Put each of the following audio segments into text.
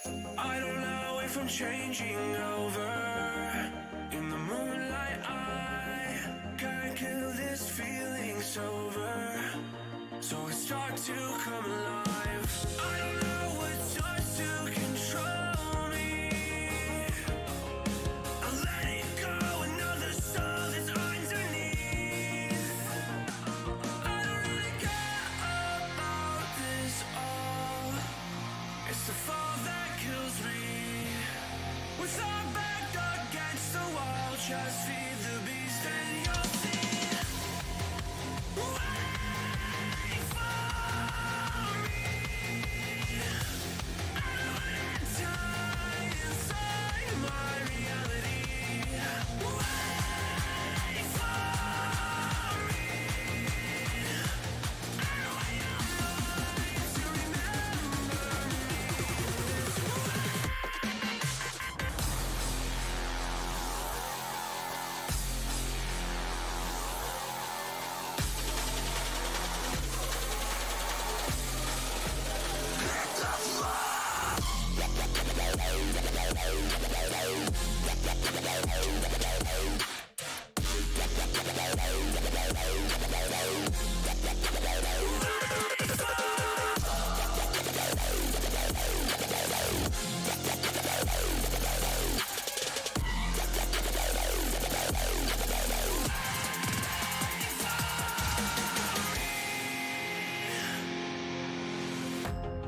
I don't know if I'm changing over. In the moonlight, I can't kill this feeling sober. So I start to come alive. I don't know what starts to control me. I let it go, another soul that's underneath. I don't really care about this all. It's the fall that kills me. With our back against the wall, just feed the beast and you'll see. Wait for me. I don't wanna die inside my reality. Wait for me. I don't want your mind to remember me.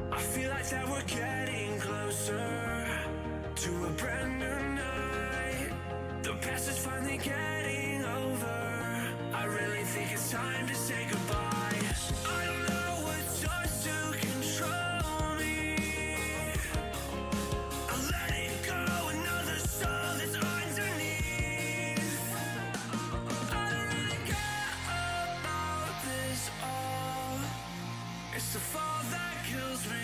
I feel like that we're getting closer to a brand new night. The past is finally getting over. I really think it's time to say goodbye. I don't know what starts to control me. I let it go, another soul that's underneath. I don't really care about this all. It's the fall that kills me.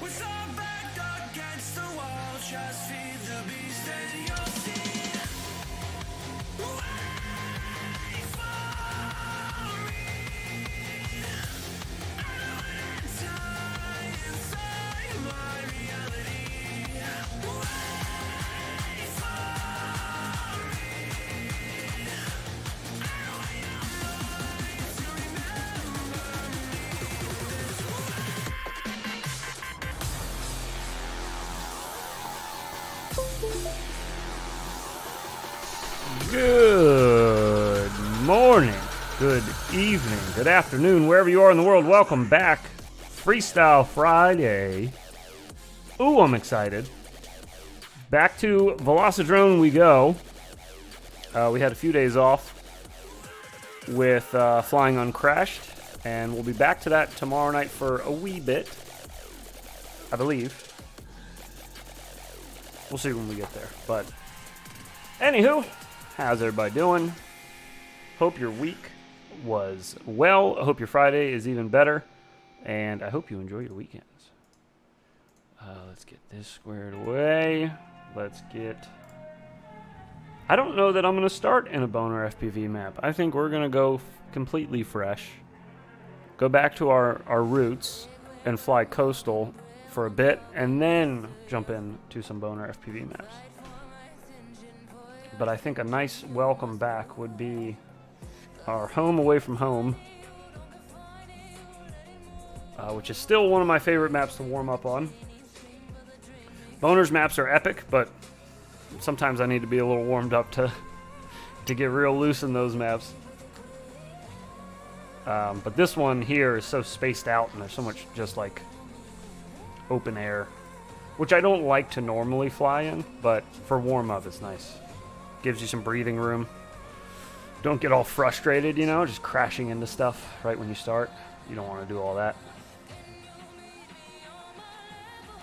With our back against the wall, just feed the beast and you'll see. Wait for me. I don't wanna die inside my reality. Wait for me. I don't want your mind to remember me. Good morning, good evening, good afternoon, wherever you are in the world. Welcome back. Freestyle Friday. Ooh, I'm excited. Back to Velocidrone we go. We had a few days off with flying uncrashed, and we'll be back to that tomorrow night for a wee bit, I believe. We'll see when we get there, but anywho, how's everybody doing? Hope your week was well. I hope your Friday is even better. And I hope you enjoy your weekends. Let's get this squared away. Let's get... I don't know that I'm going to start in a boner FPV map. I think we're going to go completely fresh. Go back to our roots and fly coastal for a bit. And then jump into some boner FPV maps. But I think a nice welcome back would be our home away from home, which is still one of my favorite maps to warm up on. Boners maps are epic, but sometimes I need to be a little warmed up to get real loose in those maps. But this one here is so spaced out, and there's so much just like open air, which I don't like to normally fly in, but for warm up it's nice. Gives you some breathing room. Don't get all frustrated, you know, just crashing into stuff right when you start. You don't want to do all that.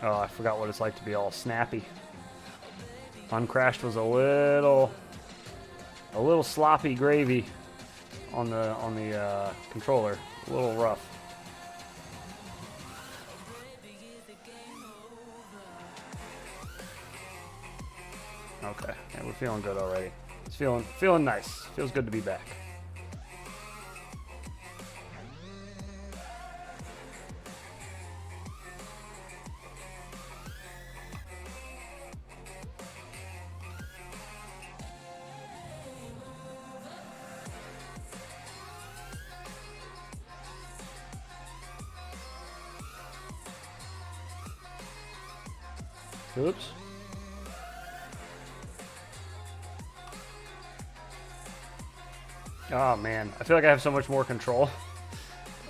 Oh, I forgot what it's like to be all snappy. Uncrashed was a little sloppy gravy on the controller. A little rough. Okay, yeah, we're feeling good already. It's feeling nice. Feels good to be back. Oops. Oh man, I feel like I have so much more control.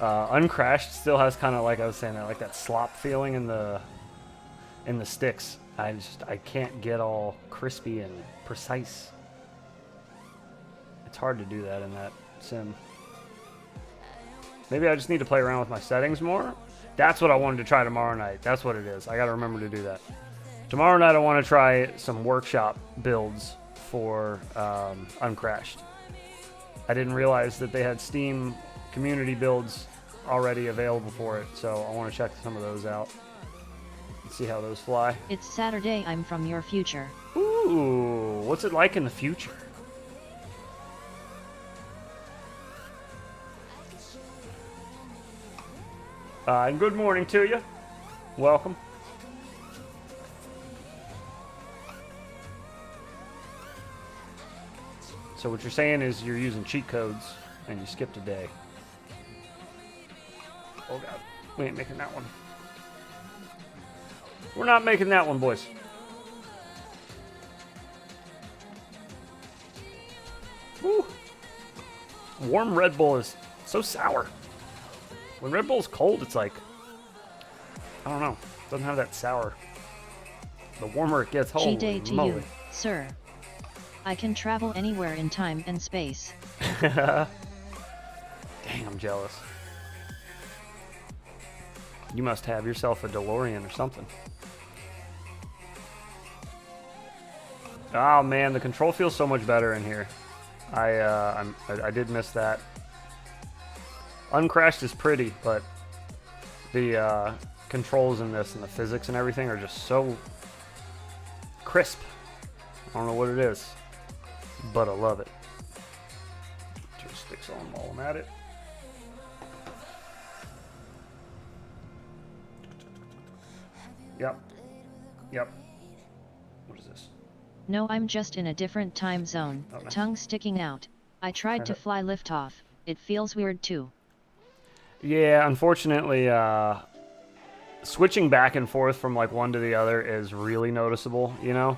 Uncrashed still has kind of, like I was saying, like that slop feeling in the sticks. I can't get all crispy and precise. It's hard to do that in that sim. Maybe I just need to play around with my settings more. That's what I wanted to try tomorrow night. That's what it is. I gotta remember to do that. Tomorrow night I want to try some workshop builds for Uncrashed. I didn't realize that they had Steam community builds already available for it, so I want to check some of those out and see how those fly. It's Saturday, I'm from your future. Ooh, what's it like in the future? And good morning to you. Welcome. So what you're saying is you're using cheat codes and you skipped a day. Oh god, we ain't making that one. We're not making that one, boys. Woo. Warm Red Bull is so sour. When Red Bull's cold, it's like, I don't know, it doesn't have that sour. The warmer it gets, holy G-Day to moly. you, sir. I can travel anywhere in time and space. Dang, I'm jealous. You must have yourself a DeLorean or something. Oh man, the control feels so much better in here. I did miss that. Uncrashed is pretty, but the controls in this and the physics and everything are just so crisp. I don't know what it is, but I love it. Two sticks on while I'm at it. Yep. Yep. What is this? No, I'm just in a different time zone. Oh, nice. Tongue sticking out. I tried to fly liftoff. It feels weird too. Yeah, unfortunately, switching back and forth from like one to the other is really noticeable, you know?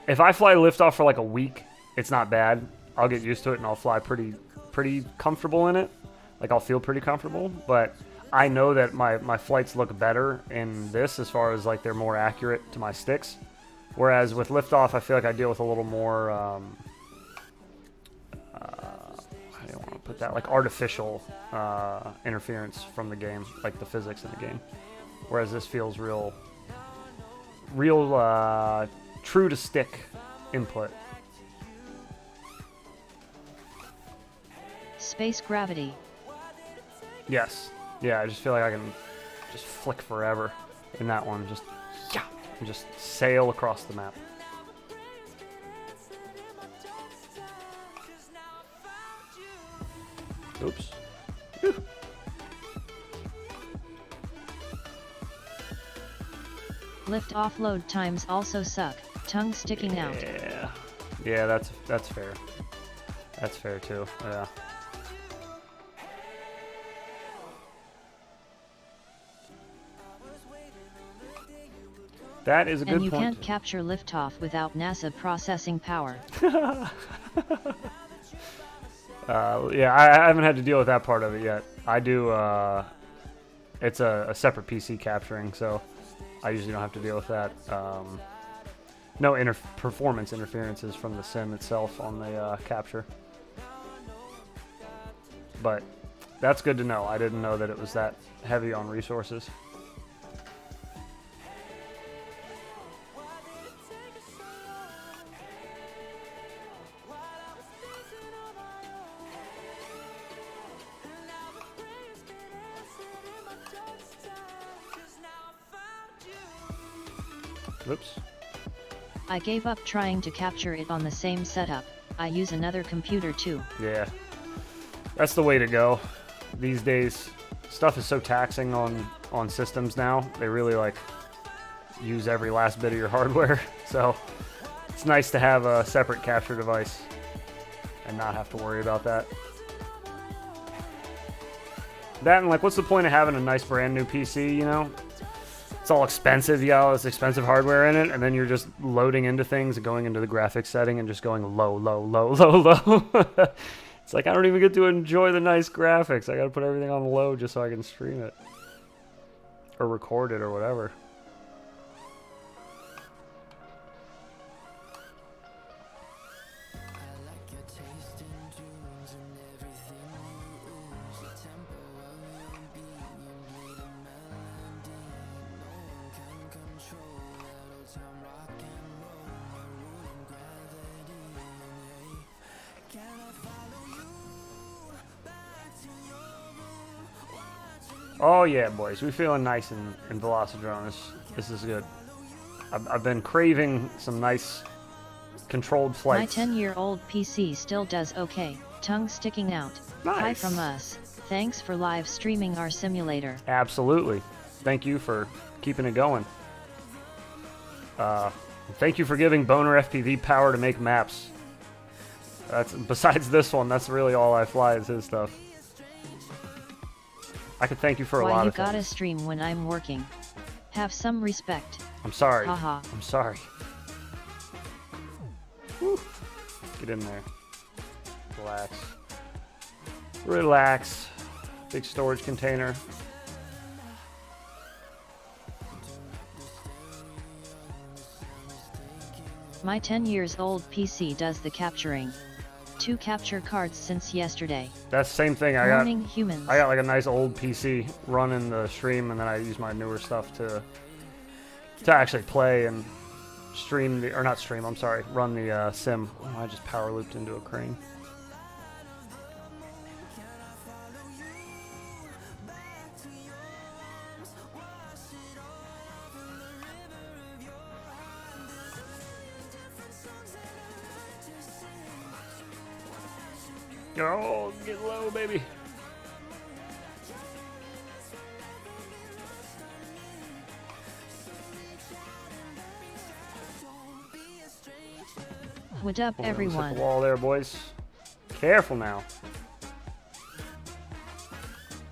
If I fly liftoff for like a week, it's not bad. I'll get used to it and I'll fly pretty comfortable in it. Like I'll feel pretty comfortable, but I know that my flights look better in this as far as like they're more accurate to my sticks. Whereas with liftoff, I feel like I deal with a little more, how do you want to put that? Like artificial interference from the game, like the physics in the game. Whereas this feels real true to stick input. Space gravity. Yes. Yeah, I just feel like I can just flick forever in that one. Just, yeah, and just sail across the map. Oops. Whew. Lift offload times also suck. Tongue sticking out. Yeah. Yeah, that's fair. That's fair too. Yeah. That is a good And you point. can't capture liftoff without NASA processing power. Yeah, I haven't had to deal with that part of it yet. I do, it's a separate PC capturing, so I usually don't have to deal with that. No performance interferences from the sim itself on the capture. But that's good to know. I didn't know that it was that heavy on resources. Oops. I gave up trying to capture it on the same setup. I use another computer too. Yeah. That's the way to go. These days, stuff is so taxing on systems now. They really like use every last bit of your hardware. So it's nice to have a separate capture device and not have to worry about that. That and like, what's the point of having a nice brand new PC, you know? it's all expensive. You got all this expensive hardware in it, and then you're just loading into things and going into the graphics setting and just going low, low, low, low, low. It's like I don't even get to enjoy the nice graphics. I got to put everything on low just so I can stream it or record it or whatever. Oh yeah, boys, we feeling nice in Velocidrone. This is good. I've been craving some nice controlled flights. My 10-year-old PC still does okay. Tongue sticking out. Nice. Hi from us. Thanks for live streaming our simulator. Absolutely. Thank you for keeping it going. Thank you for giving Boner FPV power to make maps. That's besides this one. That's really all I fly is his stuff. I could thank you for a lot of things. Why you gotta stream when I'm working? Have some respect. I'm sorry. Haha. I'm sorry. Woo. Get in there. Relax. Relax. Big storage container. My 10 years old PC does the capturing. 2 capture cards since yesterday. That's the same thing. I Morning, humans. got like a nice old PC running the stream, and then I use my newer stuff to actually play and stream the, or not stream, I'm sorry, run the sim. Oh, I just power looped into a crane. Oh, get low, baby. What up, Hold on, let's hit everyone? the wall there, boys. Careful now.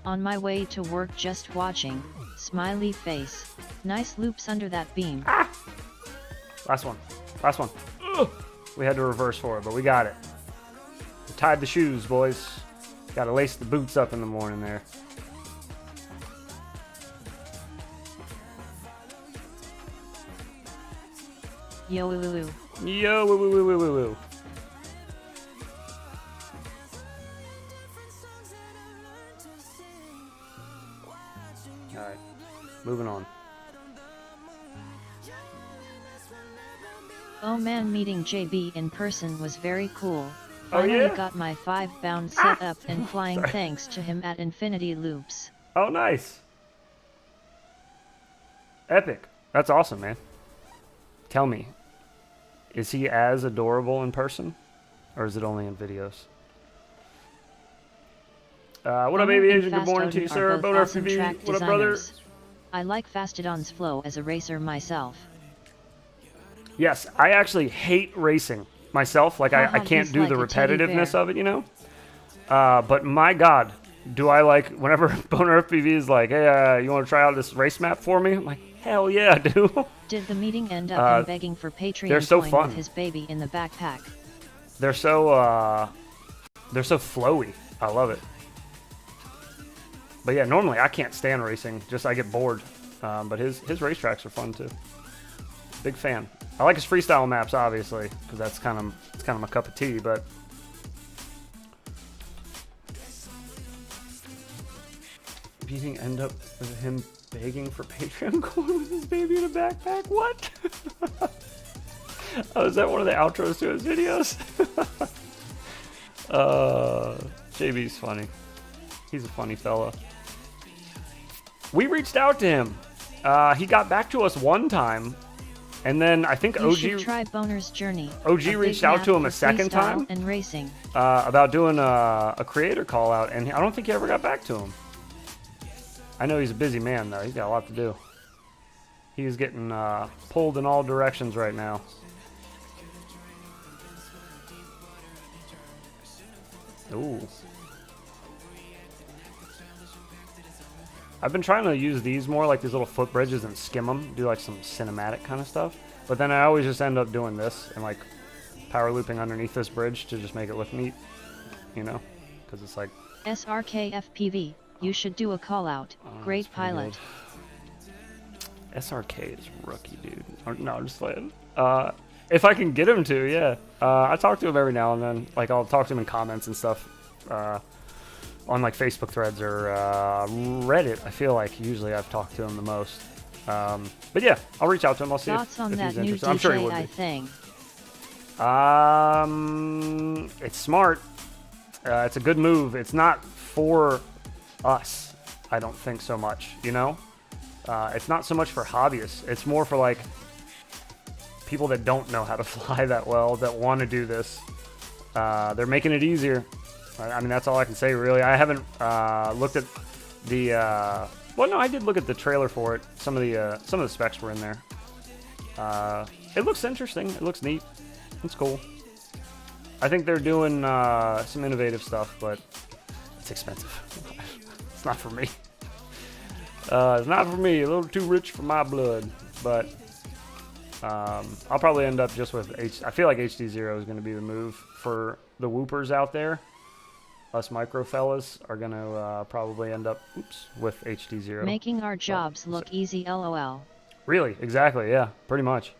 On my way to work, just watching. Smiley face. Nice loops under that beam. Ah! Last one. Last one. Ugh! We had to reverse for it, but we got it. We tied the shoes, boys. Got to lace the boots up in the morning there. Yo woo woo. Yo, woo, woo, woo, woo, woo, woo. Alright, moving on. Oh man, meeting JB in person was very cool. Oh, Finally yeah? got my 5-bound set up and flying thanks to him at Infinity Loops. Oh, nice. Epic. That's awesome, man. Tell me, is he as adorable in person, or is it only in videos? What up, Boner Aviation? and Good morning to you, Fastodon sir. are both Boner awesome FPV. track What up, brother? designers. I like Fastodon's flow as a racer myself. Yes, I actually hate racing myself. Like, I can't he's do like the a teddy repetitiveness bear. of it, you know? But my God, do I like, whenever Boner FPV is like, hey, you want to try out this race map for me? I'm like, hell yeah, I do. Did the meeting end up him begging for they're Patreon so coin fun. with his baby in the backpack? They're so flowy. I love it. But yeah, normally I can't stand racing. Just I get bored. But his racetracks are fun too. Big fan. I like his freestyle maps, obviously, because that's kind of my cup of tea. But meeting end up with him begging for Patreon coin with his baby in a backpack. What? Oh, is that one of the outros to his videos? JB's funny. He's a funny fella. We reached out to him. He got back to us one time, and then I think You should try Boner's Journey. OG a reached big out map to him a for second freestyle time and racing. about doing a creator call out, and I don't think he ever got back to him. I know he's a busy man though. He's got a lot to do. He's getting pulled in all directions right now. Ooh. I've been trying to use these more, like these little foot bridges, and skim them, do like some cinematic kind of stuff. But then I always just end up doing this and like power looping underneath this bridge to just make it look neat, you know, because it's like SRKFPV, you should do a call out. Great pilot. SRK is rookie, dude. No, I'm just playing. If I can get him to, yeah. I talk to him every now and then. Like, I'll talk to him in comments and stuff on, like, Facebook threads or Reddit. I feel like usually I've talked to him the most. But, yeah, I'll reach out to him. I'll see Thoughts on if that he's new interested. I'm sure he DJ would be. thing? It's smart. It's a good move. It's not for us, I don't think so much, you know? It's not so much for hobbyists. It's more for, like, people that don't know how to fly that well, that want to do this. They're making it easier. I mean, that's all I can say, really. I haven't looked at the... well, no, I did look at the trailer for it. Some of the specs were in there. It looks interesting. It looks neat. It's cool. I think they're doing some innovative stuff, but it's expensive. It's not for me. It's not for me. A little too rich for my blood. But I'll probably end up just with I feel like HD0 is going to be the move for the whoopers out there. Us micro fellas are going to probably end up with HD0. Making our jobs look easy, lol. Really? Exactly. Yeah. Pretty much.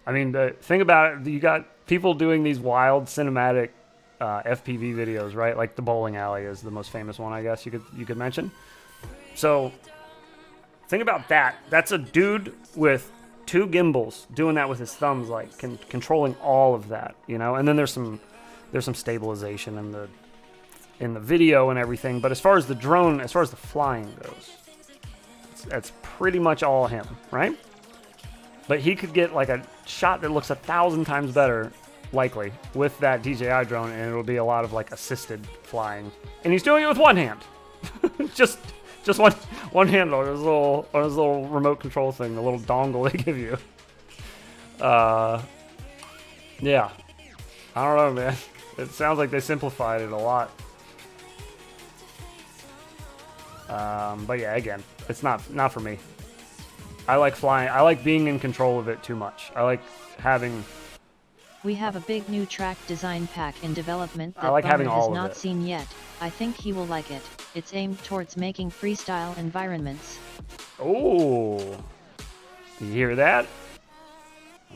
I mean, the thing about it, you got people doing these wild cinematic FPV videos, right? Like the bowling alley is the most famous one, I guess you could mention. So, think about that. That's a dude with 2 gimbals doing that with his thumbs, like controlling all of that, you know. And then there's some stabilization in the video and everything. But as far as the drone, as far as the flying goes, that's pretty much all him, right? But he could get like a shot that looks 1,000 times better, likely, with that DJI drone, and it'll be a lot of like assisted flying. And he's doing it with one hand, just one hand on his little remote control thing, the little dongle they give you. Yeah, I don't know, man. It sounds like they simplified it a lot. But yeah, again, it's not for me. I like flying. I like being in control of it too much. I like having... We have a big new track design pack in development that I like having Boner all has of not it. seen yet. I think he will like it. It's aimed towards making freestyle environments. Oh, you hear that?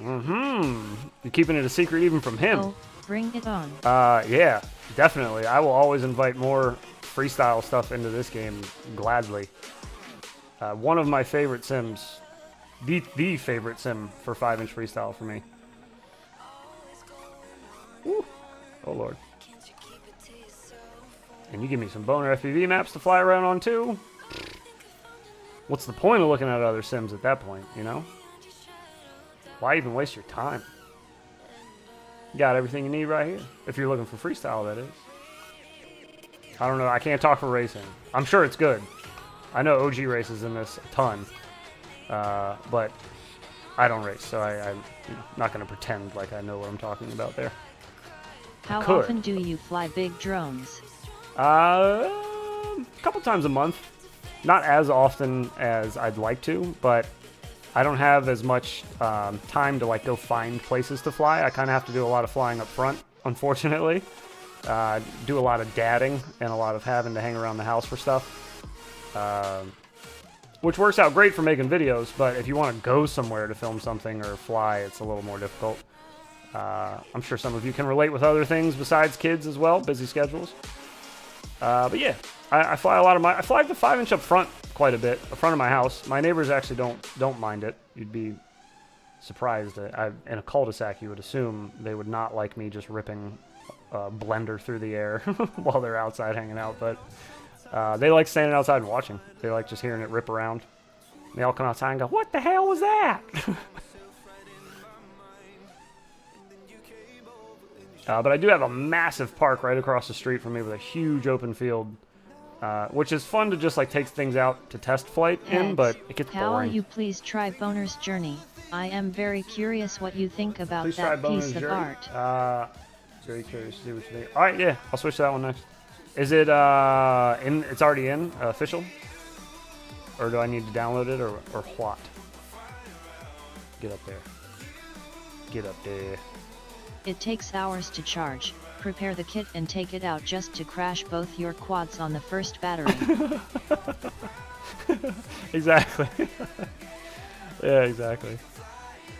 You're keeping it a secret even from him. Oh, bring it on. Yeah, definitely. I will always invite more freestyle stuff into this game gladly. One of my favorite sims, the favorite sim for 5-inch freestyle for me. Woo. Oh lord. And you give me some boner FPV maps to fly around on too? What's the point of looking at other sims at that point, you know? Why even waste your time? You got everything you need right here. If you're looking for freestyle, that is. I don't know, I can't talk for racing. I'm sure it's good. I know OG races in this a ton, but I don't race, so I'm not going to pretend like I know what I'm talking about there. How often do you fly big drones? A couple times a month. Not as often as I'd like to, but I don't have as much time to like go find places to fly. I kind of have to do a lot of flying up front, unfortunately. Do a lot of dadding and a lot of having to hang around the house for stuff. Which works out great for making videos, but if you want to go somewhere to film something or fly, it's a little more difficult. I'm sure some of you can relate with other things besides kids as well, busy schedules. But yeah, I fly a lot of I fly the 5-inch up front quite a bit, up front of my house. My neighbors actually don't mind it. You'd be surprised. In a cul-de-sac, you would assume they would not like me just ripping a blender through the air while they're outside hanging out, but they like standing outside and watching. They like just hearing it rip around. They all come outside and go, "What the hell was that?" But I do have a massive park right across the street from me with a huge open field, which is fun to just like take things out to test flight in, but it gets boring. How will you please try Boner's Journey? I am very curious what you think about Please try that Boner's piece of Journey. art. Very curious to see what you think. All right, yeah, I'll switch to that one next. Is it in? It's already in official. or do I need to download it, or what? Get up there. Get up there. It takes hours to charge. Prepare the kit and take it out just to crash both your quads on the first battery. Exactly. Yeah, exactly.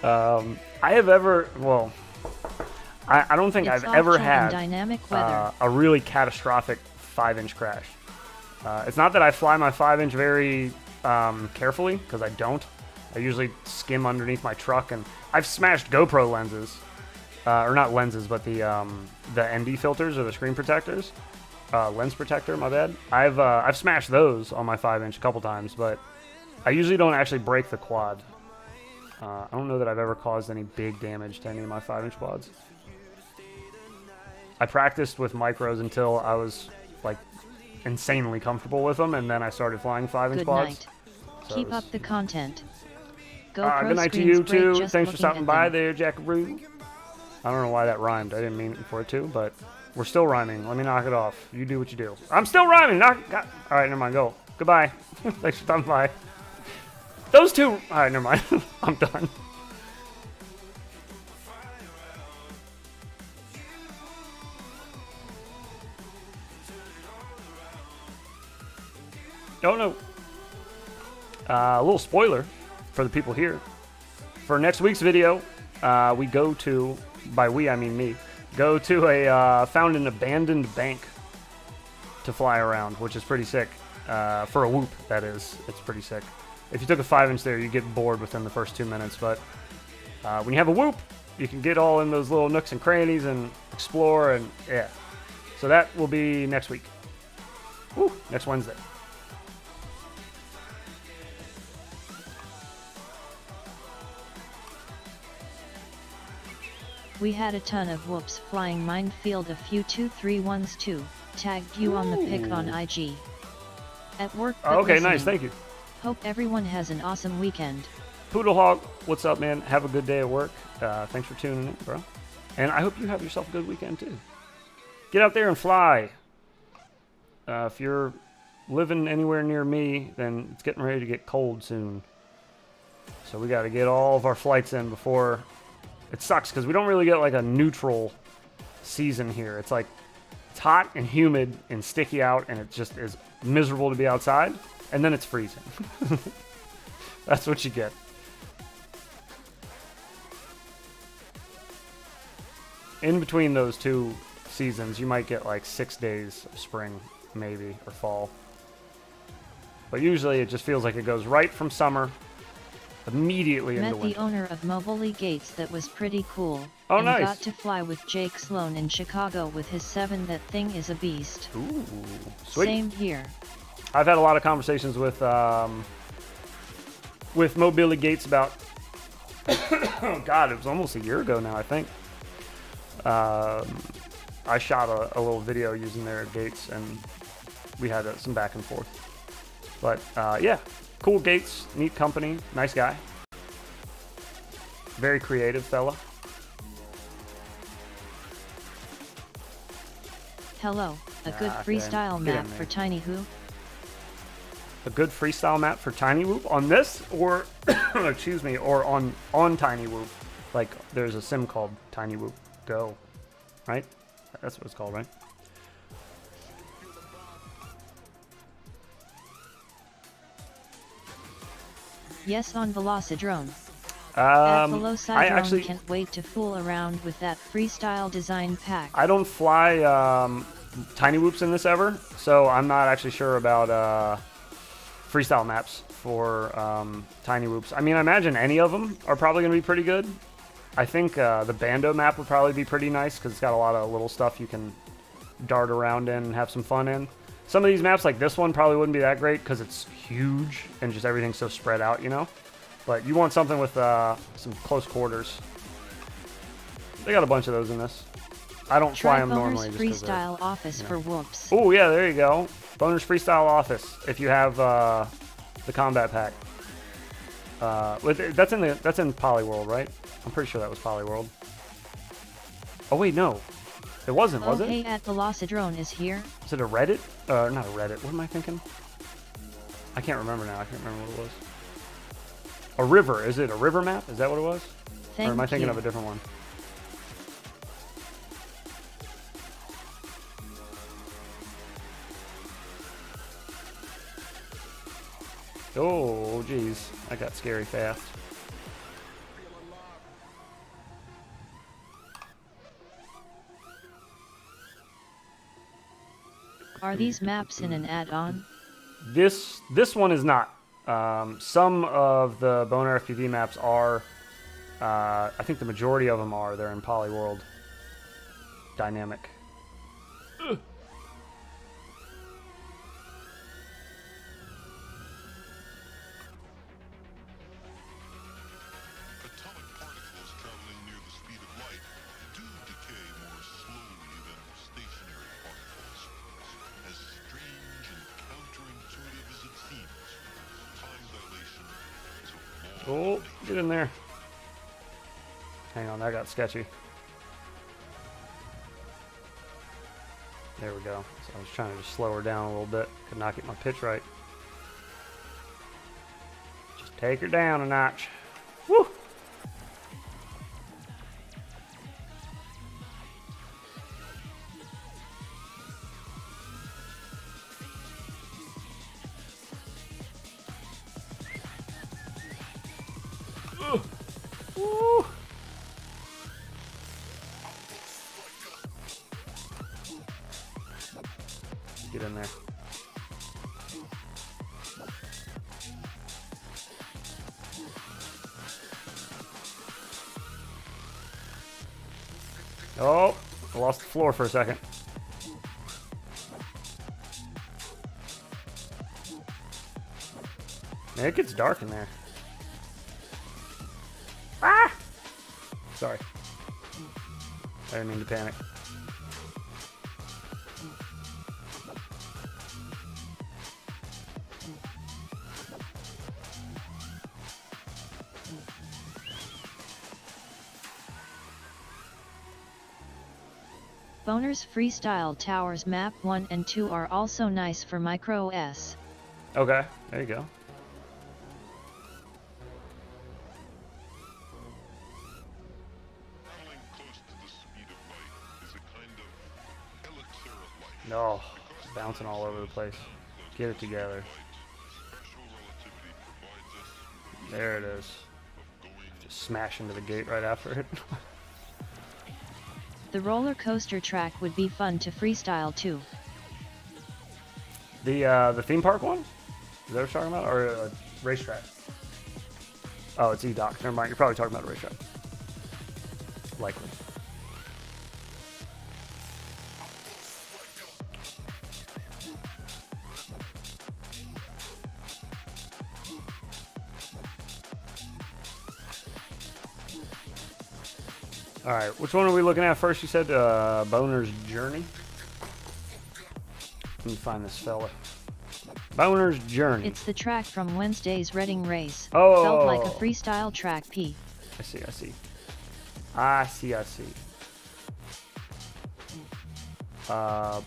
I have ever, well, I don't think It's I've ever awful in had dynamic weather. a really catastrophic 5-inch crash. It's not that I fly my 5-inch very carefully, because I don't. I usually skim underneath my truck, and I've smashed GoPro lenses, or not lenses, but the ND filters or the screen protectors, lens protector. My bad. I've smashed those on my 5-inch a couple times, but I usually don't actually break the quad. I don't know that I've ever caused any big damage to any of my 5-inch quads. I practiced with micros until I was like insanely comfortable with them, and then I started flying 5-inch Good quads. night. So Keep it was- up the content. GoPro good night to screens you break too. just Thanks for looking stopping at by them. there, Jackaroo. I don't know why that rhymed. I didn't mean for it to, but we're still rhyming. Let me knock it off. You do what you do. I'm still rhyming. All right, never mind. Go. Goodbye. Thanks for stopping by. Those two. All right, never mind. I'm done. Oh no. A little spoiler for the people here. For next week's video, we go to, by we I mean me, go to found an abandoned bank to fly around, which is pretty sick. For a whoop, that is. It's pretty sick. If you took a 5-inch there, you get bored within the first 2 minutes, but when you have a whoop, you can get all in those little nooks and crannies and explore, and yeah. So that will be next week. Woo, next Wednesday. We had a ton of whoops flying minefield, a few 231s too. Tagged you on the pic on IG. At work. but Okay, listening. nice, thank you. Hope everyone has an awesome weekend. Poodlehog, what's up, man? Have a good day at work. Thanks for tuning in, bro. And I hope you have yourself a good weekend, too. Get out there and fly. If you're living anywhere near me, then it's getting ready to get cold soon. So we got to get all of our flights in before... It sucks, because we don't really get, like, a neutral season here. It's like, it's hot and humid and sticky out, and it just is miserable to be outside. And then it's freezing. That's what you get. In between those two seasons, you might get like 6 days of spring, maybe, or fall. But usually it just feels like it goes right from summer immediately into Met the winter. owner of Mobile Gates. That was pretty cool. Oh, and nice. got to fly with Jake Sloan in Chicago with his 7. That thing is a beast. Ooh, sweet. Same here. I've had a lot of conversations with Mobile Gates about, oh God, it was almost a year ago now, I think. I shot a little video using their gates, and we had some back and forth. But yeah, cool gates, neat company, nice guy. Very creative fella. Hello, a good Ah, freestyle get in map there. for Tiny Who. A good freestyle map for Tiny Whoop on this, or excuse me, or on Tiny Whoop. Like there's a sim called Tiny Whoop Go, right? That's what it's called, right? Yes, on Velocidrone. At I Velocidrone, actually can't wait to fool around with that freestyle design pack. I don't fly Tiny Whoops in this ever, so I'm not actually sure about freestyle maps for Tiny Whoops. I mean, I imagine any of them are probably going to be pretty good. I think the Bando map would probably be pretty nice because it's got a lot of little stuff you can dart around in and have some fun in. Some of these maps, like this one, probably wouldn't be that great because it's huge and just everything's so spread out, you know? But you want something with some close quarters. They got a bunch of those in this. I don't fly Try them Boner's normally just because freestyle office for whoops. Oh yeah, there you go. Boner's Freestyle Office. If you have the combat pack, that's in Polyworld, right? I'm pretty sure that was Polyworld. Oh wait, no, it wasn't. Was Hey, it? at Velocidrone is here. Is it a Reddit? Not a Reddit. What am I thinking? I can't remember now. I can't remember what it was. A river. Is it a river map? Is that what it was? Or am I thinking of a different one? Oh, geez. I got scary fast. Are these maps in an add-on? This one is not. Some of the Boner FPV maps are. I think the majority of them are. They're in Polyworld Dynamic. Ugh. Atomic particles traveling near the speed of light do decay more slowly than stationary particles. As strange and counterintuitive as it seems, time dilation is a law. Oh, get in there. Hang on, that got sketchy. There we go. So I was trying to just slow her down a little bit. Could not get my pitch right. Just take her down a notch. Woo! Woo! Get in there. Oh, I lost the floor for a second. Man, it gets dark in there. Ah! Sorry. I didn't mean to panic. Boner's Freestyle Towers Map 1 and 2 are also nice for Micro OS. Okay, there you go. Traveling close to the speed of light is a kind of elixir of life. No, bouncing all over the place. Get it together. Special relativity provides us There it is. Just smash into the gate right after it. The roller coaster track would be fun to freestyle too. The theme park one? Is that what you're talking about? Or a racetrack? Oh, it's E-Dock. Never mind. You're probably talking about a racetrack. Likely. All right, which one are we looking at first? You said Boner's Journey. Let me find this fella. Boner's Journey. It's the track from Wednesday's Reading race. Oh. Felt like a freestyle track P. I see, I see. I see, I see.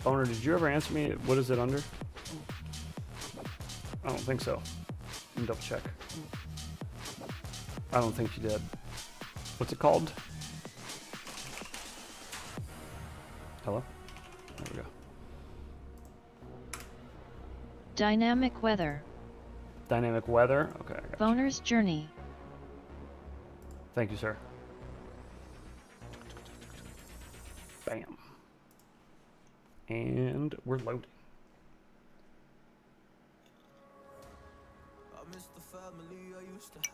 Boner, did you ever answer me? What is it under? I don't think so. Let me double check. I don't think you did. What's it called? Hello? There we go. Dynamic weather. Dynamic weather? Okay, I got you. Boner's Journey. Thank you, sir. Bam. And we're loading.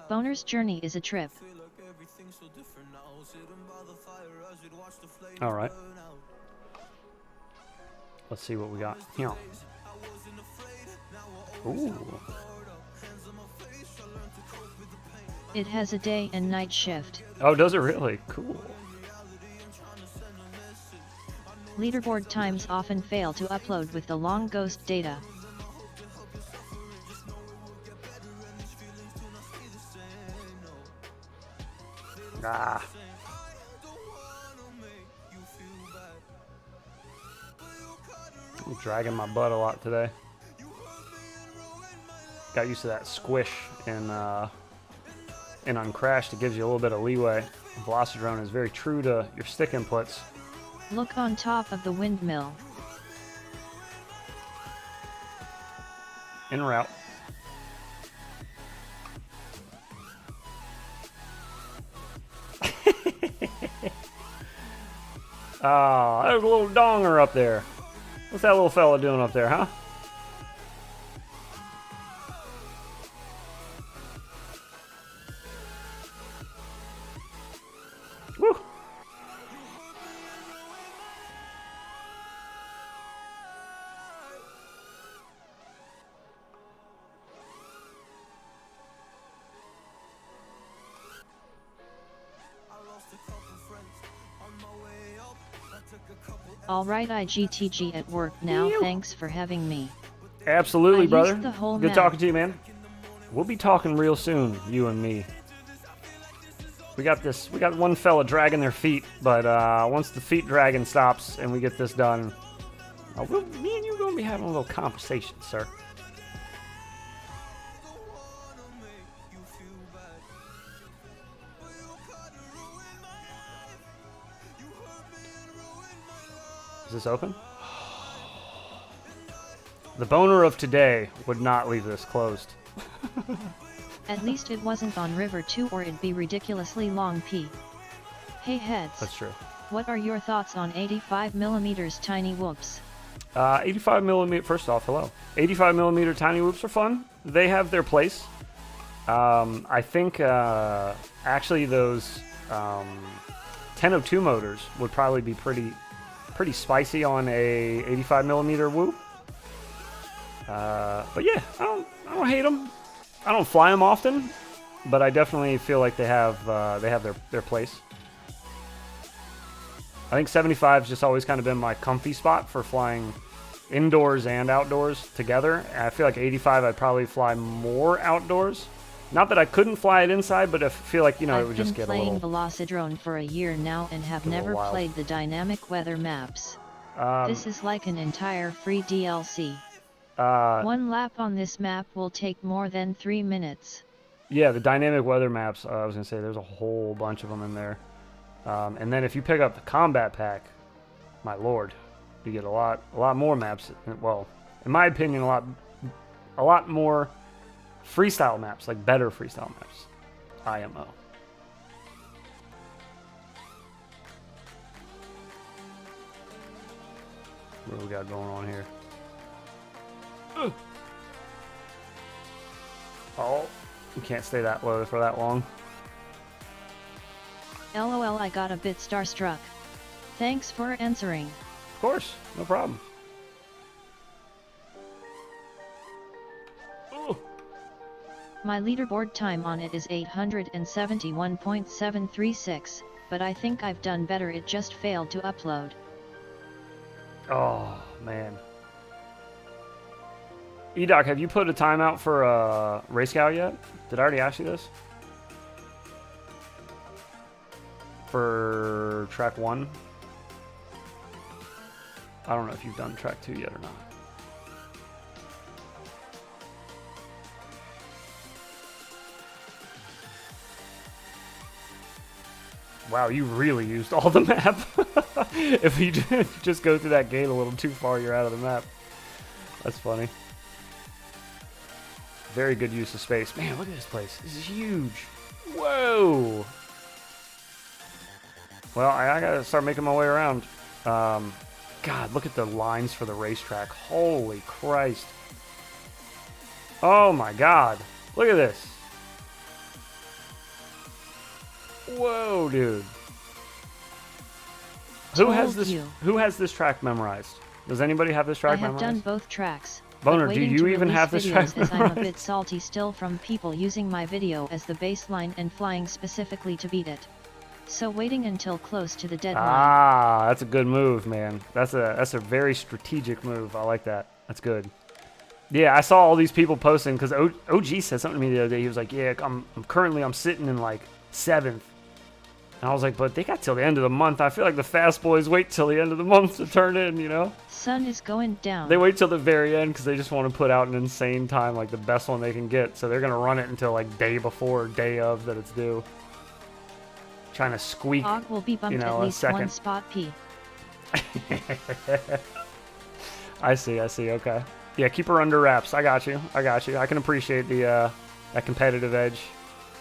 Boner's Journey is a trip. All right. Let's see what we got. Here. Ooh. It has a day and night shift. Oh, does it really? Cool. Leaderboard times often fail to upload with the long ghost data. Ah. I'm dragging my butt a lot today. got used to that squish in Uncrashed. It gives you a little bit of leeway. Velocidrone is very true to your stick inputs. Look on top of the windmill. En route. Ah, there's a little donger up there. What's that little fella doing up there, huh? Woo! Alright, IGTG at work now. Thanks for having me. Absolutely, I brother. used the whole Good map. talking to you, man. We'll be talking real soon, you and me. We got one fella dragging their feet, but once the feet dragging stops and we get this done, me and you are going to be having a little conversation, sir. Is this open? The boner of today would not leave this closed. At least it wasn't on River 2 or it'd be ridiculously long P. Hey heads. That's true. What are your thoughts on 85mm tiny whoops? 85mm, first off, hello. 85mm tiny whoops are fun. They have their place. I think actually those 1002 motors would probably be pretty spicy on a 85mm whoop. But yeah, I don't hate them. I don't fly them often, but I definitely feel like they have their place. I think 75's just always kind of been my comfy spot for flying indoors and outdoors together. I feel like 85 I'd probably fly more outdoors. Not that I couldn't fly it inside, but I feel like, you know, it would just get a little... I've been playing Velocidrone for a year now and have never played the dynamic weather maps. This is like an entire free DLC. One lap on this map will take more than 3 minutes. Yeah, the dynamic weather maps, I was going to say, there's a whole bunch of them in there. And then if you pick up the combat pack, my lord, you get a lot more maps. Well, in my opinion, a lot more freestyle maps, like better freestyle maps. IMO. What do we got going on here? Ugh. Oh, you can't stay that low for that long. LOL, I got a bit starstruck. Thanks for answering. Of course, no problem. Ooh. My leaderboard time on it is 871.736, but I think I've done better. It just failed to upload. Oh, man. E-Doc, have you put a timeout for Race Cow yet? Did I already ask you this? For track 1? I don't know if you've done track 2 yet or not. Wow, you really used all the map. If you just go through that gate a little too far, you're out of the map. That's funny. Very good use of space. Man, look at this place. This is huge. Whoa. Well, I gotta start making my way around. God, look at the lines for the racetrack. Holy Christ. Oh my God. Look at this. Whoa, dude. Who has this track memorized? Does anybody have this track memorized? I have done both tracks. Boner, do you even have this track memorized? As I'm a bit memorized? salty still from people using my video as the baseline and flying specifically to beat it. So waiting until close to the deadline. Ah, that's a good move, man. That's a very strategic move. I like that. That's good. Yeah, I saw all these people posting because OG said something to me the other day. He was like, "Yeah, I'm sitting in like 7th." And I was like, but they got till the end of the month. I feel like the fast boys wait till the end of the month to turn in, you know? Sun is going down. They wait till the very end because they just want to put out an insane time, like the best one they can get. So they're going to run it until like day before, day of that it's due. Trying to squeak, Og will be bumped you know, at a least second. one spot P. I see, okay. Yeah, keep her under wraps. I got you. I can appreciate the that competitive edge,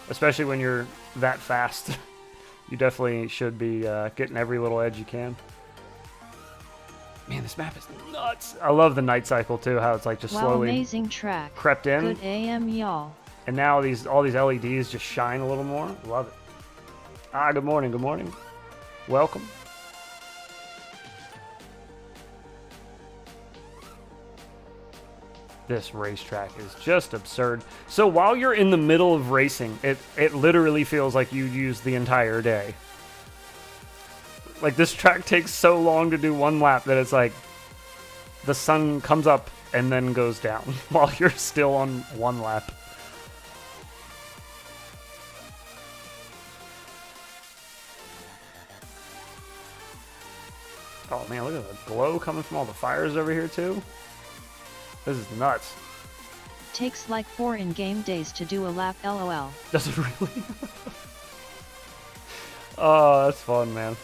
especially when you're that fast. You definitely should be getting every little edge you can. Man, this map is nuts. I love the night cycle too, how it's like just slowly amazing track. Crept in. Good AM, y'all. And now all these LEDs just shine a little more. Love it. Good morning. Welcome. This racetrack is just absurd. So while you're in the middle of racing, it literally feels like you used the entire day. Like, this track takes so long to do one lap that it's like the sun comes up and then goes down while you're still on one lap. Oh man, look at the glow coming from all the fires over here too. This is nuts. Takes like 4 in-game days to do a lap, lol. Does it really? Oh, that's fun, man.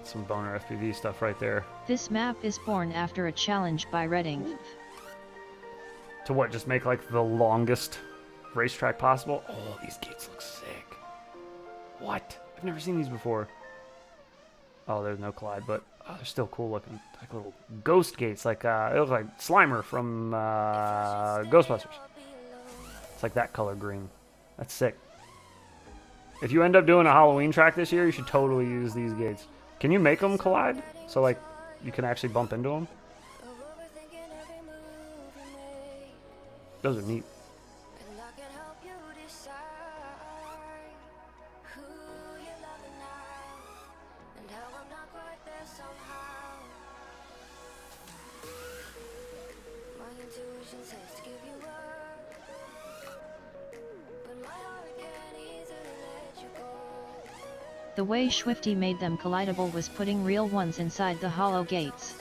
Some boner FPV stuff right there. This map is born after a challenge by Redding. To what, just make like the longest racetrack possible? Oh, these gates look sick. What? I've never seen these before. Oh, there's no collide, but they're still cool looking. Like little ghost gates, like it looks like Slimer from Ghostbusters. It's like that color green. That's sick. If you end up doing a Halloween track this year, you should totally use these gates. Can you make them collide? So like you can actually bump into them? Those are neat. The way Swifty made them collidable was putting real ones inside the hollow gates.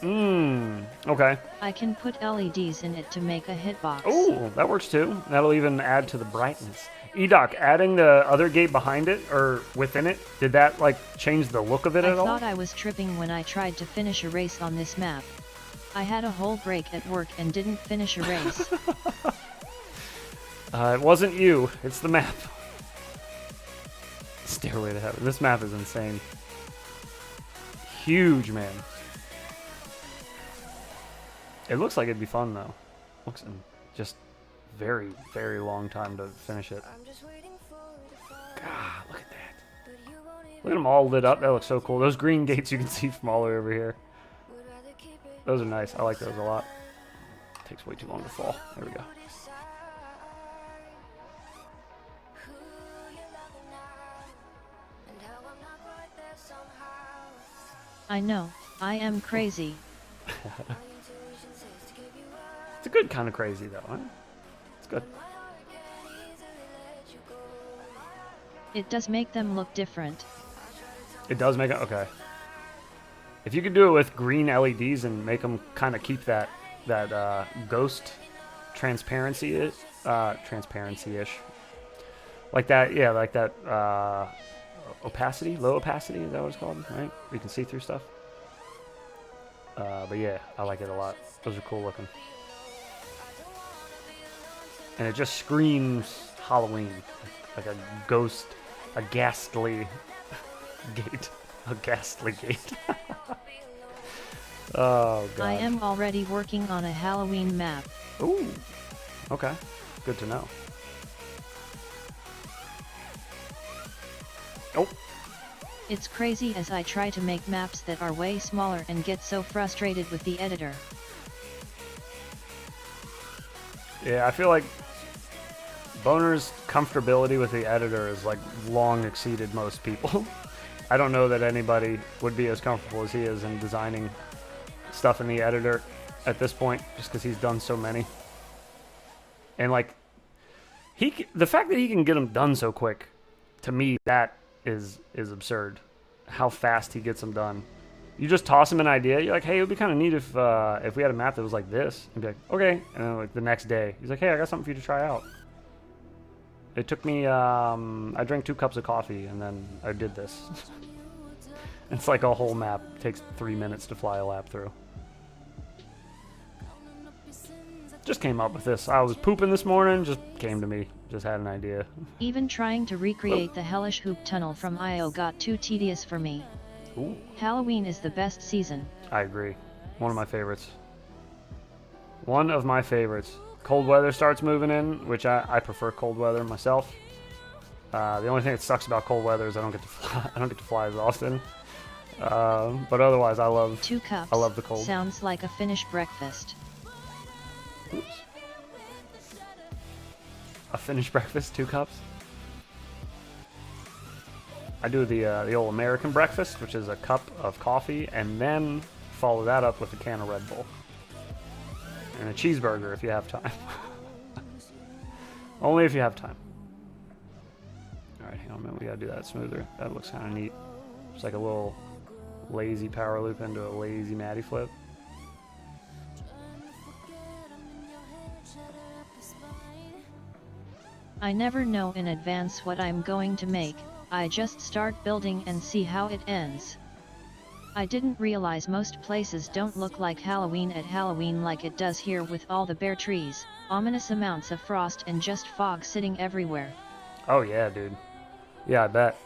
Okay. I can put LEDs in it to make a hitbox. Oh, that works too. That'll even add to the brightness. Edoc, adding the other gate behind it, or within it, did that like change the look of it at all? I thought I was tripping when I tried to finish a race on this map. I had a whole break at work and didn't finish a race. It wasn't you, it's the map. Stairway to Heaven. This map is insane. Huge, man. It looks like it'd be fun though. Looks just very, very long time to finish it. God, look at that. Look at them all lit up. That looks so cool. Those green gates you can see from all the way over here. Those are nice. I like those a lot. Takes way too long to fall. There we go. I know, I am crazy. It's a good kind of crazy though, huh? It's good. It does make them look different. It does make it, okay. If you could do it with green LEDs and make them kind of keep that ghost transparency-ish, like that, yeah, like that opacity, low opacity, is that what it's called, right? You can see through stuff. But yeah, I like it a lot. Those are cool looking. And it just screams Halloween, like a ghost, a ghastly gate, a ghastly gate. Oh god. I am already working on a Halloween map. Ooh, okay, good to know. Oh. It's crazy as I try to make maps that are way smaller and get so frustrated with the editor. Yeah, I feel like Boner's comfortability with the editor is like long exceeded most people. I don't know that anybody would be as comfortable as he is in designing stuff in the editor at this point, just because he's done so many. And like, the fact that he can get them done so quick, to me, that is absurd. How fast he gets them done. You just toss him an idea. You're like, hey, it would be kind of neat if we had a map that was like this. And be like, okay. And then like the next day, he's like, hey, I got something for you to try out. It took me, I drank 2 cups of coffee and then I did this. It's like a whole map. It takes 3 minutes to fly a lap through. Just came up with this. I was pooping this morning, just came to me. Just had an idea. Even trying to recreate the hellish hoop tunnel from IO got too tedious for me. Ooh. Halloween is the best season. I agree. One of my favorites. One of my favorites. Cold weather starts moving in, which I prefer cold weather myself. The only thing that sucks about cold weather is I don't get to fly. I don't get to fly as often. But otherwise, I love. 2 cups. I love the cold. Sounds like a Finnish breakfast. Oops. A Finnish breakfast, 2 cups. I do the old American breakfast, which is a cup of coffee, and then follow that up with a can of Red Bull. And a cheeseburger if you have time. Only if you have time. Alright, hang on a minute, we gotta do that smoother. That looks kind of neat. It's like a little lazy power loop into a lazy Matty flip. I never know in advance what I'm going to make. I just start building and see how it ends. I didn't realize most places don't look like Halloween at Halloween like it does here with all the bare trees, ominous amounts of frost and just fog sitting everywhere. Oh yeah, dude. Yeah, I bet.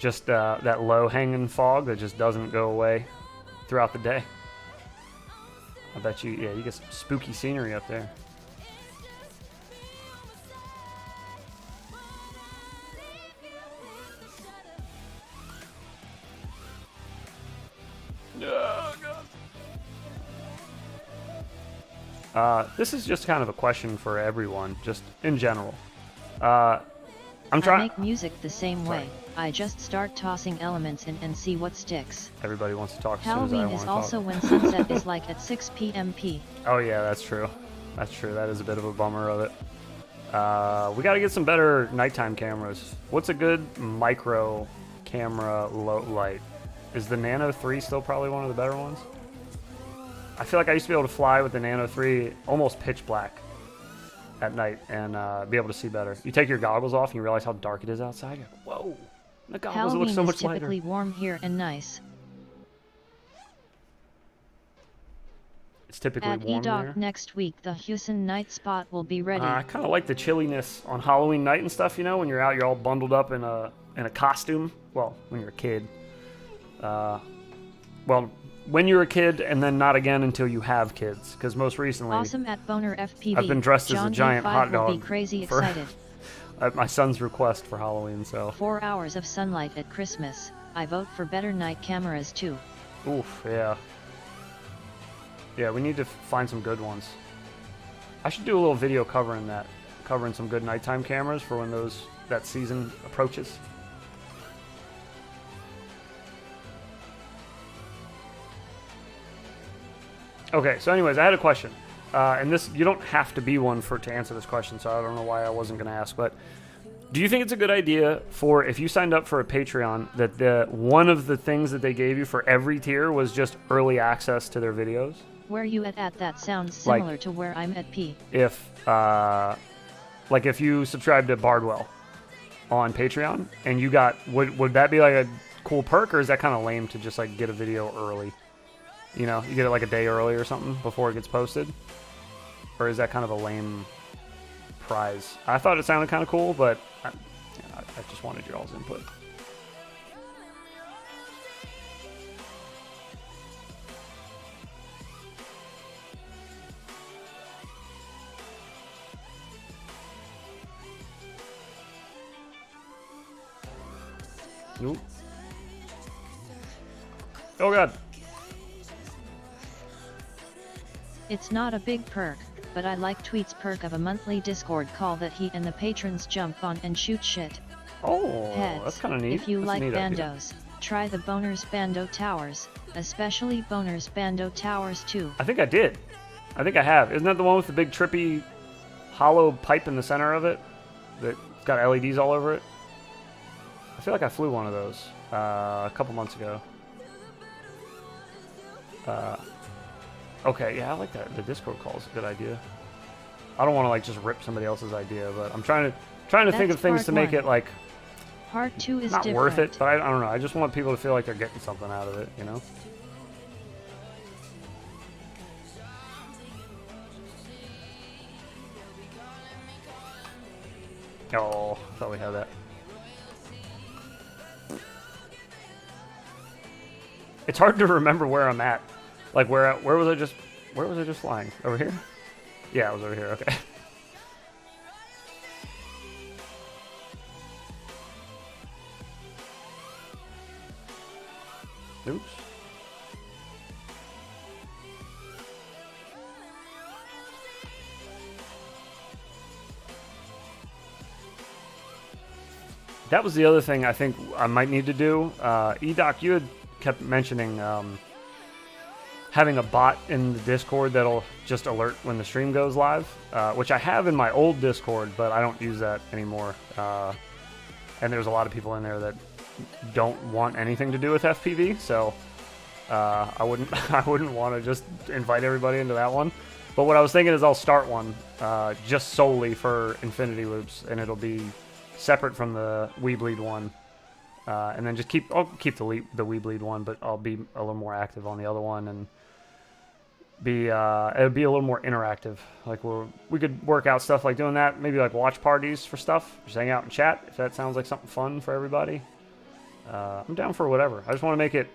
Just that low-hanging fog that just doesn't go away throughout the day. I bet you, yeah, you get some spooky scenery up there. This is just kind of a question for everyone, just in general. I make music the same way. I just start tossing elements in and see what sticks. Everybody wants to talk. Halloween is also when sunset is like at 6 p.m. Oh yeah, that's true. That's true. That is a bit of a bummer of it. We got to get some better nighttime cameras. What's a good micro camera low light? Is the Nano 3 still probably one of the better ones? I feel like I used to be able to fly with the Nano 3 almost pitch black at night and be able to see better. You take your goggles off and you realize how dark it is outside. You're like, whoa, the goggles Halloween look so much is typically lighter. warm here and nice. It's typically at warm E-Dock there. next week, the Houston night spot will be ready. I kind of like the chilliness on Halloween night and stuff. You know, when you're out, you're all bundled up in a costume. Well, when you're a kid. Well, when you're a kid, and then not again until you have kids. Because most recently, awesome at Boner FPV. I've been dressed John as a giant V5 hot dog. will be crazy excited. At my son's request for Halloween, so. 4 hours of sunlight at Christmas. I vote for better night cameras too. Oof, yeah. Yeah, we need to find some good ones. I should do a little video covering that. Covering some good nighttime cameras for when that season approaches. Okay, so anyways, I had a question. And this, you don't have to be one to answer this question, so I don't know why I wasn't going to ask, but do you think it's a good idea for, if you signed up for a Patreon, that one of the things that they gave you for every tier was just early access to their videos? Where you at that sounds similar to where I'm at P. If, like if you subscribe to Bardwell on Patreon, and you got, would that be like a cool perk, or is that kind of lame to just like get a video early? You know, you get it like a day early or something before it gets posted? Or is that kind of a lame prize? I thought it sounded kind of cool, but I just wanted your all's input. Nope. Oh god. It's not a big perk, but I like Tweet's perk of a monthly Discord call that he and the patrons jump on and shoot shit. Oh, Heads. that's kind of neat. If you That's like a neat idea. bandos, try the Boners Bando Towers, especially Boners Bando Towers 2. I think I did. I think I have. Isn't that the one with the big trippy hollow pipe in the center of it? That's got LEDs all over it? I feel like I flew one of those a couple months ago. Okay, yeah, I like that. The Discord call is a good idea. I don't want to like just rip somebody else's idea, but I'm trying to think of things to make it like part 2 is not different. worth it. But I don't know. I just want people to feel like they're getting something out of it, you know? Oh, I thought we had that. It's hard to remember where I'm at. Like where was I just flying? Over here? Yeah, I was over here. Okay. Oops. That was the other thing I think I might need to do. Edoc, you had kept mentioning having a bot in the Discord that'll just alert when the stream goes live, which I have in my old Discord, but I don't use that anymore. And there's a lot of people in there that don't want anything to do with FPV, so I wouldn't want to just invite everybody into that one. But what I was thinking is I'll start one just solely for Infinity Loops, and it'll be separate from the Weebleed one, and then just I'll keep the Weebleed one, but I'll be a little more active on the other one, and it'll be a little more interactive. Like we could work out stuff like doing that, maybe like watch parties for stuff, just hang out and chat. If that sounds like something fun for everybody, I'm down for whatever. I just want to make it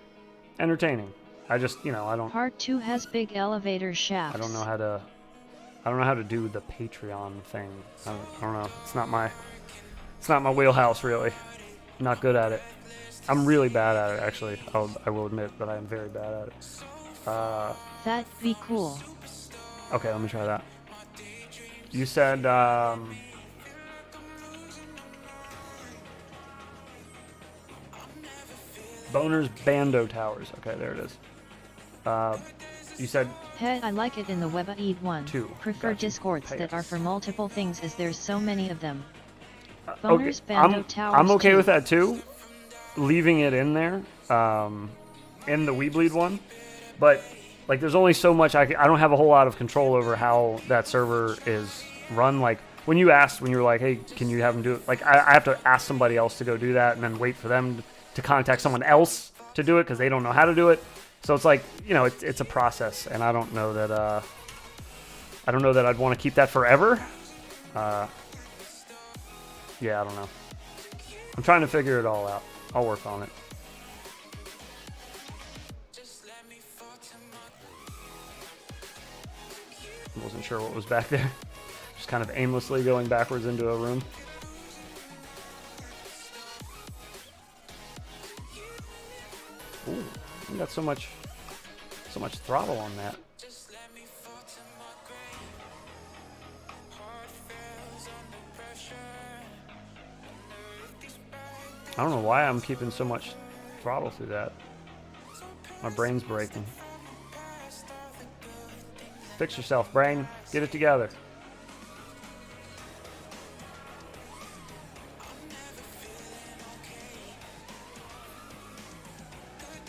entertaining. I just, I don't. Part 2 has big elevator shafts. I don't know how to do the Patreon thing. I don't know. It's not my wheelhouse, really. I'm not good at it. I'm really bad at it, actually. I will admit that I am very bad at it. That'd be cool. Okay, let me try that. You said, Boner's Bando Towers. Okay, there it is. You said... Hey, I like it in the Webaid one. 2. Prefer Gotcha. Discords Pay that us. are for multiple things as there's so many of them. Boner's Okay, Bando Towers I'm okay 2. with that too, leaving it in there, in the Weebleed one, but like there's only so much I don't have a whole lot of control over how that server is run. Like when you were like, hey, can you have them do it? Like I have to ask somebody else to go do that and then wait for them to contact someone else to do it because they don't know how to do it. So it's like, it's a process, and I don't know that I'd want to keep that forever. Yeah, I don't know. I'm trying to figure it all out. I'll work on it. I wasn't sure what was back there. Just kind of aimlessly going backwards into a room. Ooh, I got so much throttle on that. I don't know why I'm keeping so much throttle through that. My brain's breaking. Fix yourself, brain. Get it together.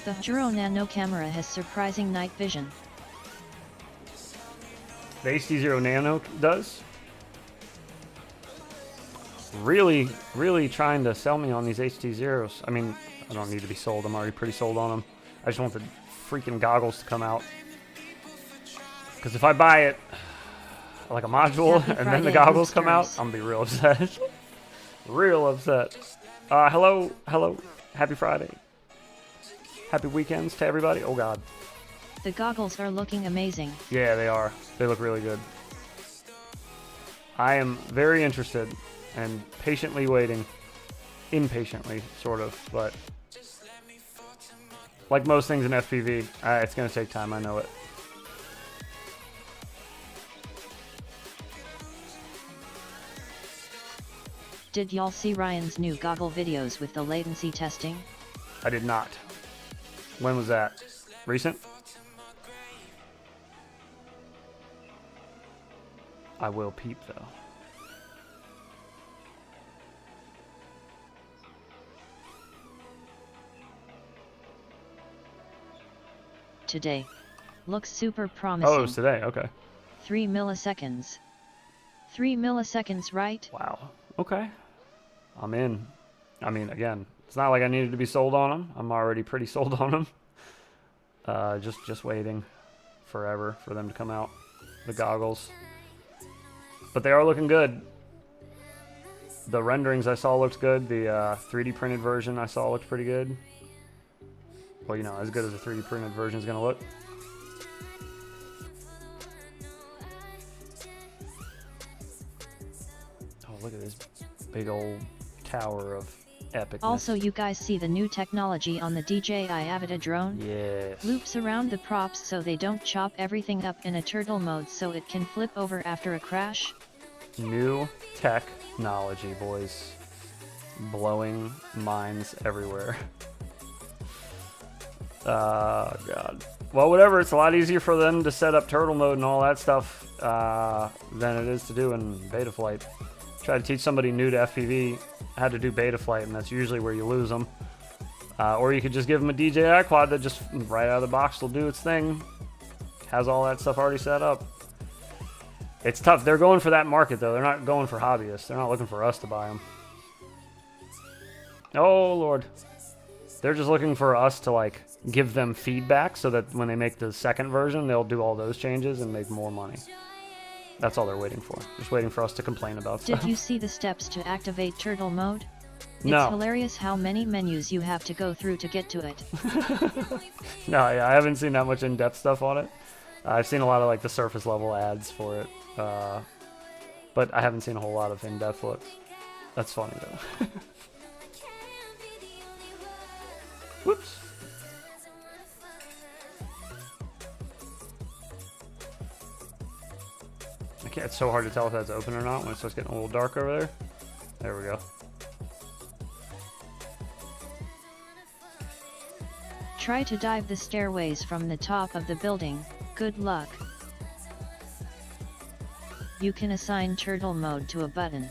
The Hero Nano camera has surprising night vision. The HD0 Nano does? Really, really trying to sell me on these HD0s. I mean, I don't need to be sold. I'm already pretty sold on them. I just want the freaking goggles to come out. Because if I buy it like a module and then the goggles come out, I'm going to be real upset. Real upset. Hello. Happy Friday. Happy weekends to everybody. Oh, God. The goggles are looking amazing. Yeah, they are. They look really good. I am very interested and patiently waiting. Impatiently, sort of, but like most things in FPV, it's going to take time, I know it. Did y'all see Ryan's new goggle videos with the latency testing? I did not. When was that? Recent? I will peep though. Today. Looks super promising. Oh, it was today, okay. 3 milliseconds. 3 milliseconds, right? Wow, okay. I'm in. I mean, again, it's not like I needed to be sold on them. I'm already pretty sold on them. Just waiting forever for them to come out, the goggles. But they are looking good. The renderings I saw looked good. The 3D printed version I saw looked pretty good. Well, you know, as good as a 3D printed version is going to look. Oh, look at this big old tower of epicness. Also, you guys see the new technology on the DJI Velocidrone? Yes. Loops around the props so they don't chop everything up in a turtle mode so it can flip over after a crash? New technology, boys. Blowing minds everywhere. God. Well, whatever. It's a lot easier for them to set up turtle mode and all that stuff than it is to do in Betaflight. Try to teach somebody new to FPV how to do Betaflight, and that's usually where you lose them. Or you could just give them a DJI quad that just right out of the box will do its thing. Has all that stuff already set up. It's tough. They're going for that market, though. They're not going for hobbyists. They're not looking for us to buy them. Oh, Lord. They're just looking for us to, like, give them feedback so that when they make the second version, they'll do all those changes and make more money. That's all they're waiting for. Just waiting for us to complain about stuff. Did you see the steps to activate turtle mode? No. It's hilarious how many menus you have to go through to get to it. No, yeah, I haven't seen that much in-depth stuff on it. I've seen a lot of, like, the surface level ads for it. But I haven't seen a whole lot of in-depth looks. That's funny, though. Whoops. It's so hard to tell if that's open or not when it starts getting a little dark over there. There we go. Try to dive the stairways from the top of the building. Good luck. You can assign turtle mode to a button.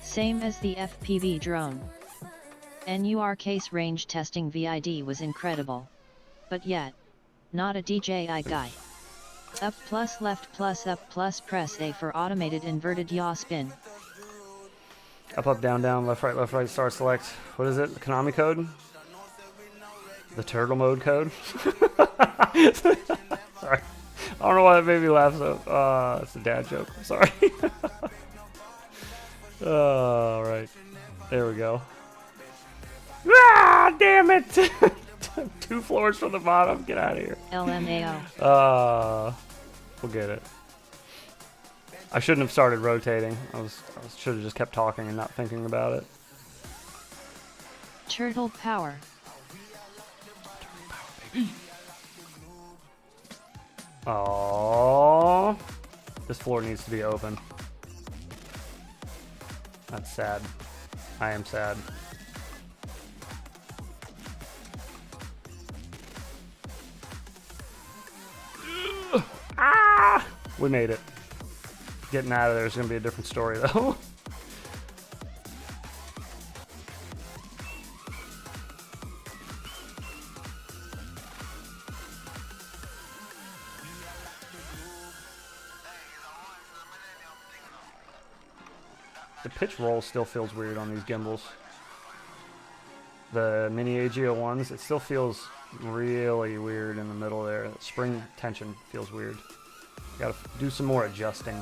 Same as the FPV drone. NUR case range testing VID was incredible. But yet, not a DJI guy. Up plus left plus up plus press A for automated inverted yaw spin. Up, down, left, right, start, select. What is it? The Konami code? The turtle mode code? Sorry. I don't know why that made me laugh so. It's a dad joke. I'm sorry. Alright. There we go. Ah, damn it! 2 floors from the bottom. Get out of here. LMAO. We'll get it. I shouldn't have started rotating. I should have just kept talking and not thinking about it. Turtle power. Aww. This floor needs to be open. That's sad. I am sad. Ah! We made it. Getting out of there is going to be a different story, though. The pitch roll still feels weird on these gimbals. The mini AGO ones, it still feels really weird in the middle there. The spring tension feels weird. Gotta do some more adjusting.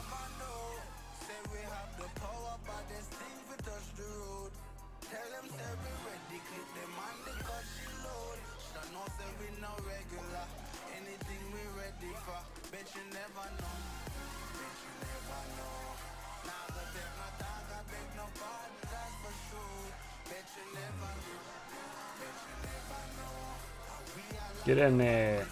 Get in there.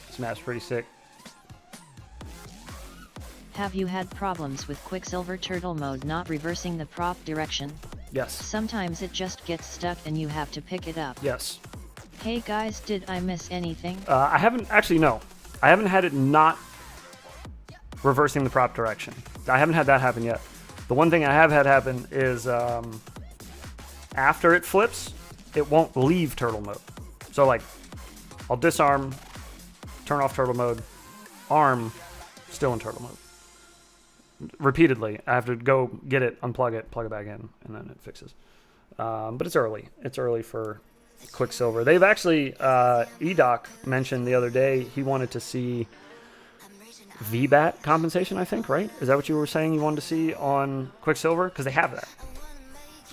This map's pretty sick. Have you had problems with Quicksilver Turtle mode not reversing the prop direction? Yes. Sometimes it just gets stuck and you have to pick it up. Yes. Hey guys, did I miss anything? I haven't, actually no. I haven't had it not reversing the prop direction. I haven't had that happen yet. The one thing I have had happen is after it flips, it won't leave turtle mode. So like, I'll disarm, turn off turtle mode, arm, still in turtle mode. Repeatedly. I have to go get it, unplug it, plug it back in, and then it fixes. But it's early. It's early for Quicksilver. They've actually, EDoc mentioned the other day he wanted to see VBAT compensation, I think, right? Is that what you were saying you wanted to see on Quicksilver? Because they have that.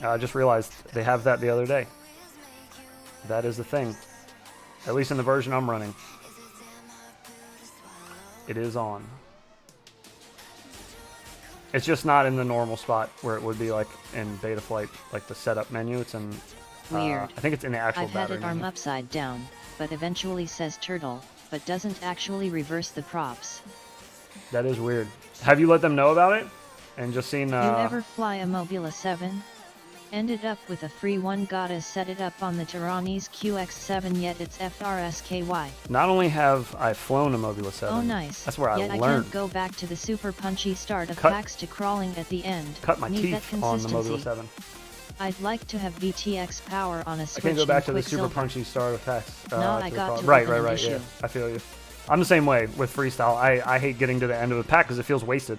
I just realized they have that the other day. That is the thing. At least in the version I'm running. It is on. It's just not in the normal spot where it would be like in Betaflight, like the setup menu. It's in... Weird. I think it's in the actual I've had battery it arm menu. upside down, but eventually says turtle, but doesn't actually reverse the props. That is weird. Have you let them know about it? And just seen... You ever fly a Mobula 7? Ended up with a free one, gotta set it up on the Tyrannus QX7, yet it's FRSKY. Not only have I flown a Mobula 7. Oh nice. That's where I yet learned. I can't go back to the super punchy start of Cut- packs to crawling at the end. Cut my Need teeth that on the consistency. Mobula 7. I'd like to have VTX power on a I Switch. can't go back to in the super Quicksilver. punchy start of packs. No, I got to Right, open right, an right, yeah. issue. I feel you. I'm the same way with Freestyle. I hate getting to the end of the pack because it feels wasted.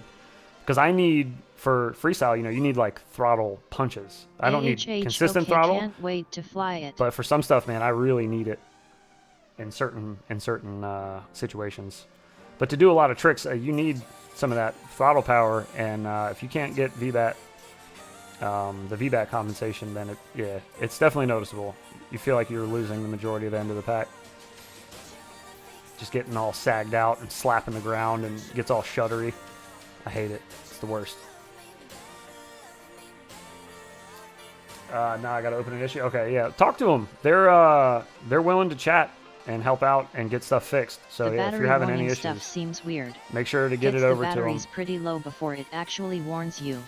Because I need, for Freestyle, you know, you need like throttle punches. I don't need consistent throttle. Can't wait to fly it. But for some stuff, man, I really need it in certain situations. But to do a lot of tricks, you need some of that throttle power, and if you can't get VBAT, the VBAT compensation, then it's definitely noticeable. You feel like you're losing the majority of the end of the pack. Just getting all sagged out and slapping the ground and gets all shuddery. I hate it. It's the worst. Now I gotta open an issue. Okay, yeah. Talk to them. They're willing to chat and help out and get stuff fixed. So the yeah, if you're having any issues, stuff seems weird. make sure to get Gets it over the to them. battery's pretty low before it actually warns you.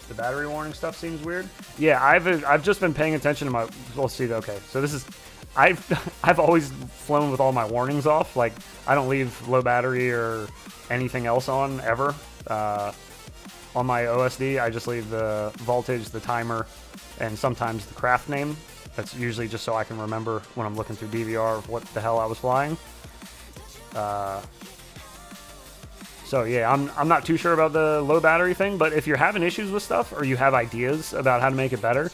The battery warning stuff seems weird. Yeah, I've just been paying attention to my. Let's see. Okay, so this is. I've always flown with all my warnings off. Like I don't leave low battery or anything else on ever. On my OSD, I just leave the voltage, the timer, and sometimes the craft name. That's usually just so I can remember when I'm looking through DVR what the hell I was flying. So yeah, I'm not too sure about the low battery thing, but if you're having issues with stuff or you have ideas about how to make it better,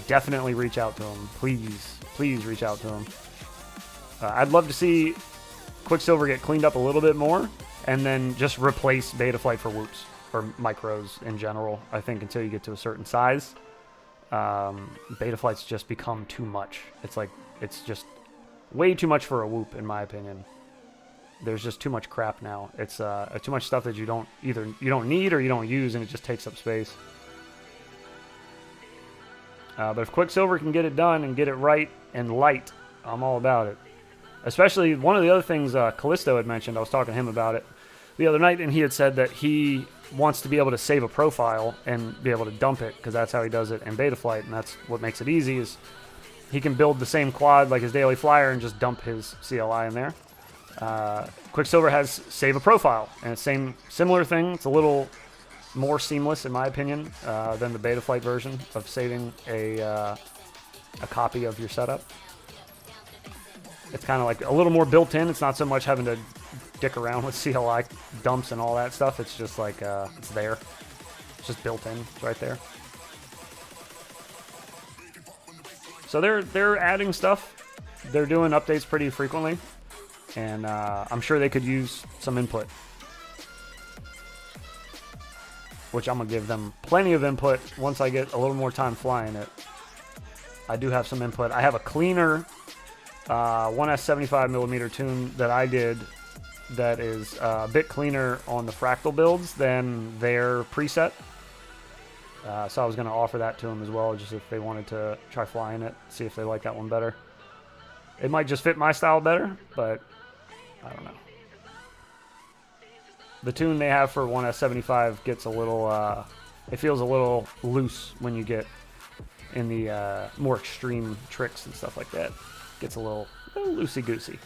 definitely reach out to them. Please reach out to them. I'd love to see Quicksilver get cleaned up a little bit more and then just replace Betaflight for whoops or micros in general. I think until you get to a certain size, Betaflight's just become too much. It's just way too much for a whoop in my opinion. There's just too much crap now. It's too much stuff that you don't need or you don't use, and it just takes up space. But if Quicksilver can get it done and get it right and light, I'm all about it. Especially one of the other things Callisto had mentioned, I was talking to him about it the other night, and he had said that he wants to be able to save a profile and be able to dump it, because that's how he does it in Betaflight, and that's what makes it easy, is he can build the same quad like his daily flyer and just dump his CLI in there. Quicksilver has save a profile, and it's similar thing. It's a little more seamless in my opinion than the Betaflight version of saving a copy of your setup. It's kind of like a little more built in. It's not so much having to dick around with CLI dumps and all that stuff. It's just like it's there. It's just built in. It's right there. So they're adding stuff. They're doing updates pretty frequently, and I'm sure they could use some input, which I'm gonna give them plenty of input once I get a little more time flying it. I do have some input. I have a cleaner 1S 75mm tune that I did that is a bit cleaner on the fractal builds than their preset. So I was going to offer that to them as well, just if they wanted to try flying it, see if they like that one better. It might just fit my style better, but I don't know. The tune they have for 1S75 gets a little, it feels a little loose when you get in the more extreme tricks and stuff like that. Gets a little loosey-goosey.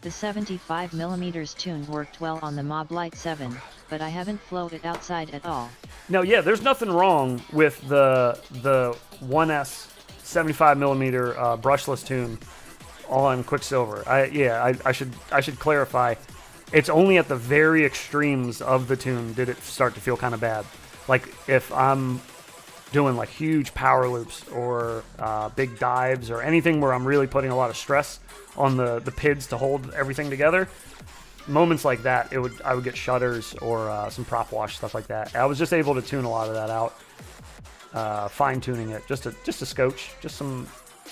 The 75mm tune worked well on the Mob Light 7, but I haven't flowed it outside at all. No, yeah, there's nothing wrong with the 1S 75mm brushless tune on Quicksilver. I should clarify. It's only at the very extremes of the tune did it start to feel kind of bad. Like if I'm doing like huge power loops or big dives or anything where I'm really putting a lot of stress on the PIDs to hold everything together, moments like that, I would get shudders or some prop wash, stuff like that. I was just able to tune a lot of that out, fine tuning it just a scotch, just some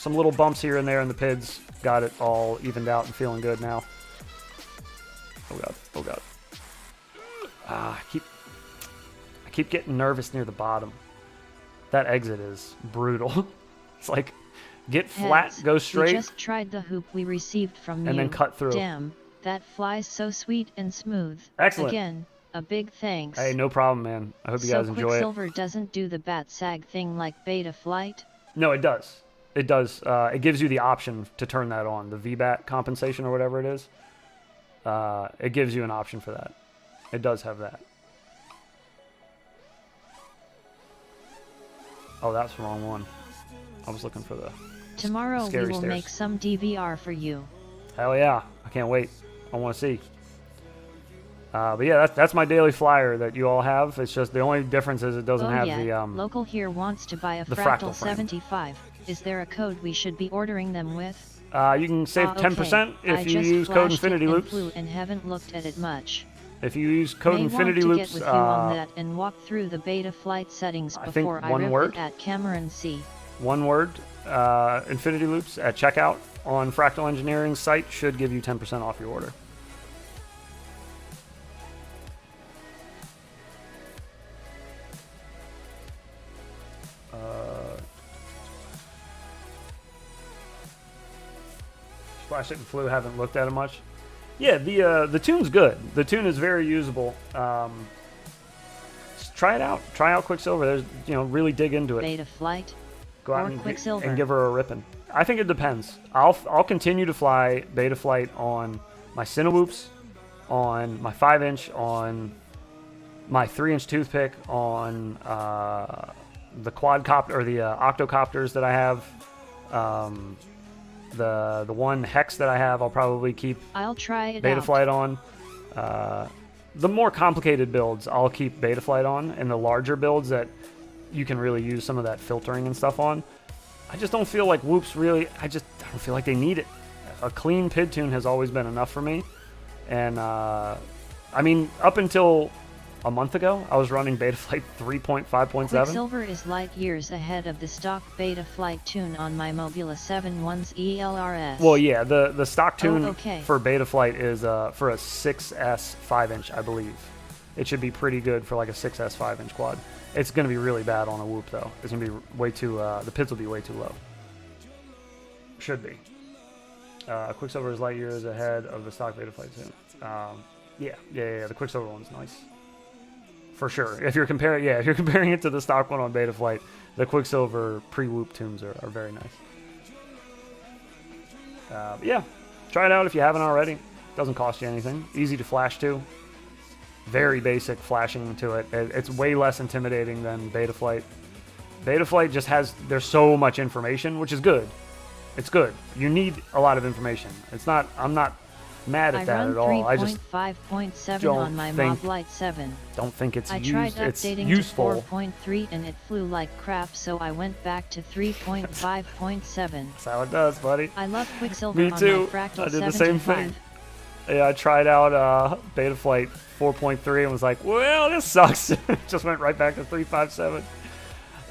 little bumps here and there in the PIDs. Got it all evened out and feeling good now. Oh god. I keep getting nervous near the bottom. That exit is brutal. It's like, get flat, go straight. We just tried the hoop we received from you. And then cut through. Damn, that flies so sweet and smooth. Excellent. Again, a big thanks. Hey, no problem, man. I hope you guys enjoy it. So Quicksilver doesn't do the bat sag thing like Beta Flight? No, it does. It does. It gives you the option to turn that on. The VBAT compensation or whatever it is. It gives you an option for that. It does have that. Oh, that's the wrong one. I was looking for the Tomorrow we will stairs. make some DVR for you. Hell yeah. I can't wait. I want to see. But yeah, that's my daily flyer that you all have. It's just the only difference is it doesn't have the Local here wants to buy a fractal Fractal 75. Is there a code we should be ordering them with? you can save 10% if you use code Infinity Loops. And haven't looked at it much. If you use code Infinity want to Loops, get with you on that and walk through the Beta Flight settings before I rip it at Cameron C. One word, Infinity Loops at checkout on Fractal Engineering's site should give you 10% off your order. Splash It and Flu, haven't looked at it much. Yeah, the tune's good. The tune is very usable. Just try it out. Try out Quicksilver. There's, really dig into it. Beta Flight. Go out or Quicksilver. and give her a ripping. I think it depends. I'll continue to fly Beta Flight on my Cinewhoops, on my 5-inch, on my 3-inch toothpick, on the quadcopter or the octocopters that I have. The one hex that I have, I'll probably keep I'll try it Beta out. Flight on. The more complicated builds, I'll keep Beta Flight on, and the larger builds that you can really use some of that filtering and stuff on, I just don't feel like Whoops really. I don't feel like they need it. A clean PID tune has always been enough for me, and I mean, up until a month ago, I was running Beta Flight 3.5.7. Quicksilver is light years ahead of the stock Beta Flight tune on my Mobula 7.1's ELRS. Well, yeah, the stock tune okay. for Beta Flight is for a 6S 5-inch, I believe. It should be pretty good for like a 6S 5-inch quad. It's going to be really bad on a Whoop, though. It's going to be way too, the PIDs will be way too low. Should be. Quicksilver is light years ahead of the stock Beta Flight tune. Yeah, the Quicksilver one's nice. For sure. If you're comparing it to the stock one on Beta Flight, the Quicksilver pre-Whoop tunes are very nice. Yeah, try it out if you haven't already. Doesn't cost you anything. Easy to flash to. Very basic flashing to it. It's way less intimidating than Beta Flight. Beta Flight just there's so much information, which is good. It's good. You need a lot of information. I'm not mad at that at all. I just 3.5.7 on my Mob Light 7. Don't think it's I tried it's updating useful. to 4.3 and it flew like crap, so I went back to 3.5.7. That's how it does, buddy. I love Quicksilver Me too. on my Fractal I did the 75. same thing. Yeah, I tried out Beta Flight 4.3 and was like, well, this sucks. Just went right back to 3.5.7.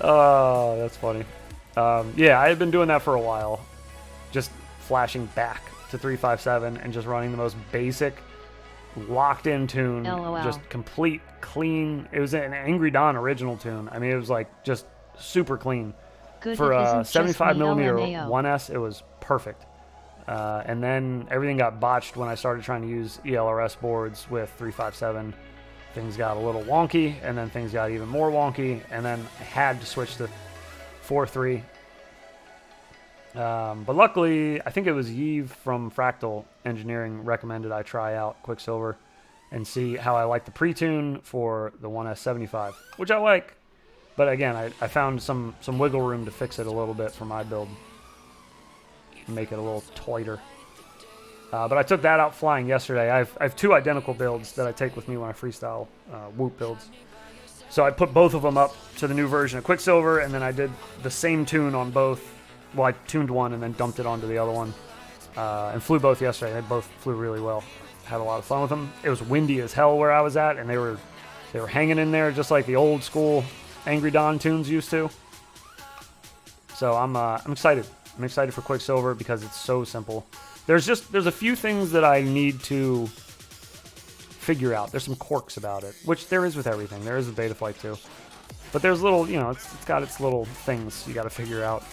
Oh, that's funny. Yeah, I had been doing that for a while. Just flashing back to 3.5.7 and just running the most basic locked-in tune. LOL. Just complete, clean. It was an Angry Dawn original tune. I mean, it was like just super clean. Good, For it a isn't just 75 me, millimeter LMAO. 1S, it was perfect. And then everything got botched when I started trying to use ELRS boards with 357. Things got a little wonky, and then things got even more wonky, and then I had to switch to 4.3. But luckily, I think it was Yves from Fractal Engineering recommended I try out Quicksilver and see how I like the pre-tune for the 1S75, which I like. But again, I found some wiggle room to fix it a little bit for my build. Make it a little tighter. But I took that out flying yesterday. I have 2 identical builds that I take with me when I freestyle Whoop builds. So I put both of them up to the new version of Quicksilver, and then I did the same tune on both. Well, I tuned one and then dumped it onto the other one. And flew both yesterday. They both flew really well. Had a lot of fun with them. It was windy as hell where I was at, and they were hanging in there just like the old school Angry Don tunes used to. So I'm excited. I'm excited for Quicksilver because it's so simple. There's a few things that I need to figure out. There's some quirks about it, which there is with everything. There is with Betaflight too. But there's little, it's got its little things you got to figure out.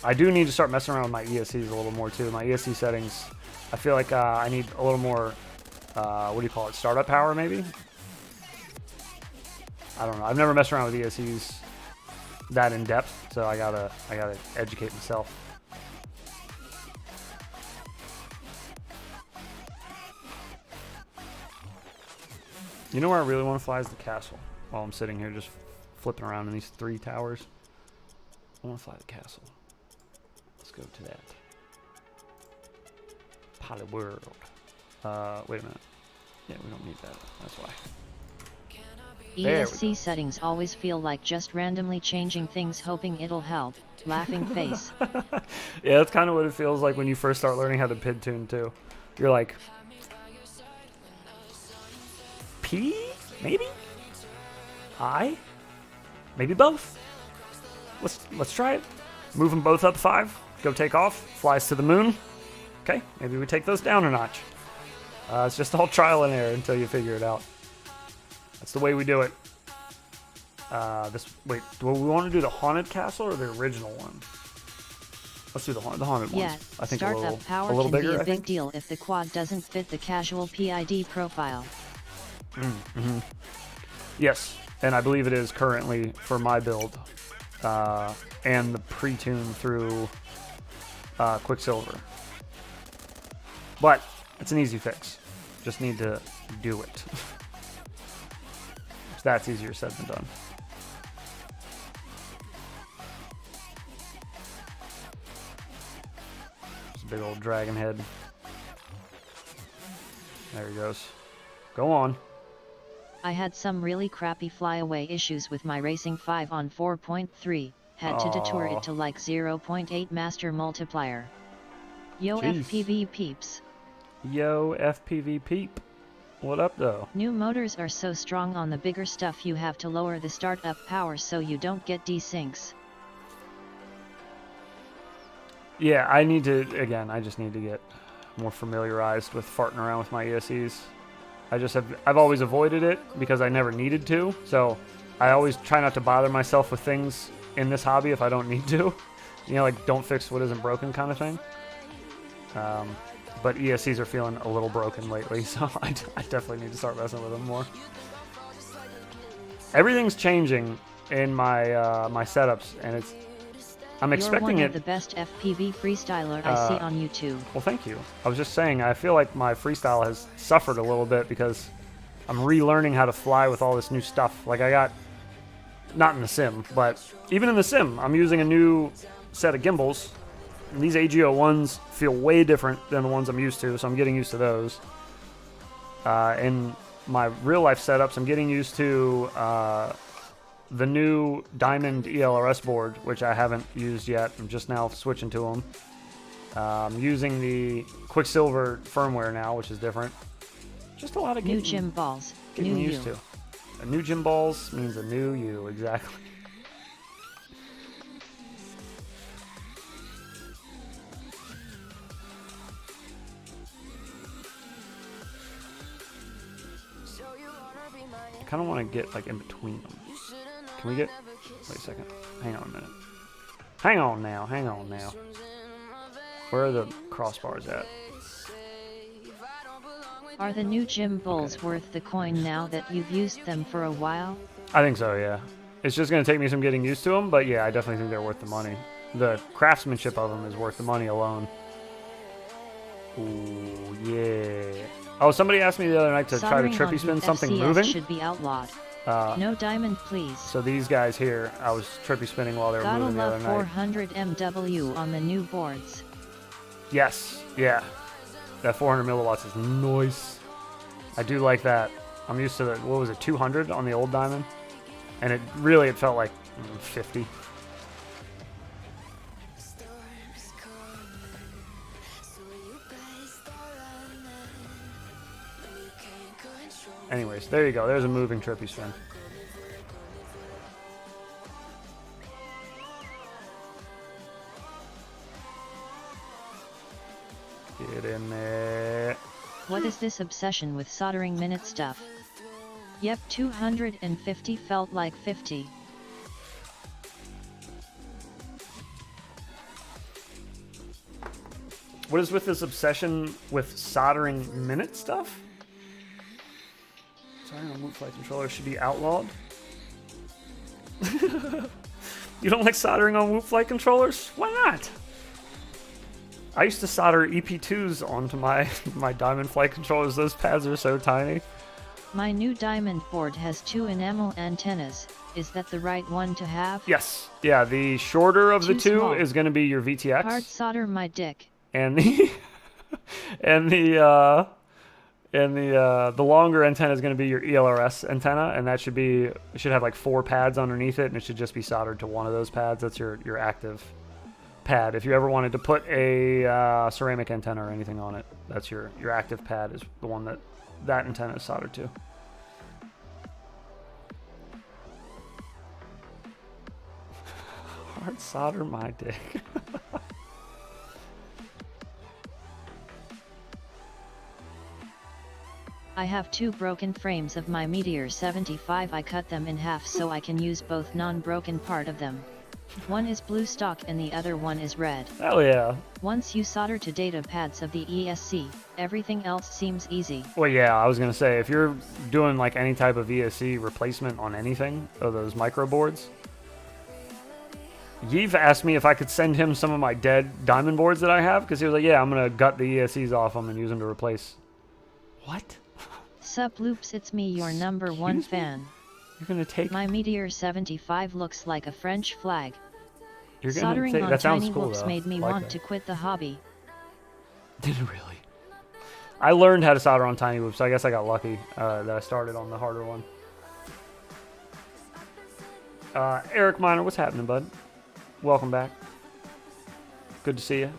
I do need to start messing around with my ESCs a little more too. My ESC settings, I feel like I need a little more, what do you call it, startup power maybe? I don't know. I've never messed around with ESCs that in depth, so I gotta educate myself. You know where I really want to fly is the castle. While I'm sitting here just flipping around in these 3 towers, I want to fly the castle. Let's go to that. Poly World. Wait a minute. Yeah, we don't need that. That's why. ESC settings always feel like just randomly changing things hoping it'll help. Laughing face. Yeah, that's kind of what it feels like when you first start learning how to PID tune too. You're like, P? Maybe? I? Maybe both? Let's try it. Move them both up 5. Go take off. Flies to the moon. Okay, maybe we take those down a notch. It's just all trial and error until you figure it out. That's the way we do it. Wait, do we want to do the haunted castle or the original one? Let's do the haunted ones. Yeah, I think startup power can bigger, be a big deal if the quad doesn't fit the casual PID profile. Yes, and I believe it is currently for my build, and the pre-tune through Quicksilver. But it's an easy fix. Just need to do it. That's easier said than done. It's a big old dragon head. There he goes. Go on. I had some really crappy flyaway issues with my Racing 5 on 4.3, had to detour it to like 0.8 master multiplier. Yo Jeez. FPV peeps. Yo FPV peep. What up though? New motors are so strong on the bigger stuff you have to lower the startup power so you don't get desyncs. Yeah, I just need to get more familiarized with farting around with my ESCs. I've always avoided it because I never needed to, so I always try not to bother myself with things in this hobby if I don't need to. Like don't fix what isn't broken kind of thing. But ESCs are feeling a little broken lately, so I definitely need to start messing with them more. Everything's changing in my my setups, and I'm expecting You're one of the best FPV freestyler I see on YouTube. Well, thank you. I was just saying, I feel like my freestyle has suffered a little bit because I'm relearning how to fly with all this new stuff. Like not in the sim, but even in the sim, I'm using a new set of gimbals. And these AGO1s feel way different than the ones I'm used to, so I'm getting used to those. In my real life setups, I'm getting used to the new Diamond ELRS board, which I haven't used yet. I'm just now switching to them. I'm using the Quicksilver firmware now, which is different. Just a lot of new gym balls. Getting used to. A new gym balls means a new you, exactly. I kind of want to get like in between them. Can we get... Wait a second. Hang on a minute. Hang on now. Where are the crossbars at? Are the new gym bowls worth the coin now that you've used them for a while? I think so, yeah. It's just going to take me some getting used to them, but yeah, I definitely think they're worth the money. The craftsmanship of them is worth the money alone. Ooh, yeah. Oh, somebody asked me the other night to try to trippy spin something moving. Should be outlawed. No diamond, please. So these guys here, I was trippy spinning while they were moving the other night. 400 MW on the new boards. Yes, yeah. That 400 milliwatts is nice. I do like that. I'm used to the, what was it, 200 on the old diamond? And it felt like 50. Anyways, there you go. There's a moving trippy spin. Get in there. What is this obsession with soldering minute stuff? Yep, 250 felt like 50. What is with this obsession with soldering minute stuff? Soldering on Whoop Flight controllers should be outlawed. You don't like soldering on Whoop Flight controllers? Why not? I used to solder EP2s onto my Diamond Flight controllers. Those pads are so tiny. My new Diamond board has 2 enamel antennas. Is that the right one to have? Yes. Yeah, the shorter of the two small. is going to be your VTX. Hard solder my dick. And the the longer antenna is going to be your ELRS antenna, and that should have like 4 pads underneath it, and it should just be soldered to one of those pads. That's your active pad. If you ever wanted to put a ceramic antenna or anything on it, that's your active pad is the one that antenna is soldered to. Hard solder my dick. I have 2 broken frames of my Meteor 75. I cut them in half so I can use both non-broken part of them. One is blue stock and the other one is red. Hell yeah. Once you solder to data pads of the ESC, everything else seems easy. Well, yeah, I was going to say, if you're doing like any type of ESC replacement on anything of those micro boards, Yves asked me if I could send him some of my dead diamond boards that I have, because he was like, yeah, I'm going to gut the ESCs off them and use them to replace. What? Sup Loops, it's me, your number 1 fan. You're going to take... My Meteor 75 looks like a French flag. You're gonna Soldering take... on That sounds tiny cool, whoops though. made me Like want that. to quit the hobby. Did it really? I learned how to solder on tiny whoops, so I guess I got lucky that I started on the harder one. Eric Miner, what's happening, bud? Welcome back. Good to see you.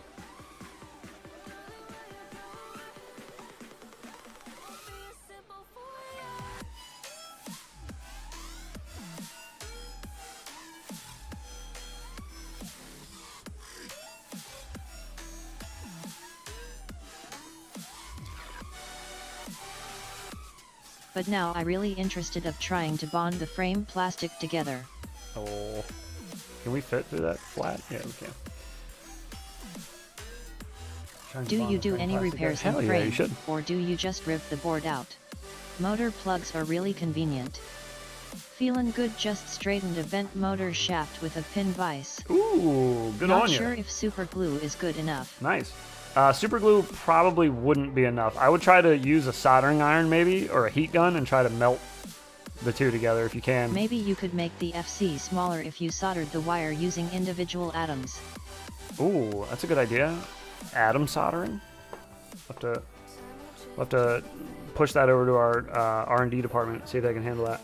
But now I really interested of trying to bond the frame plastic together. Oh. Can we fit through that flat? Yeah, we can. Do you do any repairs on Hell yeah, frame, you should. or do you just rip the board out? Motor plugs are really convenient. Feeling good, just straightened a bent motor shaft with a pin vise. Ooh, good Not on you. sure if super glue is good enough. Nice. Super glue probably wouldn't be enough. I would try to use a soldering iron maybe, or a heat gun, and try to melt the two together if you can. Maybe you could make the FC smaller if you soldered the wire using individual atoms. Ooh, that's a good idea. Atom soldering. We'll have to push that over to our R&D department, see if they can handle that.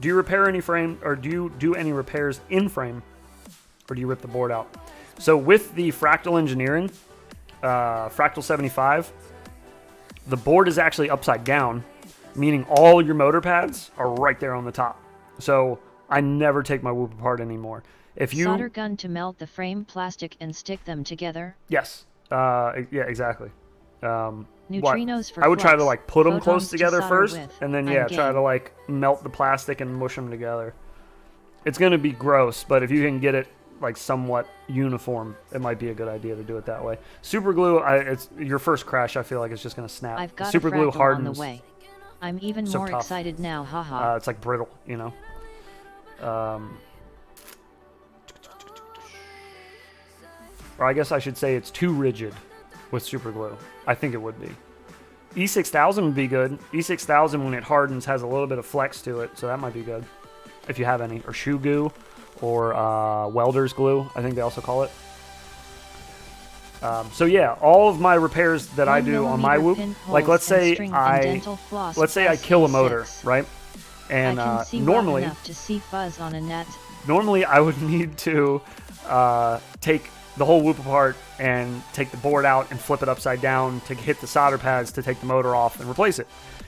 Do you repair any frame, or do you do any repairs in frame, or do you rip the board out? So with the Fractal Engineering, Fractal 75, the board is actually upside down, meaning all your motor pads are right there on the top. So I never take my whoop apart anymore. If you solder gun to melt the frame plastic and stick them together? Yes. Yeah, exactly. Neutrinos for I would try to flux, like put them photons close to together solder first, with. and then I'm yeah, try game. to like melt the plastic and mush them together. it's going to be gross, but if you can get it like somewhat uniform, it might be a good idea to do it that way. Super glue, it's your first crash. I feel like it's just going to snap. I've got super a glue fractal hardens. on the way. I'm even so more tough. excited now, haha. It's like brittle, you know. Or I guess I should say it's too rigid with super glue. I think it would be. E6000 would be good. E6000 when it hardens has a little bit of flex to it, so that might be good if you have any. Or shoe glue, or welder's glue, I think they also call it. So yeah, all of my repairs that I do on my whoop, like let's say I kill a motor, right? And normally, enough to see fuzz on a net. Normally I would need to take the whole whoop apart and take the board out and flip it upside down to hit the solder pads to take the motor off and replace it.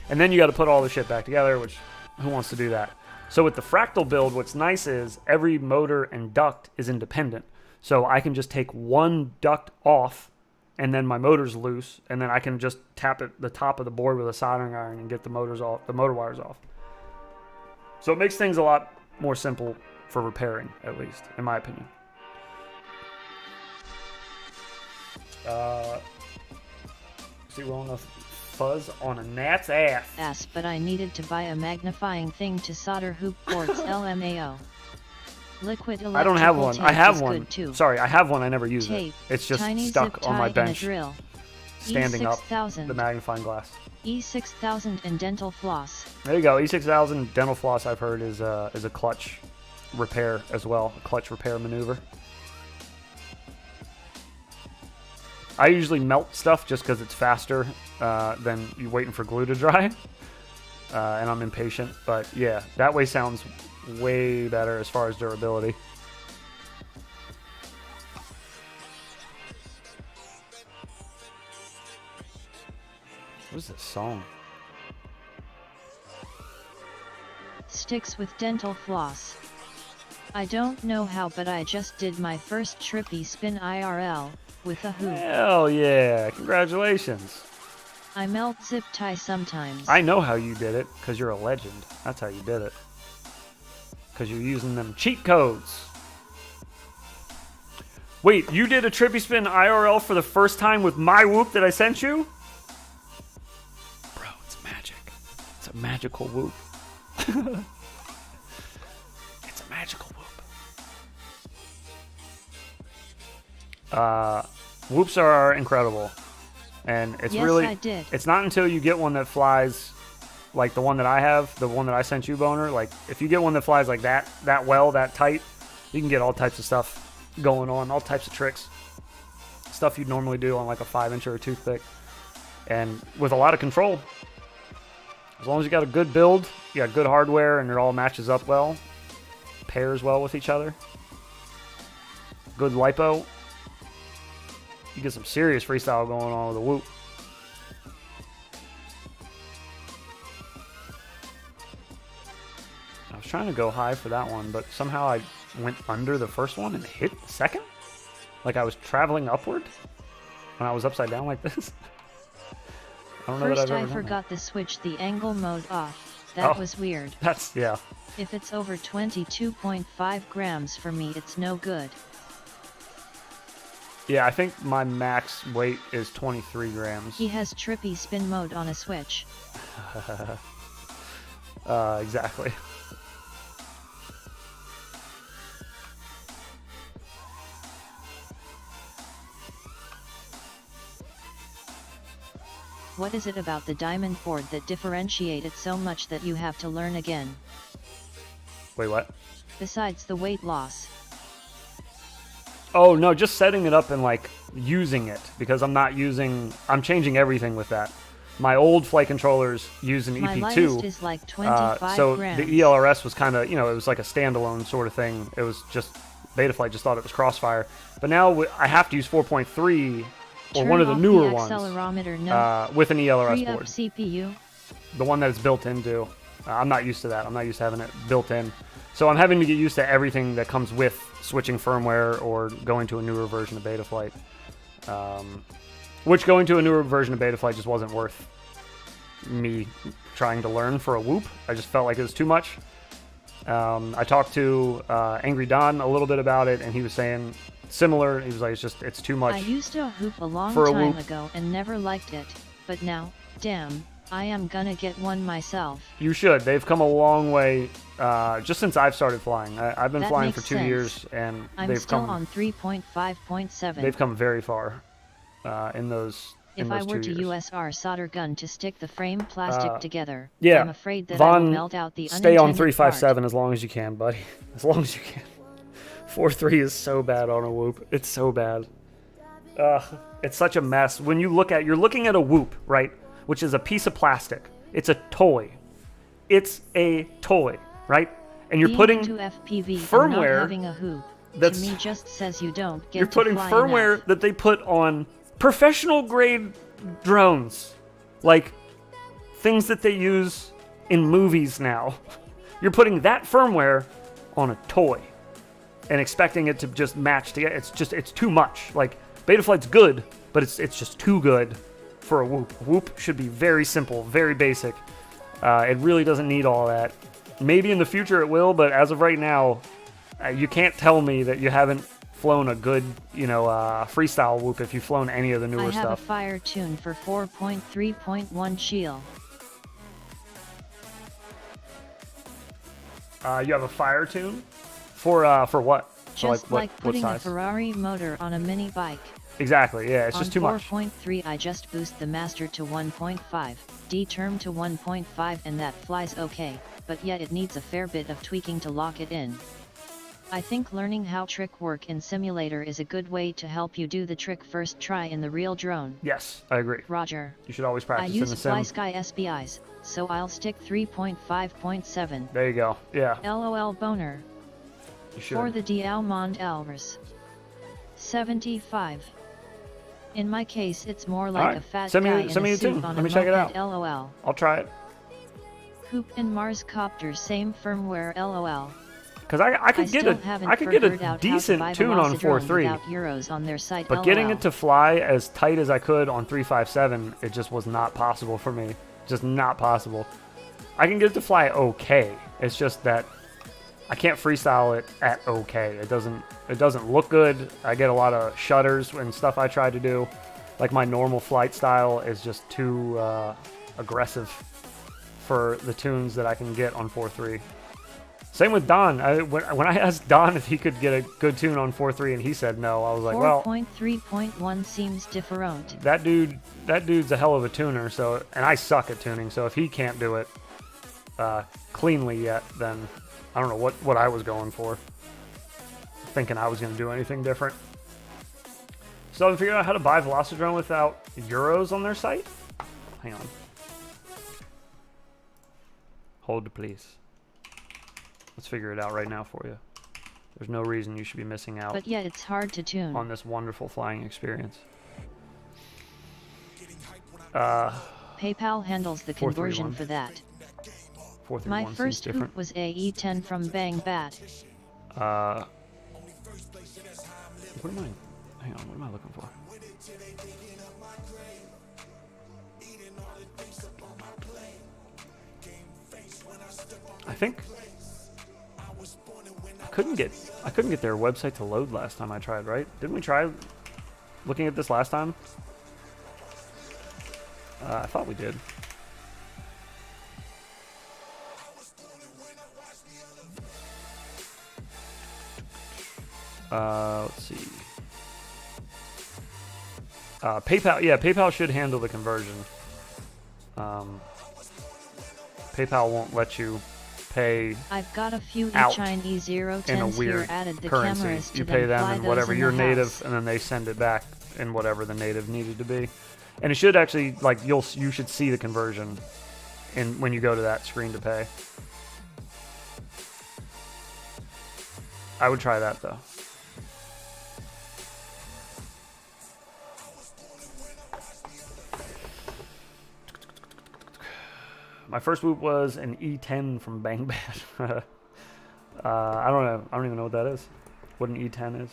And then you got to put all the shit back together, which who wants to do that? So with the fractal build, what's nice is every motor and duct is independent. So I can just take one duct off and then my motor's loose, and then I can just tap it the top of the board with a soldering iron and get the motors off, the motor wires off. So it makes things a lot more simple for repairing, at least, in my opinion. See, rolling a fuzz on a gnat's ass. But I needed to buy a magnifying thing to solder hoop ports LMAO. Liquid electrical I don't have one. I have one. Too. Sorry, I have one. I never use Tape, it. It's just tiny stuck zip on my tie and a bench, drill. standing up. E6000. The magnifying glass. E6000 and dental floss. There you go. E6000 dental floss. I've heard is a clutch repair as well. A clutch repair maneuver. I usually melt stuff just because it's faster than you waiting for glue to dry, and I'm impatient. But yeah, that way sounds way better as far as durability. What is this song? Sticks with dental floss. I don't know how, but I just did my first trippy spin IRL with a hoop. Hell yeah, congratulations. I melt zip tie sometimes. I know how you did it, because you're a legend. That's how you did it. Because you're using them cheat codes. Wait, you did a trippy spin IRL for the first time with my whoop that I sent you? Bro, it's magic. It's a magical whoop. It's a magical whoop. Whoops are incredible. And it's yes, really... I did. It's not until you get one that flies... like the one that I have, the one that I sent you, Boner, like if you get one that flies like that well, that tight, you can get all types of stuff going on, all types of tricks. Stuff you'd normally do on like a 5-inch or a toothpick. And with a lot of control. As long as you got a good build, you got good hardware, and it all matches up well, pairs well with each other. Good lipo. You get some serious freestyle going on with a whoop. I was trying to go high for that one, but somehow I went under the first one and hit the second? Like I was traveling upward when I was upside down like this? I don't know that I've ever done forgot to switch the angle mode off. That was weird. That's, yeah. If it's over 22.5 grams for me, it's no good. Yeah, I think my max weight is 23 grams. He has trippy spin mode on a switch. Exactly. What is it about the diamond board that differentiate it so much that you have to learn again? Wait, what? Besides the weight loss. Oh, no, just setting it up and, like, using it. Because I'm changing everything with that. My old flight controllers use an EP2. My lightest is like 25 so grams. the ELRS was kind of, it was like a standalone sort of thing. It was just, Betaflight just thought it was Crossfire. But now I have to use 4.3 or one of the newer ones with an ELRS board. CPU. The one that it's built into. I'm not used to that. I'm not used to having it built in. So I'm having to get used to everything that comes with switching firmware or going to a newer version of Betaflight. Which going to a newer version of Betaflight just wasn't worth me trying to learn for a whoop. I just felt like it was too much. I talked to Angry Don a little bit about it, and he was saying similar. He was like, it's too much. I used to hoop a long time ago and never liked it, but now, damn, I am gonna get one myself. You should. They've come a long way just since I've started flying. I've been flying for 2 years, and I'm they've still come on 3.5.7. They've come very far in those. If I were to use our solder gun to stick the frame plastic together, yeah, I'm afraid that Vaughn, I will melt out the stay on unintended 357 part. as long as you can, buddy. As long as you can. 4.3 is so bad on a whoop. It's so bad. It's such a mess. When you're looking at a whoop, right? Which is a piece of plastic. It's a toy. It's a toy, right? And you're putting FPV firmware and not having a hoop. That's, to me just says you don't get you're to putting fly firmware enough. that they put on professional grade drones, like things that they use in movies now. You're putting that firmware on a toy and expecting it to just match together. It's too much. Like, Betaflight's good, but it's just too good for a whoop. Whoop should be very simple, very basic. It really doesn't need all that. Maybe in the future it will, but as of right now, you can't tell me that you haven't flown a good, freestyle whoop if you've flown any of the newer stuff. I have a fire tune for 4.3.1 Shield. You have a fire tune for what? Just so like putting what a Ferrari motor on a mini bike. Exactly, yeah, it's just too much. On 4.3 I just boost the master to 1.5, D-term to 1.5, and that flies okay, but yet it needs a fair bit of tweaking to lock it in. I think learning how trick work in simulator is a good way to help you do the trick first try in the real drone. Yes, I agree. Roger. You should always practice I in the use sim. FlySky SBIs, so I'll stick 3.5.7. There you go, yeah. LOL boner. You should. For the D'Almond Elvers. 75. In my case it's more like a fat guy in a suit on Let me a check it out. moped, LOL. I'll try it. Hoop and Mars Copter, same firmware, LOL. Because I could get a decent tune on 4.3, Euros on their site, but getting it to fly as tight as I could on 3.5.7, it just was not possible for me. Just not possible. I can get it to fly okay. It's just that I can't freestyle it at okay. It doesn't look good. I get a lot of shudders and stuff I try to do. Like, my normal flight style is just too aggressive for the tunes that I can get on 4.3. Same with Don. When I asked Don if he could get a good tune on 4.3 and he said no, I was like, well, 4.3.1 seems different. That dude's a hell of a tuner. So, and I suck at tuning. So if he can't do it cleanly yet, then I don't know what I was going for. Thinking I was going to do anything different. So I figured out how to buy Velocidrone without Euros on their site. Hang on. Hold please. Let's figure it out right now for you. There's no reason you should be missing out. But yet it's hard to tune. On this wonderful flying experience. PayPal handles the conversion for that. My first hoop was a E10 from Bang Bat. What am I? Hang on, what am I looking for? I think I couldn't get their website to load last time I tried, right? Didn't we try looking at this last time? I thought we did. Let's see. PayPal, yeah, PayPal should handle the conversion. PayPal won't let you pay. I've got a few Chinese 010s in a weird here added the currency. cameras to You pay them fly in those whatever in your the native, house. and then they send it back in whatever the native needed to be. And it should actually, like, you should see the conversion in when you go to that screen to pay. I would try that though. My first whoop was an E10 from Bang Bat. I don't even know what that is. What an E10 is.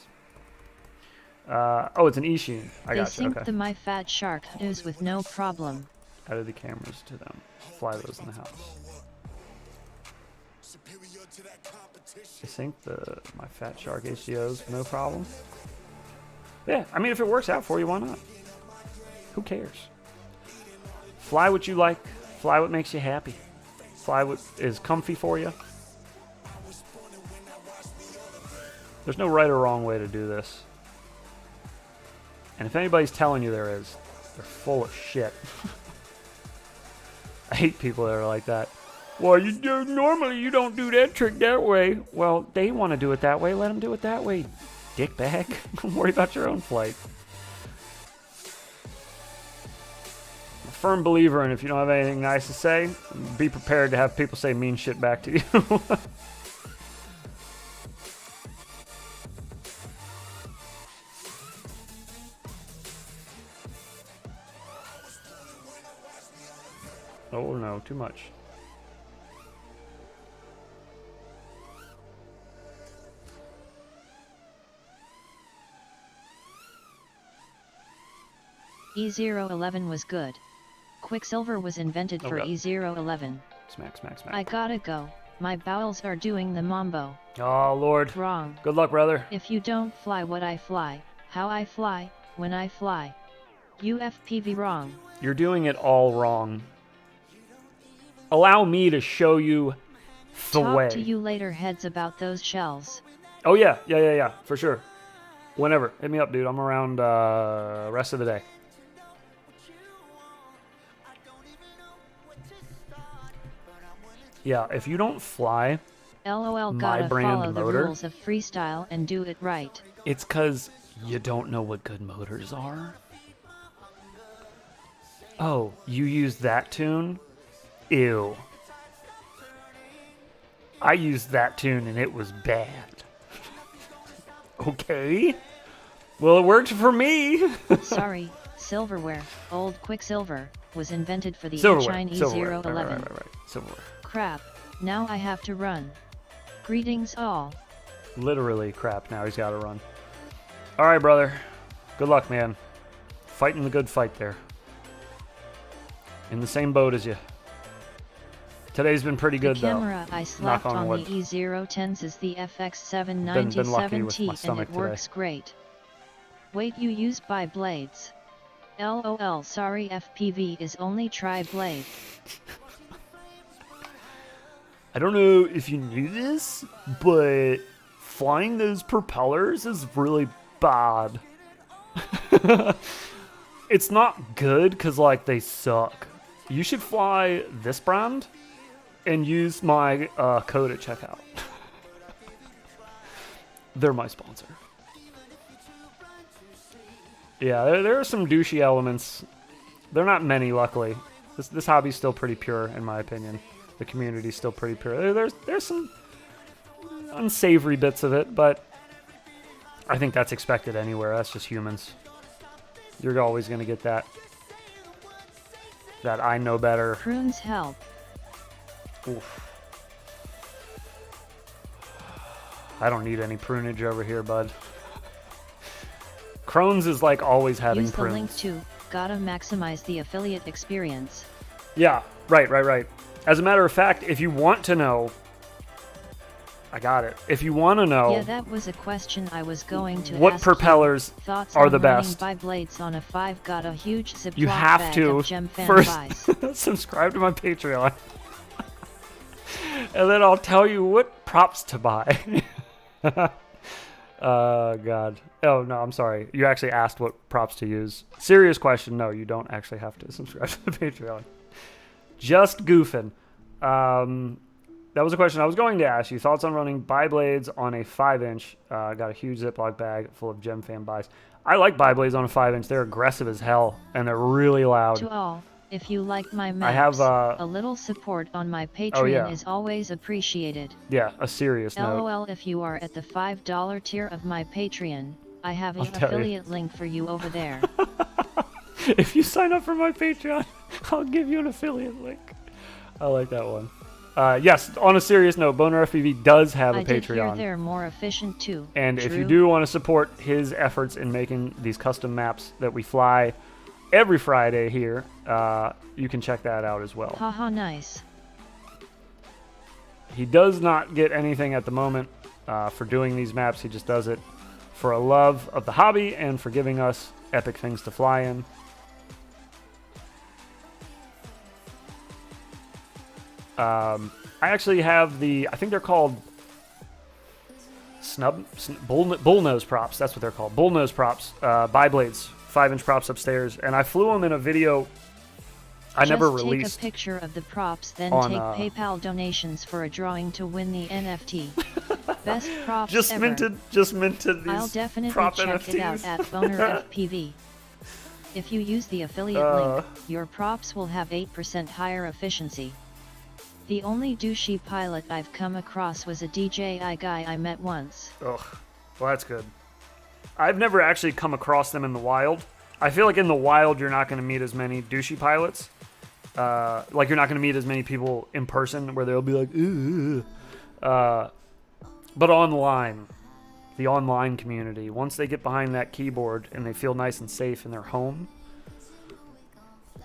Oh, it's an E-Sheen. I got you. Okay. The My Fat Shark news with no problem. Added the cameras to them. Fly those in the house. sync my Fat Shark HDOs, no problem. Yeah, I mean, if it works out for you, why not? Who cares? Fly what you like. Fly what makes you happy. Fly what is comfy for you. There's no right or wrong way to do this. And if anybody's telling you there is, they're full of shit. I hate people that are like that. Well, normally you don't do that trick that way. Well, they want to do it that way. Let them do it that way, dickbag. Don't worry about your own flight. I'm a firm believer in if you don't have anything nice to say, be prepared to have people say mean shit back to you. Oh no, too much. E011 was good. Quicksilver was invented for E011. Smack, smack, smack. I gotta go. My bowels are doing the mambo. Oh, Lord. Wrong. Good luck, brother. If you don't fly what I fly, how I fly, when I fly. UFPV wrong. You're doing it all wrong. Allow me to show you the way. Talk to you later, heads, about those shells. Oh, yeah. Yeah, for sure. Whenever. Hit me up, dude. I'm around rest of the day. Yeah, if you don't fly LOL, my gotta brand follow the motor, rules of freestyle and do it right. It's because you don't know what good motors are. Oh, you use that tune? Ew. I used that tune and it was bad. Okay. Well, it worked for me. Sorry, silverware, old Quicksilver, was invented for the Chinese silverware. 011. Right. Silverware. Crap, now I have to run. Greetings all. Literally crap, now he's got to run. Alright, brother. Good luck, man. Fighting the good fight there. In the same boat as you. Today's been pretty good, though. The camera I slapped on the E010s is the FX797T and it works great. Wait, you use bi-blades. LOL, sorry, FPV is only tri-blade. I don't know if you knew this, but flying those propellers is really bad. It's not good because, like, they suck. You should fly this brand and use my code at checkout. They're my sponsor. Yeah, there are some douchey elements. They're not many, luckily. This hobby's still pretty pure, in my opinion. The community's still pretty pure. There's some unsavory bits of it, but I think that's expected anywhere. That's just humans. You're always going to get that I know better. Prunes help. Oof. I don't need any prunage over here, bud. Crohn's is like always having Use the prunes. link too. Gotta maximize the affiliate experience. Yeah, right. As a matter of fact, if you want to know, I got it. If you want to know, yeah, that was a question I was going to what ask propellers you. Thoughts are on the running best? By blades on a 5 got a huge Ziploc You have bag to of gem fan first buys. subscribe to my Patreon, and then I'll tell you what props to buy. God. Oh, no, I'm sorry. You actually asked what props to use. Serious question. No, you don't actually have to subscribe to the Patreon. Just goofing. That was a question I was going to ask you. Thoughts on running bi-blades on a 5-inch? Got a huge Ziploc bag full of gem fan buys. I like bi-blades on a 5-inch. They're aggressive as hell, and they're really loud. To all, if you like my maps, I have, a little support on my Patreon is always appreciated. Yeah, a serious note. LOL, if you are at the $5 tier of my Patreon, I have an affiliate link for you over there. If you sign up for my Patreon, I'll give you an affiliate link. I like that one. Yes, on a serious note, Boner FPV does have a I did Patreon. hear they're more efficient too. And True? if you do want to support his efforts in making these custom maps that we fly every Friday here, you can check that out as well. Haha, nice. He does not get anything at the moment for doing these maps. He just does it for a love of the hobby and for giving us epic things to fly in. I actually have I think they're called bullnose props. That's what they're called. Bullnose props, bi-blades, 5-inch props upstairs. And I flew them in a video I never released. Just take a picture of the props, then take PayPal donations for a drawing to win the NFT. Best props just ever. minted these I'll definitely prop check NFTs. it out at Boner FPV. If you use the affiliate link, your props will have 8% higher efficiency. The only douchey pilot I've come across was a DJI guy I met once. Ugh, well that's good. I've never actually come across them in the wild. I feel like in the wild you're not going to meet as many douchey pilots. Like you're not going to meet as many people in person where they'll be like, ooh. But online, the online community, once they get behind that keyboard and they feel nice and safe in their home,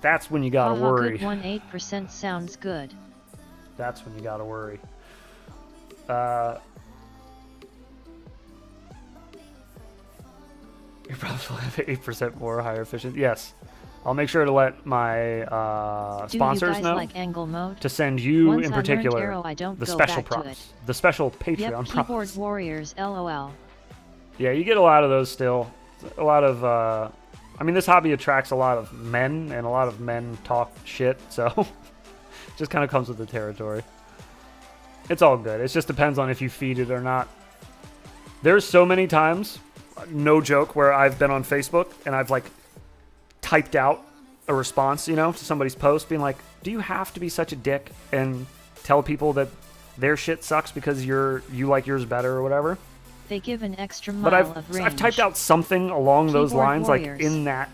that's when you gotta worry. Good 8% sounds good. That's when you gotta worry. You probably will have 8% more higher efficiency. Yes. I'll make sure to let my sponsors know like angle mode? To send you Once in I particular Arrow, I don't the go special back to props, it. the special Patreon Yep, props. keyboard warriors, LOL. Yeah, you get a lot of those still. A lot of, I mean, this hobby attracts a lot of men, and a lot of men talk shit, so just kind of comes with the territory. It's all good. It just depends on if you feed it or not. There's so many times, no joke, where I've been on Facebook and I've like typed out a response, you know, to somebody's post being like, do you have to be such a dick and tell people that their shit sucks because you like yours better or whatever? They give an extra mile but of range. I've typed out something along Keyboard those lines, warriors. like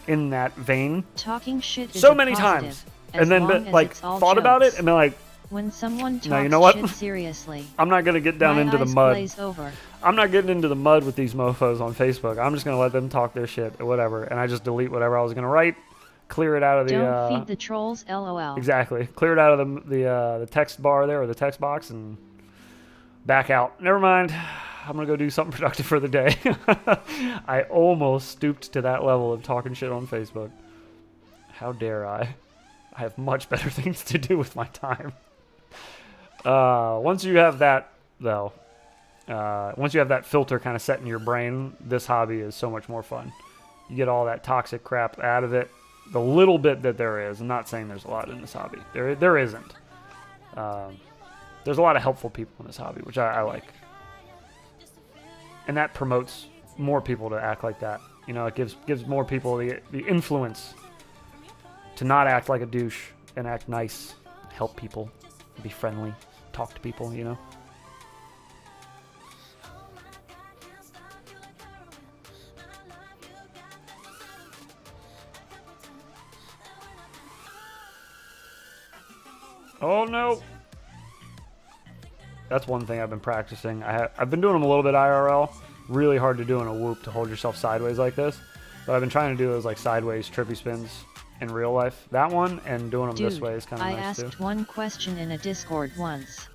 in that vein, Talking shit is so a many positive, times, as and then long as like it's all thought about it jokes. and been like, When someone talks no, you know what? shit seriously, I'm not gonna get down my into the eyes mud. glaze over. I'm not getting into the mud with these mofos on Facebook. I'm just gonna let them talk their shit or whatever, and I just delete whatever I was gonna write, clear it out of the. Don't feed the trolls, LOL. Exactly, clear it out of the text bar there or the text box and back out. Never mind. I'm gonna go do something productive for the day. I almost stooped to that level of talking shit on Facebook. How dare I? I have much better things to do with my time. Once you have that, though, once you have that filter kind of set in your brain, this hobby is so much more fun. You get all that toxic crap out of it. The little bit that there is, I'm not saying there's a lot in this hobby. There isn't. There's a lot of helpful people in this hobby, which I like. And that promotes more people to act like that. You know, it gives more people the influence to not act like a douche and act nice, help people, be friendly, talk to people, you know? Oh no! That's one thing I've been practicing. I've been doing them a little bit IRL. Really hard to do in a whoop to hold yourself sideways like this. But I've been trying to do those like sideways trippy spins in real life. That one and doing them this way is kind of nice too. I asked one question in a Discord once.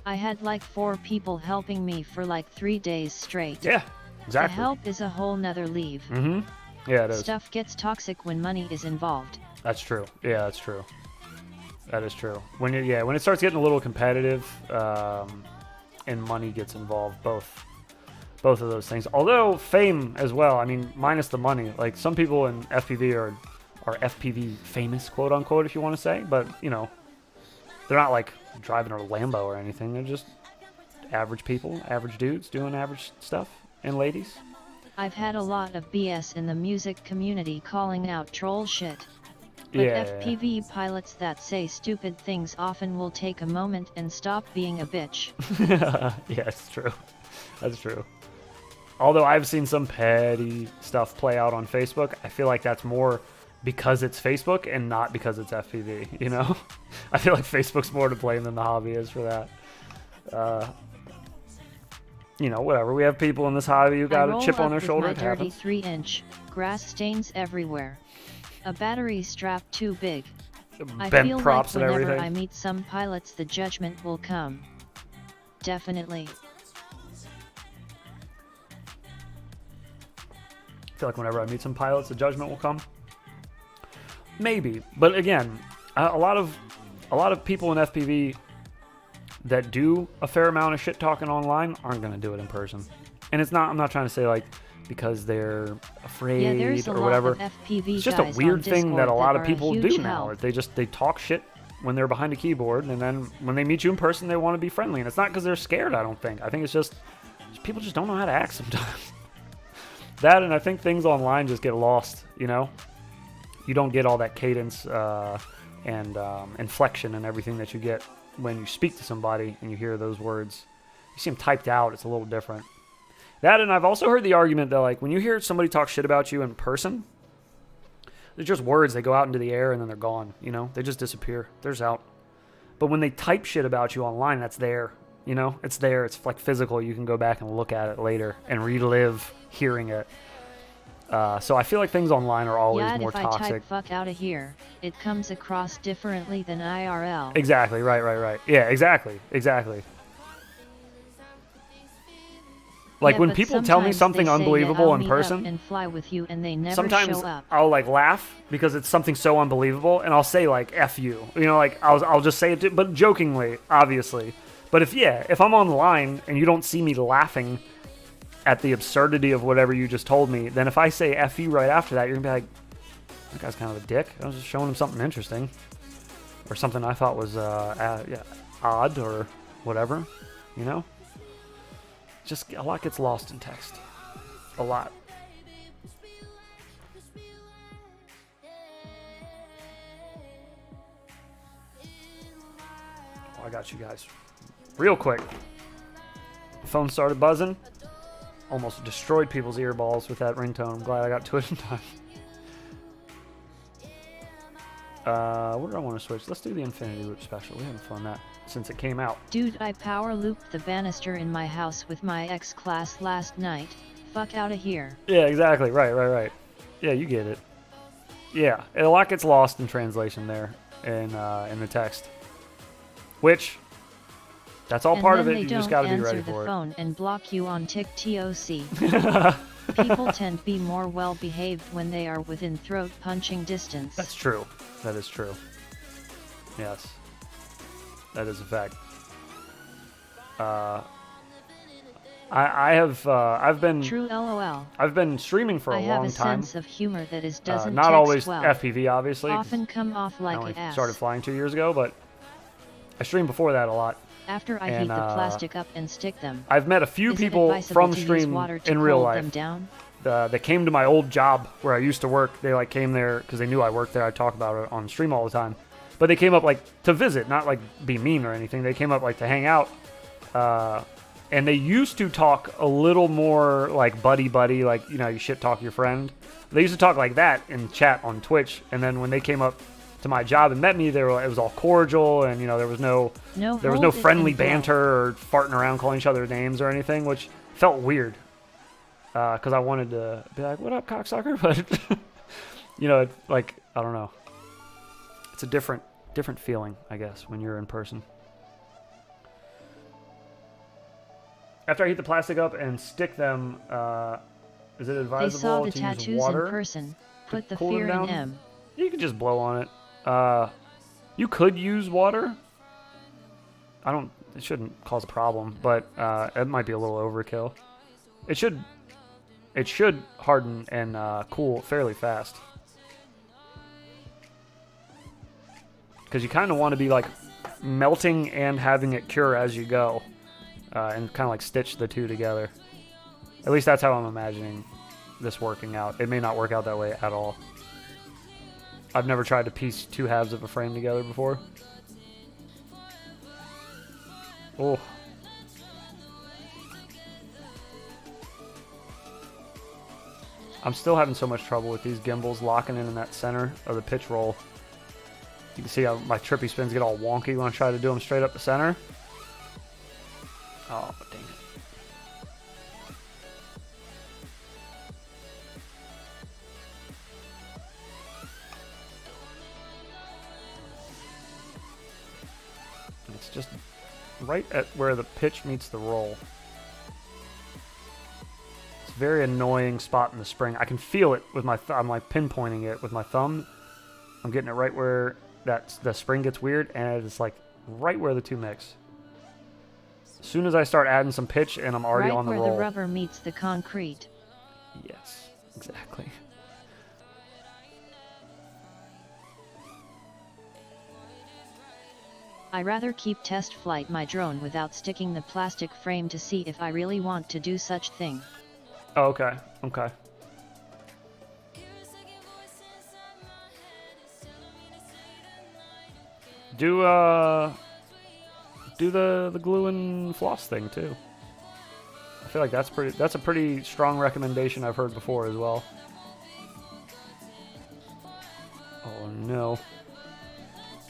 I had like 4 people helping me for like 3 days straight. Yeah, exactly. The help is a whole nother leave. Mm-hmm. Yeah, it is. Stuff gets toxic when money is involved. That's true. Yeah, that's true. That is true. When it starts getting a little competitive, and money gets involved, both of those things. Although fame as well. I mean, minus the money. Like some people in FPV are FPV famous, quote unquote, if you want to say. But you know, they're not like driving a Lambo or anything. They're just average people, average dudes doing average stuff, and ladies. I've had a lot of BS in the music community calling out troll shit. But Yeah. FPV pilots that say stupid things often will take a moment and stop being a bitch. Yeah, it's true. That's true. Although I've seen some petty stuff play out on Facebook, I feel like that's more because it's Facebook and not because it's FPV, you know? I feel like Facebook's more to blame than the hobby is for that. You know, whatever. We have people in this hobby who got a chip on their shoulder. My It dirty happens. 3-inch, grass stains everywhere. A battery strap too big. I bent feel props like and whenever everything. I meet some pilots, the judgment will come. Definitely. I feel like whenever I meet some pilots, the judgment will come. Maybe, but again, a lot of people in FPV that do a fair amount of shit talking online aren't going to do it in person. And it's not. I'm not trying to say like because they're afraid or whatever. It's just a weird thing that a lot of people do now. They talk shit when they're behind a keyboard, and then when they meet you in person, they want to be friendly. And it's not because they're scared. I don't think. I think it's just people just don't know how to act sometimes. That, and I think things online just get lost. You know, you don't get all that cadence and inflection and everything that you get when you speak to somebody and you hear those words. You see them typed out. It's a little different. That, and I've also heard the argument that, like, when you hear somebody talk shit about you in person, they're just words. They go out into the air and then they're gone, you know? They just disappear. They're just out. But when they type shit about you online, that's there, you know? It's there. It's, like, physical. You can go back and look at it later and relive hearing it. So I feel like things online are always more toxic. If I type fuck out of here, it comes across differently than IRL. Exactly. Right. Yeah, exactly. Like when people tell me something unbelievable in person, and fly with you and they never sometimes show up. I'll like laugh because it's something so unbelievable, and I'll say like "f you," you know, like I'll just say it, but jokingly, obviously. But if I'm online and you don't see me laughing at the absurdity of whatever you just told me, then if I say "f you" right after that, you're gonna be like, "That guy's kind of a dick." I was just showing him something interesting, or something I thought was odd or whatever, you know. Just a lot gets lost in text. A lot. Oh, I got you guys. Real quick. The phone started buzzing. Almost destroyed people's earballs with that ringtone. I'm glad I got to it in time. What did I want to switch? Let's do the Infinity Loop special. We haven't flown that since it came out. Dude, I power looped the banister in my house with my X-Class last night. Fuck out of here. Yeah, exactly. Right. Yeah, you get it. Yeah, a lot gets lost in translation there in the text. Which, that's all part of it. You just got to be ready for it. And then they don't answer the phone and block you on TikTok. People tend to be more well-behaved when they are within throat-punching distance. That's true. That is true. Yes. That is a fact. I've been true LOL. I've been streaming for a long time. I have a sense of humor that is doesn't not text always well. FPV, obviously. Often come off like I only an ass. started flying 2 years ago, but I streamed before that a lot. After I heat the plastic up and stick them. I've met a few people from stream in real life. They came to my old job where I used to work. They like came there because they knew I worked there. I talk about it on stream all the time. But they came up like to visit, not like be mean or anything. They came up like to hang out. And they used to talk a little more like buddy, like, you know, you shit talk your friend. They used to talk like that in chat on Twitch. And then when they came up to my job and met me, it was all cordial, and you know there was no friendly banter or farting around calling each other names or anything, which felt weird. Because I wanted to be like, "What up, cocksucker?" But you know, like I don't know. It's a different feeling, I guess, when you're in person. After I heat the plastic up and stick them, is it advisable they saw the to use tattoos water? In person. Put the cool fear them in down? them. You could just blow on it. You could use water. It shouldn't cause a problem, but it might be a little overkill. It should harden and cool fairly fast. Because you kind of want to be like melting and having it cure as you go. And kind of like stitch the two together. At least that's how I'm imagining this working out. It may not work out that way at all. I've never tried to piece two halves of a frame together before. Oh. I'm still having so much trouble with these gimbals locking in that center of the pitch roll. You can see how my trippy spins get all wonky when I try to do them straight up the center. Oh, dang it. It's just right at where the pitch meets the roll. It's a very annoying spot in the spring. I can feel it with my I'm like pinpointing it with my thumb. I'm getting it right where the spring gets weird, and it's like right where the two mix. As soon as I start adding some pitch and I'm already on the roll. Right where the rubber meets the concrete. Yes, exactly. I rather keep test flight my drone without sticking the plastic frame to see if I really want to do such thing. Oh, okay, okay. Do the glue and floss thing too. I feel like that's a pretty strong recommendation I've heard before as well. Oh no.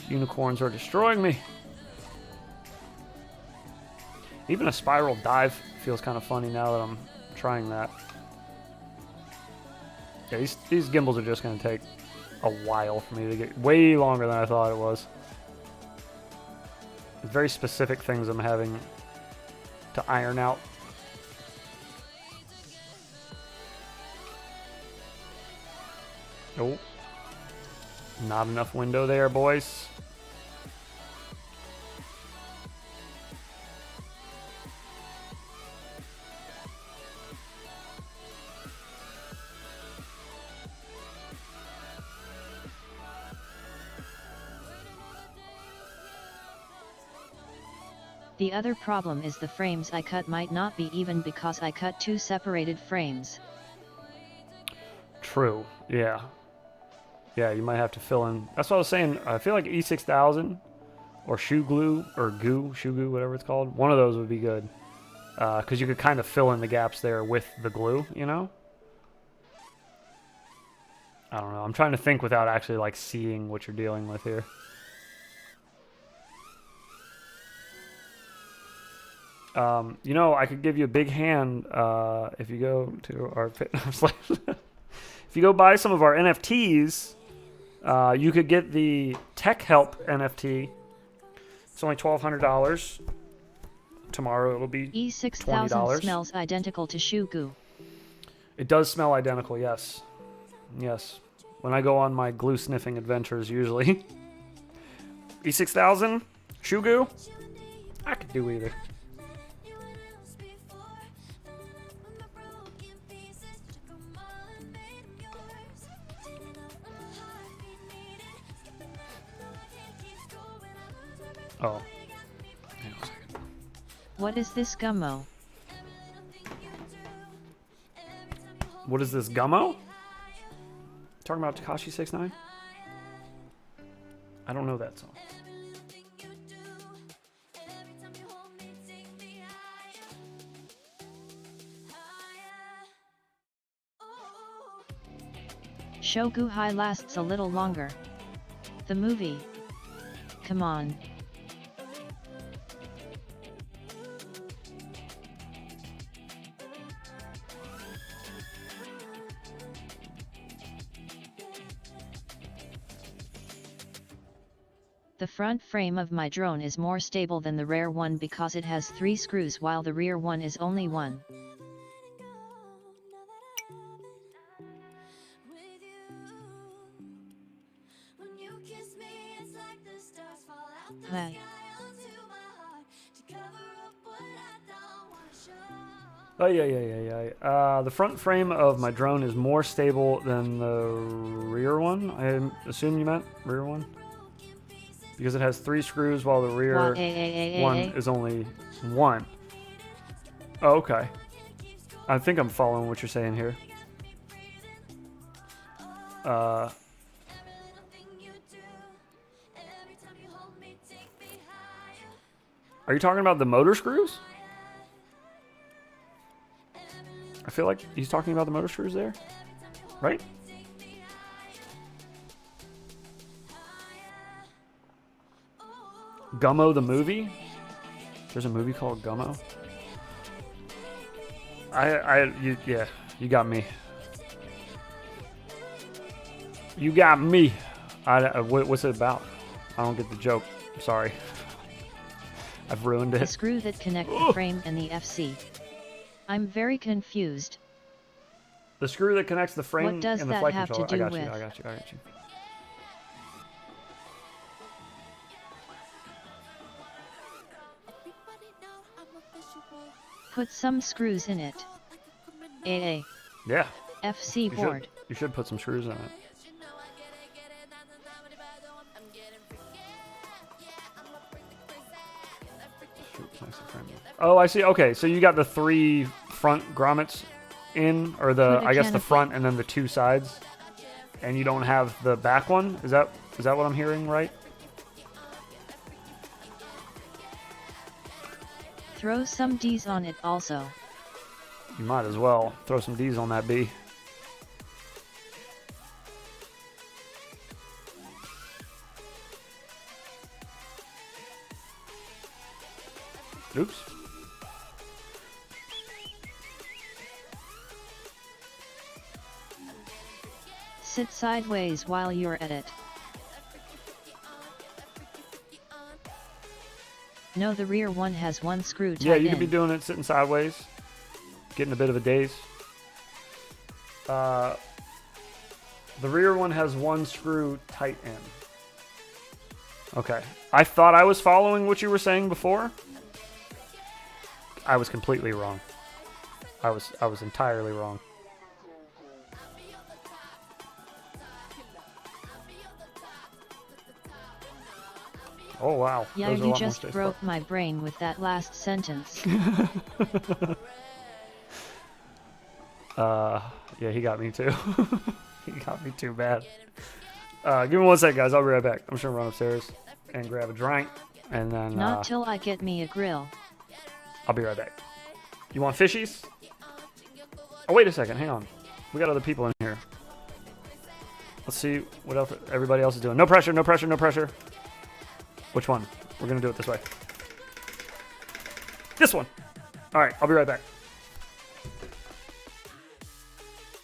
Unicorns are destroying me. Even a spiral dive feels kind of funny now that I'm trying that. Yeah, these gimbals are just going to take a while for me to get, way longer than I thought it was. Very specific things I'm having to iron out. Oh, not enough window there, boys. The other problem is the frames I cut might not be even because I cut two separated frames. True, yeah. Yeah, you might have to fill in. That's what I was saying. I feel like E6000 or shoe glue or shoe goo, whatever it's called. One of those would be good. Because you could kind of fill in the gaps there with the glue, you know? I don't know. I'm trying to think without actually like seeing what you're dealing with here. You know, I could give you a big hand if you go to our if you go buy some of our NFTs, you could get the Tech Help NFT. It's only $1,200. Tomorrow it'll be E6000 $20. smells identical to shoe goo. It does smell identical, yes. Yes. When I go on my glue sniffing adventures, usually. E6000, shoe goo, I could do either. Oh. Hang on a second. What is this gummo? What is this, gummo? Talking about Tekashi 69? I don't know that song. Shogu High lasts a little longer. The movie. Come on. The front frame of my drone is more stable than the rear one because it has 3 screws while the rear one is only 1. Oh, yeah. The front frame of my drone is more stable than the rear one. I assume you meant rear one? Because it has 3 screws while the rear one is only 1. Oh, okay. I think I'm following what you're saying here. Are you talking about the motor screws? I feel like he's talking about the motor screws there, right? Gummo the movie? There's a movie called Gummo? Yeah, you got me. You got me. What's it about? I don't get the joke. Sorry. I've ruined it. The screw that connects the frame and the FC. I'm very confused. The screw that connects the frame What does and the that flight have controller. to do I got with? you. I got you. I got you. Put some screws in it. AA. Yeah. FC board. You should put some screws in it. Oh, I see. Okay, so you got the 3 front grommets in, or the I guess the front and then the 2 sides, and you don't have the back one. Is that what I'm hearing right? Throw some D's on it also. You might as well throw some D's on that B. Oops. Sit sideways while you're at it. No, the rear one has 1 screw tied in. Yeah, you could be doing it sitting sideways, getting a bit of a daze. The rear one has 1 screw tight in. Okay. I thought I was following what you were saying before. I was completely wrong. I was entirely wrong. Oh wow. Yeah, you just broke my brain with that last sentence. Yeah, he got me too. He got me too bad. Give me 1 sec, guys. I'll be right back. I'm just gonna run upstairs and grab a drink, and then not till I get me a grill. I'll be right back. You want fishies? Oh, wait a second. Hang on. We got other people in here. Let's see what else everybody else is doing. No pressure, no pressure, no pressure. Which one? We're going to do it this way. This one. All right, I'll be right back.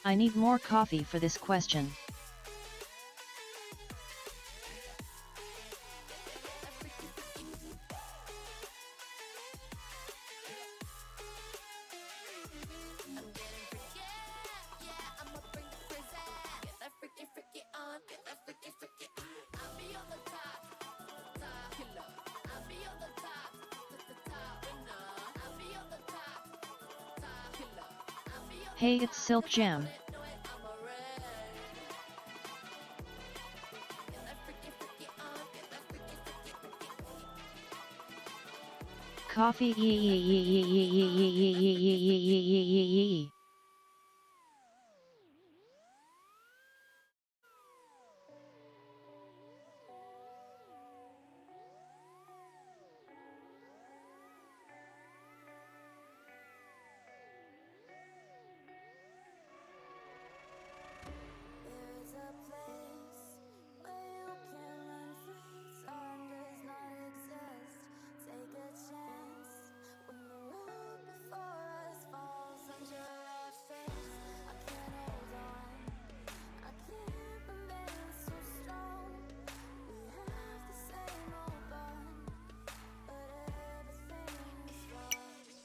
I need more coffee for this question. Hey, it's Silk Jam. Coffee.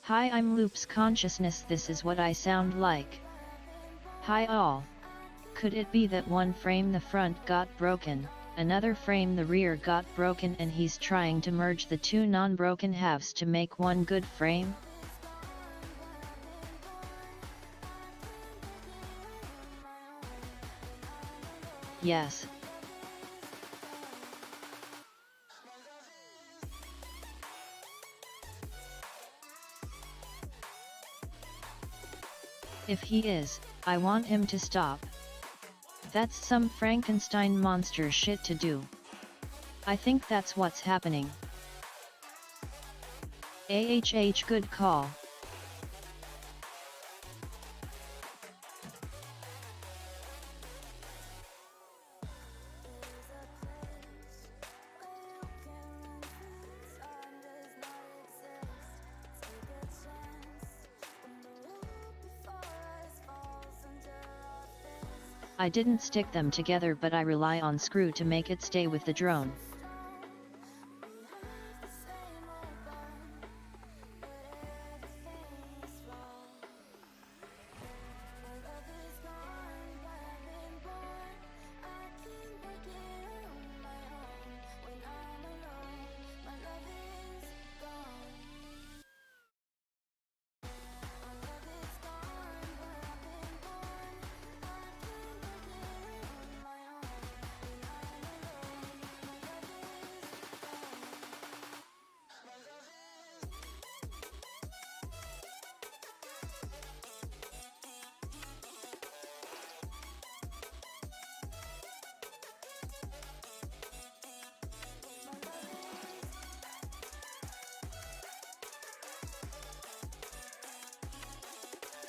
Hi, I'm Loop's Consciousness. This is what I sound like. Hi all. Could it be that one frame the front got broken, another frame the rear got broken, and he's trying to merge the 2 non-broken halves to make one good frame? Yes. If he is, I want him to stop. That's some Frankenstein monster shit to do. I think that's what's happening. Good call. I didn't stick them together, but I rely on screw to make it stay with the drone.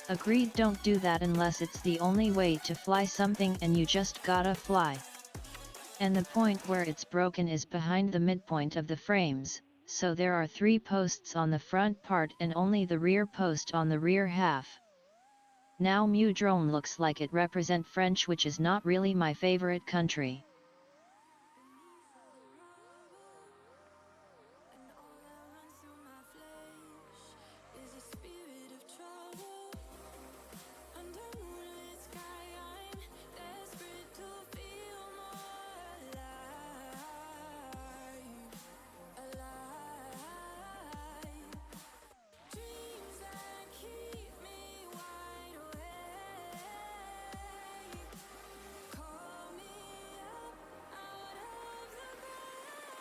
Agreed, don't do that unless it's the only way to fly something and you just gotta fly. And the point where it's broken is behind the midpoint of the frames, so there are 3 posts on the front part and only the rear post on the rear half. Now Drone looks like it represent French, which is not really my favorite country.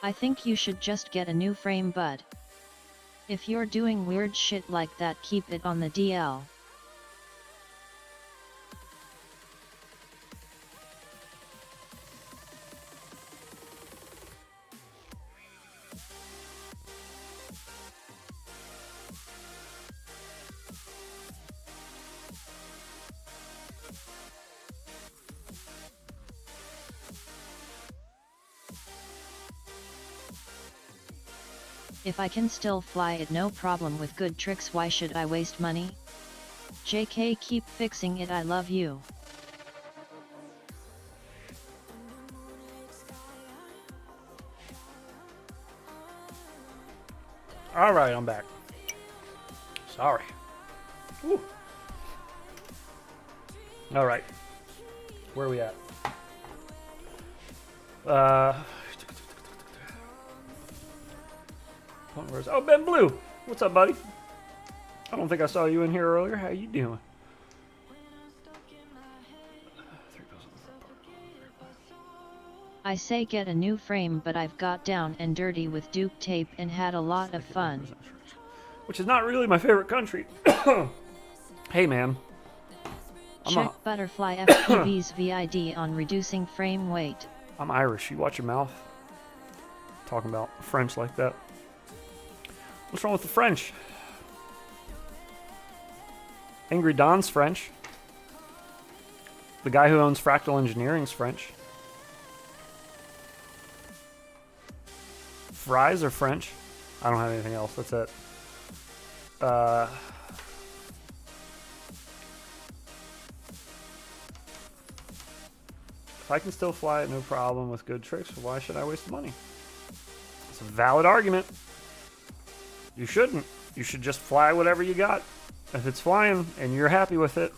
I think you should just get a new frame, bud. If you're doing weird shit like that, keep it on the DL. If I can still fly it, no problem with good tricks, why should I waste money? JK, keep fixing it, I love you. Alright, I'm back. Sorry. Woo. Alright. Where are we at? Oh, Ben Blue! What's up, buddy? I don't think I saw you in here earlier. How you doing? I say get a new frame, but I've got down and dirty with Duke tape and had a lot of fun. Which is not really my favorite country. Hey, man. Check Butterfly FPV's VID on reducing frame weight. I'm Irish. You watch your mouth. Talking about French like that. What's wrong with the French? Angry Don's French. The guy who owns Fractal Engineering's French. Fries are French. I don't have anything else. That's it. If I can still fly it, no problem with good tricks, why should I waste the money? It's a valid argument. You shouldn't. You should just fly whatever you got. If it's flying and you're happy with it.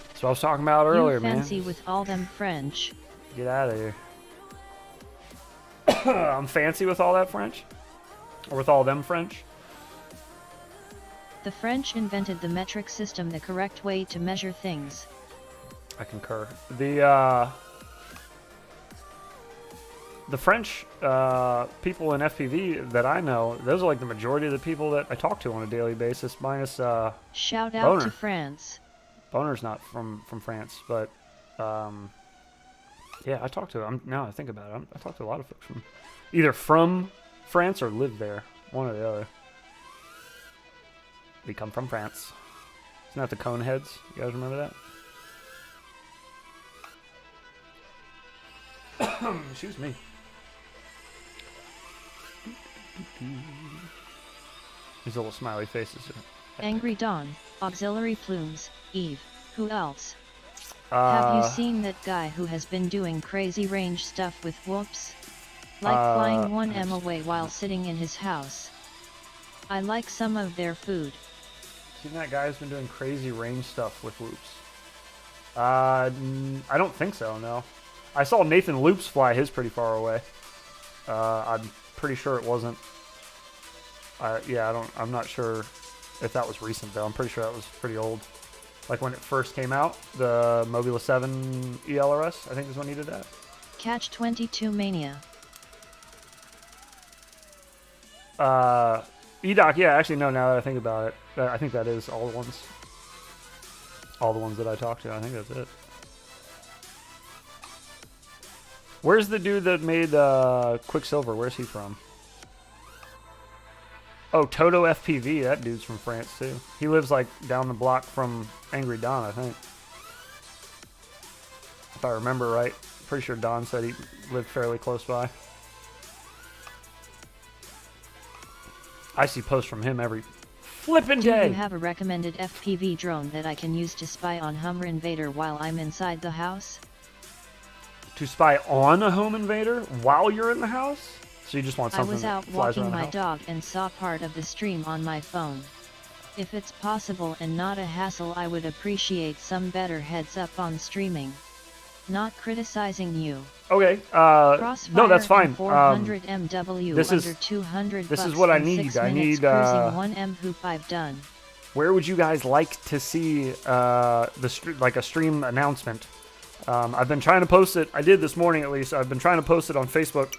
That's what I was talking about earlier, man. You fancy with all them French. Get out of here. I'm fancy with all that French? Or with all them French? The French invented the metric system, the correct way to measure things. I concur. The French people in FPV that I know, those are like the majority of the people that I talk to on a daily basis, minus shout out Boner. to France. Boner's not from France, but yeah, I talk to him. Now I think about it, I talk to a lot of folks from either from France or live there, one or the other. We come from France. Isn't that the Coneheads? You guys remember that? Excuse me. These little smiley faces. Angry Dawn, Auxiliary Plumes, Eve, who else? Have you seen that guy who has been doing crazy range stuff with whoops? Like flying 1M away while sitting in his house. I like some of their food. Seen that guy who's been doing crazy range stuff with whoops? I don't think so, no. I saw Nathan Loops fly his pretty far away. I'm pretty sure it wasn't. Yeah, I'm not sure if that was recent though. I'm pretty sure that was pretty old. Like when it first came out, the Mobula 7 ELRS, I think is when he did that. Catch 22 Mania. EDOC, yeah, actually no, now that I think about it, I think that is all the ones. All the ones that I talked to, I think that's it. Where's the dude that made Quicksilver? Where's he from? Oh, Toto FPV. That dude's from France, too. He lives, like, down the block from Angry Don, I think. If I remember right. Pretty sure Don said he lived fairly close by. I see posts from him every flippin' day. Do you have a recommended FPV drone that I can use to spy on home invader while I'm inside the house? To spy on a home invader while you're in the house? So you just want something that flies around the house? I was out walking my dog and saw part of the stream on my phone. If it's possible and not a hassle, I would appreciate some better heads up on streaming. Not criticizing you. Okay. No, that's fine. 400 MW this under is 200 this bucks is what I in need. 6 I minutes need cruising 1 M hoop I've done. Where would you guys like to see like a stream announcement? I've been trying to post it. I did this morning at least. I've been trying to post it on Facebook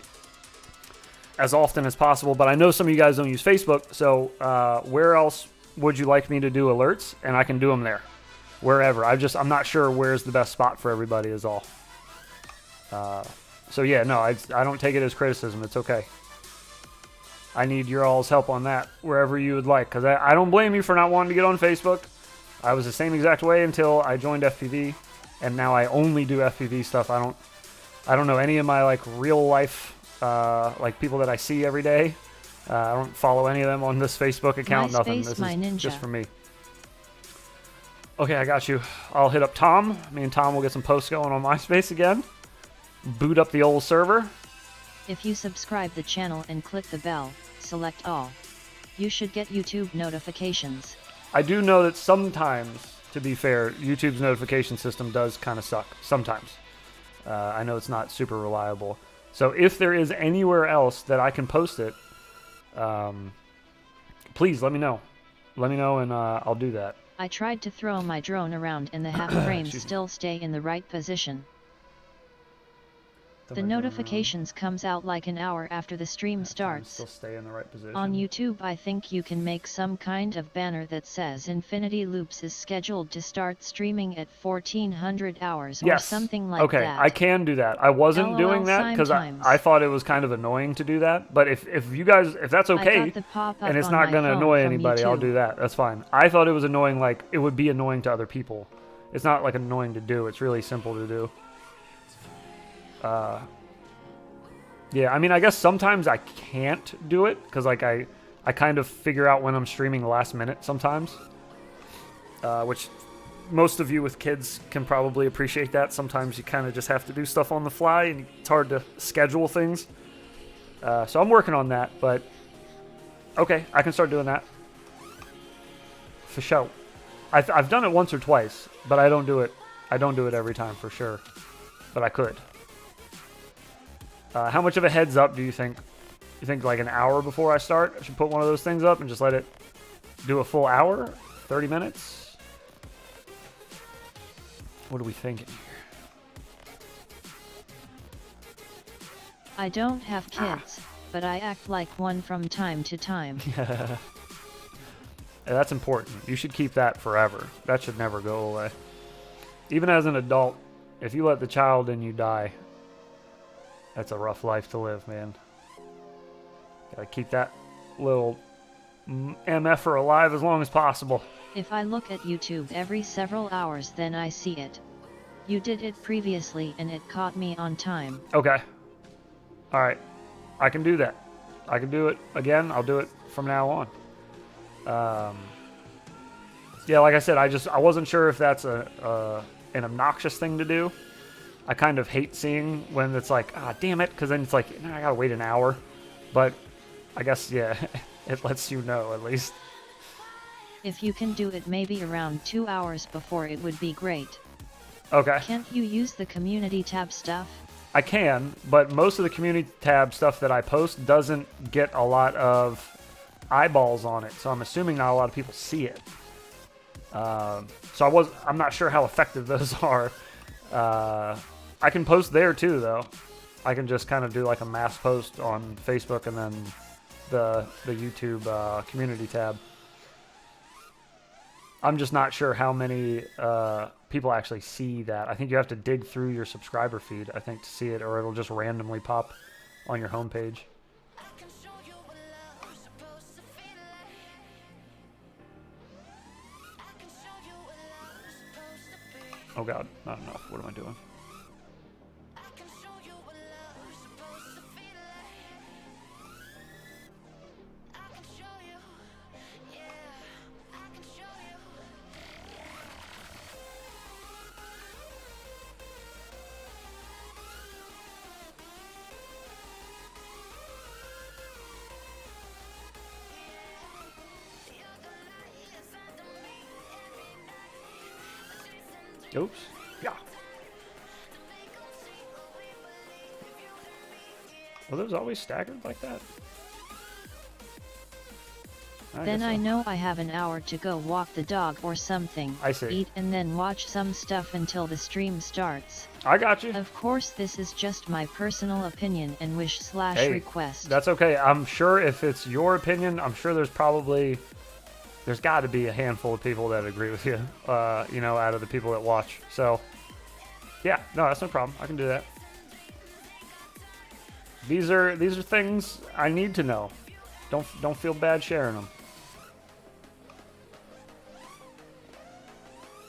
as often as possible, but I know some of you guys don't use Facebook, so where else would you like me to do alerts? And I can do them there. Wherever. I'm not sure where's the best spot for everybody is all. So yeah, no, I don't take it as criticism. It's okay. I need your all's help on that wherever you would like, because I don't blame you for not wanting to get on Facebook. I was the same exact way until I joined FPV, and now I only do FPV stuff. I don't know any of my like real life like people that I see every day. I don't follow any of them on this Facebook account. Nothing. This is just for me. Okay, I got you. I'll hit up Tom. Me and Tom will get some posts going on MySpace again. Boot up the old server. If you subscribe the channel and click the bell, select all. You should get YouTube notifications. I do know that sometimes, to be fair, YouTube's notification system does kind of suck. Sometimes. I know it's not super reliable. So if there is anywhere else that I can post it, please let me know. Let me know and I'll do that. I tried to throw my drone around and the half frames still stay in the right position. The notifications comes out like an hour after the stream starts. Still stay in the right position. On YouTube I think you can make some kind of banner that says Infinity Loops is scheduled to start streaming at 1400 hours or something like that. Okay, I can do that. I wasn't doing that because I thought it was kind of annoying to do that. But if you guys, if that's okay, and it's not going to annoy anybody, I'll do that. That's fine. I thought it was annoying, like it would be annoying to other people. It's not like annoying to do. It's really simple to do. Yeah, I mean, I guess sometimes I can't do it because like I kind of figure out when I'm streaming last minute sometimes, which most of you with kids can probably appreciate that. Sometimes you kind of just have to do stuff on the fly and it's hard to schedule things. So I'm working on that, but okay, I can start doing that. For sure. I've done it once or twice, but I don't do it every time for sure, but I could. How much of a heads up do you think? You think like an hour before I start, I should put one of those things up and just let it do a full hour? 30 minutes? What are we thinking here? I don't have kids, but I act like one from time to time. Yeah, that's important. You should keep that forever. That should never go away. Even as an adult, if you let the child in you die, that's a rough life to live, man. Gotta keep that little MFer alive as long as possible. If I look at YouTube every several hours, then I see it. You did it previously and it caught me on time. Okay. Alright. I can do that. I can do it again. I'll do it from now on. Yeah, like I said, I wasn't sure if that's an obnoxious thing to do. I kind of hate seeing when it's like, damn it, because then it's like, I gotta wait an hour. But I guess, yeah, it lets you know at least. If you can do it maybe around 2 hours before, it would be great. Okay. Can't you use the community tab stuff? I can, but most of the community tab stuff that I post doesn't get a lot of eyeballs on it, so I'm assuming not a lot of people see it. So I'm not sure how effective those are. I can post there too, though. I can just kind of do like a mass post on Facebook and then the YouTube community tab. I'm just not sure how many people actually see that. I think you have to dig through your subscriber feed, I think, to see it, or it'll just randomly pop on your homepage. Oh god, not enough. What am I doing? Oops. Yeah. Were those always staggered like that? Then I know I have an hour to go walk the dog or something. I see. Eat and then watch some stuff until the stream starts. I got you. Of course, this is just my personal opinion and wish / request. That's okay. I'm sure if it's your opinion, I'm sure there's got to be a handful of people that agree with you, you know, out of the people that watch. So, yeah, no, that's no problem. I can do that. These are things I need to know. Don't feel bad sharing them.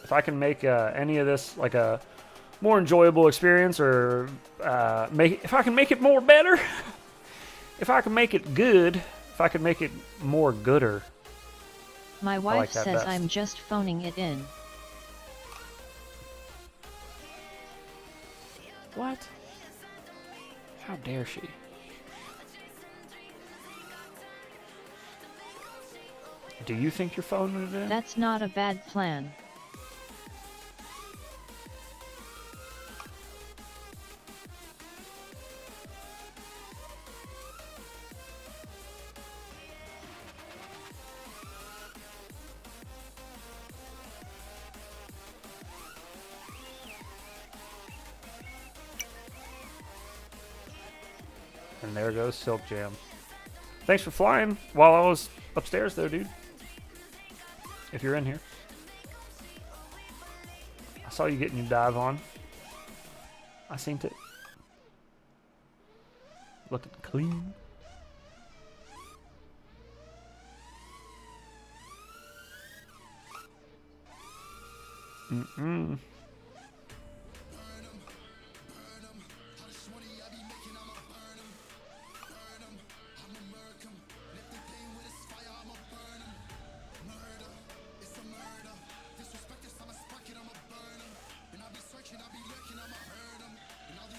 If I can make any of this like a more enjoyable experience, or if I can make it more better, if I can make it good, if I can make it more gooder. My wife like says best. I'm just phoning it in. What? How dare she? Do you think you're phoning it in? That's not a bad plan. And there goes Silk Jam. Thanks for flying while I was upstairs, though, dude. If you're in here. I saw you getting your dive on. I seen it. Looking clean. Mm-mm.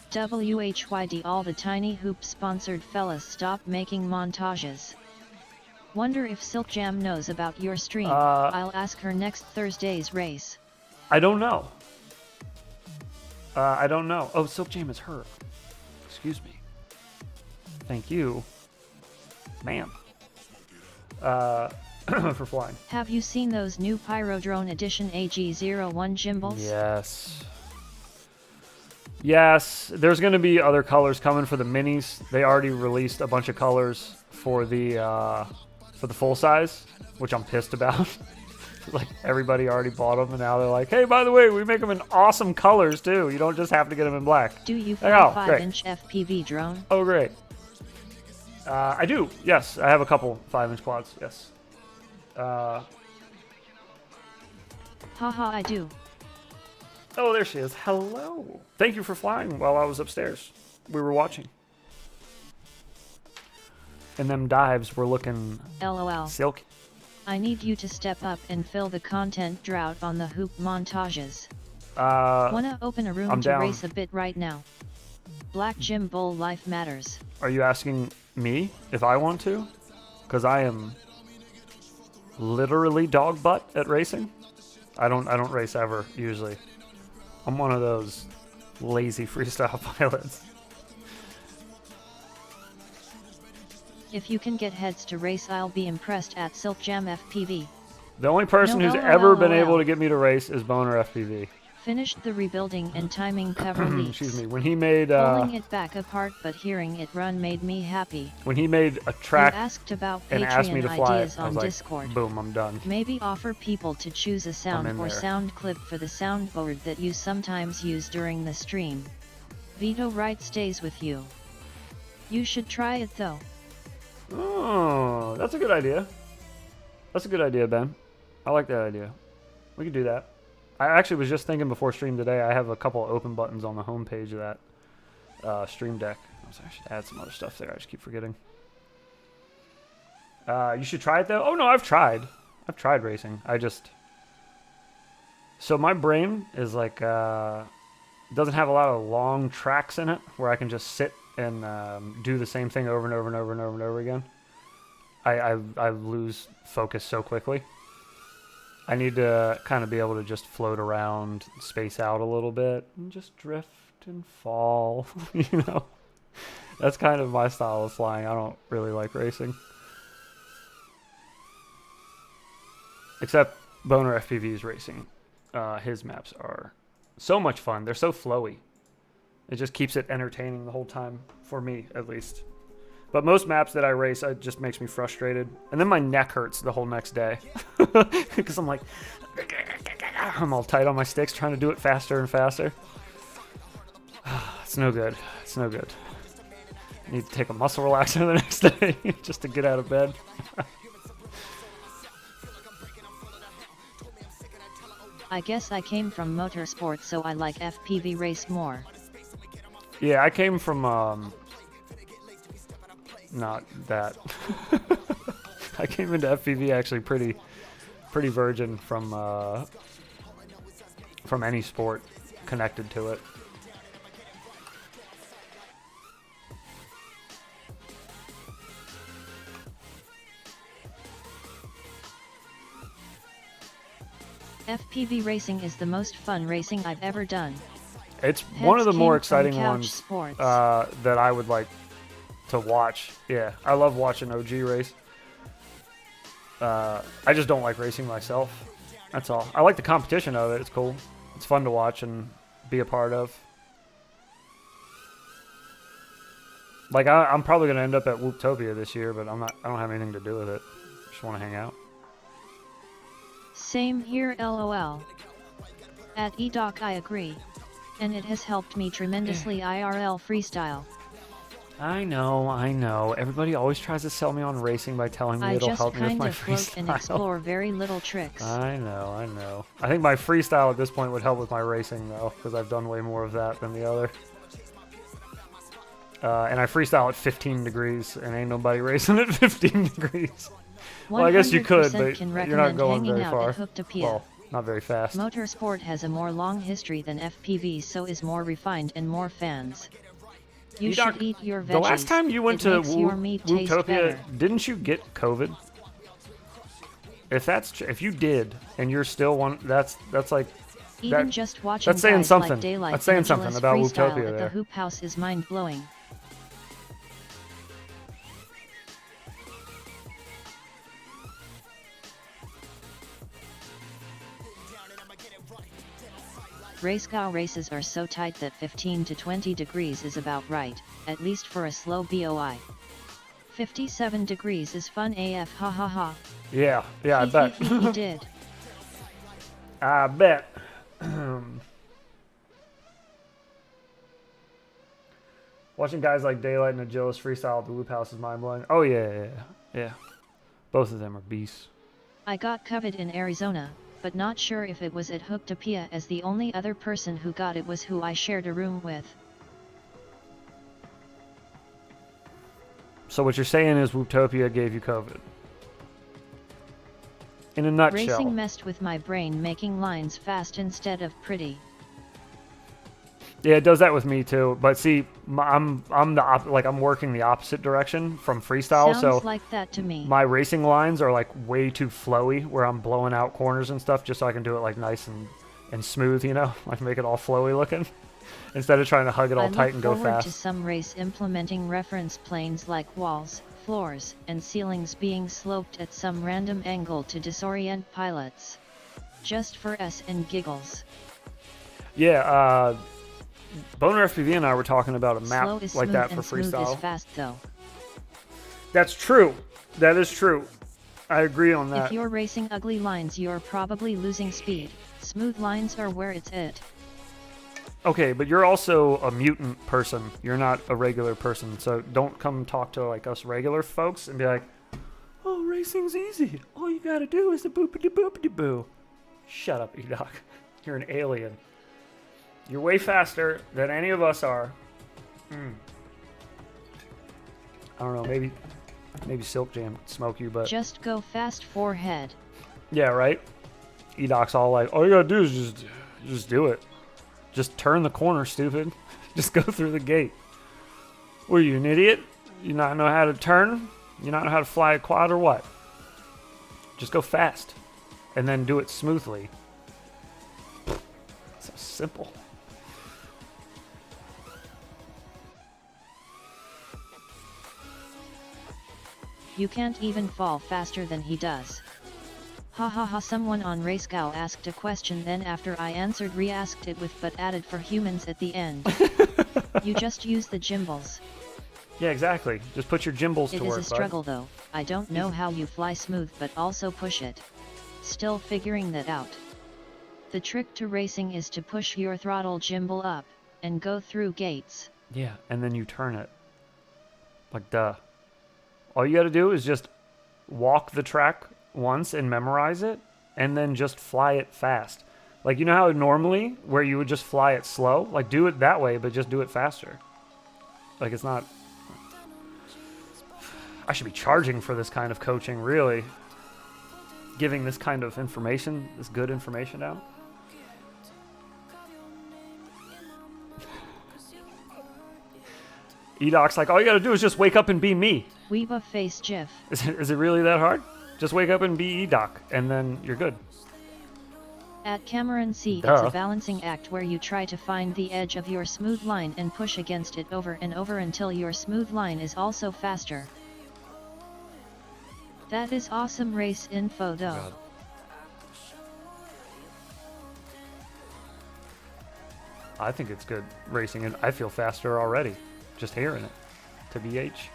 WHYD, all the Tiny Hoop sponsored fellas stop making montages. Wonder if Silk Jam knows about your stream. I'll ask her next Thursday's race. I don't know. I don't know. Oh, Silk Jam is her. Excuse me. Thank you, ma'am, for flying. Have you seen those new Pyrodrone Edition AG01 gimbals? Yes. Yes, there's going to be other colors coming for the minis. They already released a bunch of colors for the full size, which I'm pissed about. Like, everybody already bought them, and now they're like, hey, by the way, we make them in awesome colors, too. You don't just have to get them in black. Do you fly 5-inch FPV drone? Oh, great. I do, yes. I have a couple 5-inch quads, yes. Haha, I do. Oh, there she is. Hello. Thank you for flying while I was upstairs. We were watching. And them dives were looking LOL. silky. I need you to step up and fill the content drought on the hoop montages. Wanna open a room to race a bit right now? Black Gym Bowl life matters. Are you asking me if I want to? Because I am literally dog butt at racing. I don't race ever, usually. I'm one of those lazy freestyle pilots. If you can get heads to race, I'll be impressed at Silk Jam FPV. The only person who's ever been able to get me to race is Boner FPV. Finished the rebuilding and timing cover leaks. Excuse me. When he made pulling it back apart, but hearing it run made me happy. When he made a track asked about and asked me to fly ideas it, I was on like, Discord. boom, I'm done. Maybe offer people to choose a sound or sound clip for the soundboard that you sometimes use during the stream. Vito Wright stays with you. You should try it though. Oh, that's a good idea. That's a good idea, Ben. I like that idea. We could do that. I actually was just thinking before stream today, I have a couple of open buttons on the home page of that Stream Deck. I should add some other stuff there. I just keep forgetting. You should try it though. Oh no, I've tried racing. So my brain is like doesn't have a lot of long tracks in it where I can just sit and do the same thing over and over and over and over and over again. I lose focus so quickly. I need to kind of be able to just float around, space out a little bit, and just drift and fall. You know, that's kind of my style of flying. I don't really like racing. Except Boner FPV's racing. His maps are so much fun. They're so flowy. It just keeps it entertaining the whole time, for me at least. But most maps that I race, it just makes me frustrated. And then my neck hurts the whole next day. Because I'm like, I'm all tight on my sticks trying to do it faster and faster. It's no good. It's no good. I need to take a muscle relaxer the next day just to get out of bed. I guess I came from motorsports, so I like FPV race more. Yeah, I came from, not that. I came into FPV actually pretty virgin from any sport connected to it. FPV racing is the most fun racing I've ever done. It's Pets one of the more came exciting from couch ones sports. that I would like to watch. Yeah, I love watching OG race. I just don't like racing myself. That's all. I like the competition of it. It's cool. It's fun to watch and be a part of. Like I'm probably gonna end up at Whooptopia this year, but I don't have anything to do with it. Just want to hang out. Same here, lol. At eDoc I agree. And it has helped me tremendously IRL freestyle. I know. Everybody always tries to sell me on racing by telling me it'll help me with my freestyle. I just kind of float and explore very little tricks. I know. I think my freestyle at this point would help with my racing though, because I've done way more of that than the other. And I freestyle at 15 degrees, and ain't nobody racing at 15 degrees. Well, I guess you could, but you're not going very far. Well, not very fast. Motorsport has a more long history than FPV, so is more refined and more fans. You should eat your veggies. The last time you went to Whooptopia, didn't you get COVID? If you did, and you're still one, that's like. Even just watching that's saying guys something. Like Daylight that's saying something about Whooptopia at there. The Hoop House is mind blowing. Racecar races are so tight that 15 to 20 degrees is about right, at least for a slow BOI. 57 degrees is fun AF, ha ha ha. Yeah, I bet. He did. I bet. Watching guys like Daylight and Agilis freestyle at the Loop House is mind-blowing. Oh, yeah. Both of them are beasts. I got COVID in Arizona, but not sure if it was at Whooptopia, as the only other person who got it was who I shared a room with. So what you're saying is Whooptopia gave you COVID? In a nutshell. Racing messed with my brain, making lines fast instead of pretty. Yeah, it does that with me too. But see, I'm working the opposite direction from freestyle. Sounds so like that to me. My racing lines are like way too flowy, where I'm blowing out corners and stuff, just so I can do it like nice and smooth, you know, like make it all flowy looking, instead of trying to hug it all tight and go fast. I look forward to some race implementing reference planes like walls, floors, and ceilings being sloped at some random angle to disorient pilots. Just for us and giggles. Yeah, Boner FPV and I were talking about a map like that for freestyle. Slow is fast though. That's true. That is true. I agree on that. If you're racing ugly lines, you're probably losing speed. Smooth lines are where it's at. Okay, but you're also a mutant person. You're not a regular person. So don't come talk to like us regular folks and be like, "Oh, racing's easy. All you gotta do is a boopity boopity boo." Shut up, eDoc. You're an alien. You're way faster than any of us are. I don't know, maybe Silk Jam could smoke you, but... Just go fast forehead. Yeah, right? E-Doc's all like, all you gotta do is just do it. Just turn the corner, stupid. Just go through the gate. What are you, an idiot? You not know how to turn? You not know how to fly a quad or what? Just go fast. And then do it smoothly. So simple. You can't even fall faster than he does. Ha ha ha, someone on RaceGow asked a question, then after I answered re-asked it with but added for humans at the end. You just use the gimbals. Yeah, exactly. Just put your gimbals to work, It is a struggle though. I don't know how you fly smooth but also push it. Still figuring that out. The trick to racing is to push your throttle gimbal up, and go through gates. Yeah, and then you turn it. Like, duh. All you gotta do is just walk the track once and memorize it, and then just fly it fast. Like, you know how normally, where you would just fly it slow? Like, do it that way, but just do it faster. Like, it's not... I should be charging for this kind of coaching, really. Giving this kind of information, this good information out. E-Doc's like, all you gotta do is just wake up and be me. Weeba face GIF. Is it really that hard? Just wake up and be E-Doc, and then you're good. At Cameron C, Duh. It's a balancing act where you try to find the edge of your smooth line and push against it over and over until your smooth line is also faster. That is awesome race info though. God. I think it's good racing, and I feel faster already, just hearing it, to BH.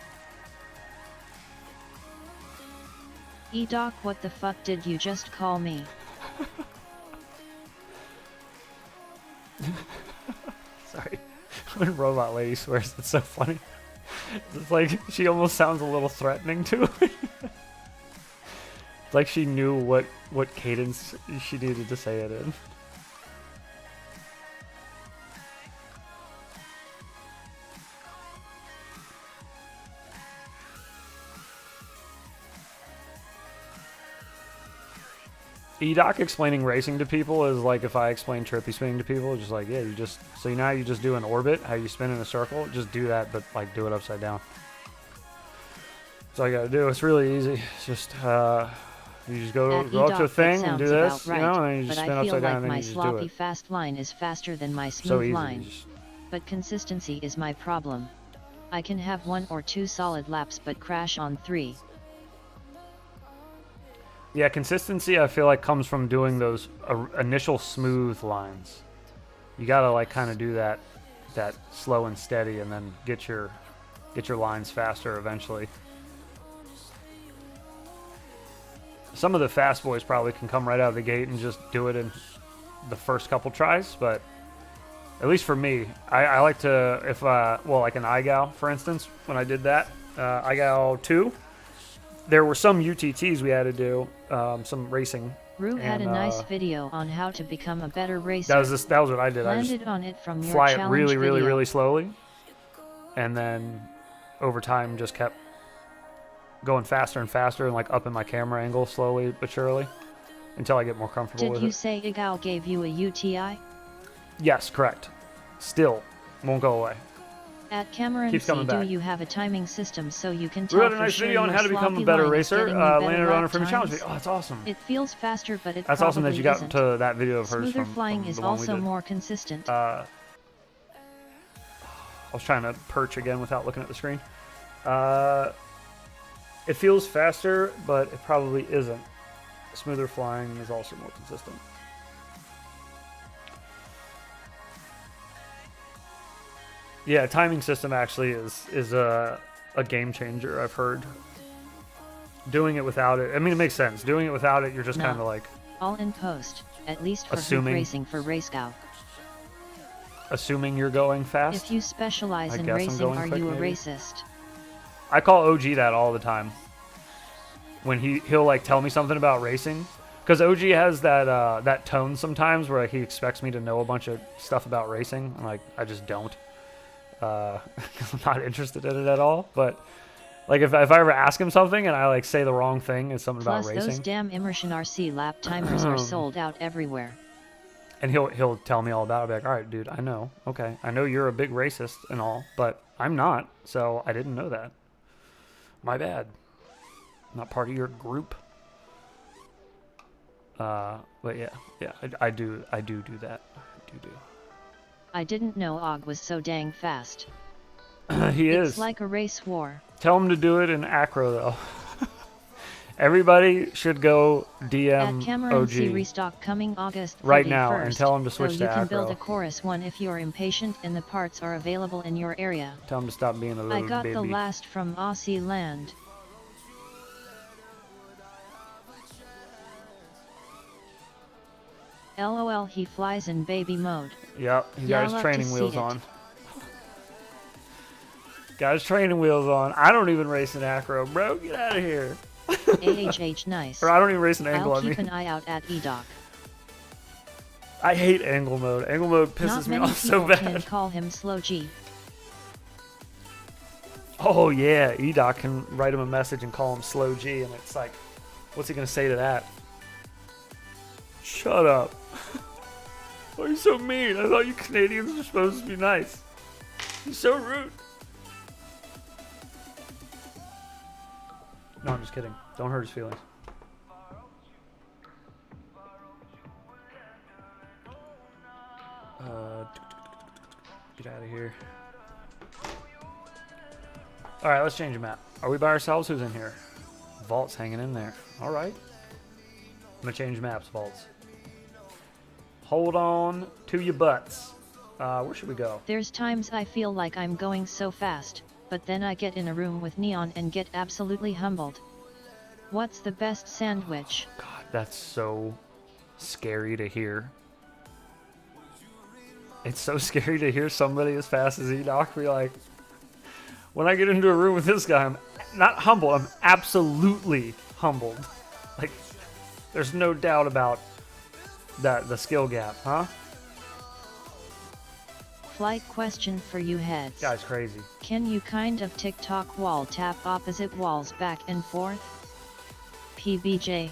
E-Doc, what the fuck did you just call me? Sorry. When Robot Lady swears, it's so funny. It's like, she almost sounds a little threatening to me. It's like she knew what cadence she needed to say it in. E-Doc explaining racing to people is like if I explain trippy spinning to people, just like, yeah, you just, so you know how you just do an orbit, how you spin in a circle, just do that, but like do it upside down. That's all you gotta do. It's really easy. It's just, you just go up to a thing and do this, right, you know, and then you just spin upside down and then you just do it. But I feel like my sloppy fast line is faster than my smooth line. But consistency is my problem. I can have 1 or 2 solid laps but crash on 3. Yeah, consistency I feel like comes from doing those initial smooth lines. You gotta like kind of do that slow and steady, and then get your lines faster eventually. Some of the fast boys probably can come right out of the gate and just do it in the first couple tries, but at least for me, I like to, if well, like an iGal for instance, when I did that iGal 2. There were some UTTs we had to do, some racing. Rue had a nice video on how to become a better racer. That was what I did. Landed I just on it from your fly it challenge really, really, video. really slowly, and then over time just kept going faster and faster, and like upping my camera angle slowly but surely until I get more comfortable with it. Did you say Igal gave you a UTI? Yes, correct. Still won't go away. At Cameron Keeps C, coming do back. you have a timing system so you can We tell got a for nice sure video on your how to become a sloppy better line is racer. getting you better Landed on a lap Freemium challenge times? video. Oh, that's awesome. It feels faster, but it That's awesome that you got isn't. to that video of hers. Smoother from flying is the one we also did. more consistent. I was trying to perch again without looking at the screen. It feels faster, but it probably isn't. Smoother flying is also more consistent. Yeah, timing system actually is a game changer, I've heard. Doing it without it, I mean, it makes sense. Doing it without it, you're just No. kind of like All in post, at least for hoop Assuming- racing for RaceGow. assuming you're going fast. If you specialize I in guess I'm racing, going are quick, you a maybe. racist? I call OG that all the time. When he'll like tell me something about racing, Because OG has that tone sometimes where he expects me to know a bunch of stuff about racing. I'm like, I just don't. I'm not interested in it at all. But like if I ever ask him something and I like say the wrong thing, it's something Plus, about racing. those damn immersion RC lap timers are sold out everywhere. And he'll tell me all about it. I'll be like, all right, dude, I know. Okay, I know you're a big racist and all, but I'm not. So I didn't know that. My bad. I'm not part of your group. But yeah, I do that. I do. I didn't know Og was so dang fast. He is. It's like a race war. Tell him to do it in acro though. Everybody should go DM At Cameron OG C restock coming August 31st, right now and tell him to switch so to you can acro. build a chorus one if you're impatient and the parts are available in your area. Tell him to stop being a little I got baby. the last from Aussie land. LOL, he flies in baby mode. Yep, he got his training wheels on. It. Got his training wheels on. I don't even race in acro, bro. Get out of here. AHH nice. Or I don't even race in angle. I'll keep an eye out at EDOC. I hate angle mode. Angle mode pisses me off so bad. Can call him Slow G. Oh yeah, EDOC can write him a message and call him Slow G, and it's like, what's he gonna say to that? Shut up. Why are you so mean? I thought you Canadians were supposed to be nice. You're so rude. No, I'm just kidding. Don't hurt his feelings. Get out of here. Alright, let's change the map. Are we by ourselves? Who's in here? Vault's hanging in there. Alright. I'm gonna change maps, Vaults. Hold on to your butts. Where should we go? There's times I feel like I'm going so fast, but then I get in a room with Neon and get absolutely humbled. What's the best sandwich? God, that's so scary to hear. It's so scary to hear somebody as fast as EDOC be like, when I get into a room with this guy, I'm not humbled, I'm absolutely humbled. Like, there's no doubt about that, the skill gap, huh? Flight question for you heads. Guy's crazy. Can you kind of TikTok wall tap opposite walls back and forth? PBJ.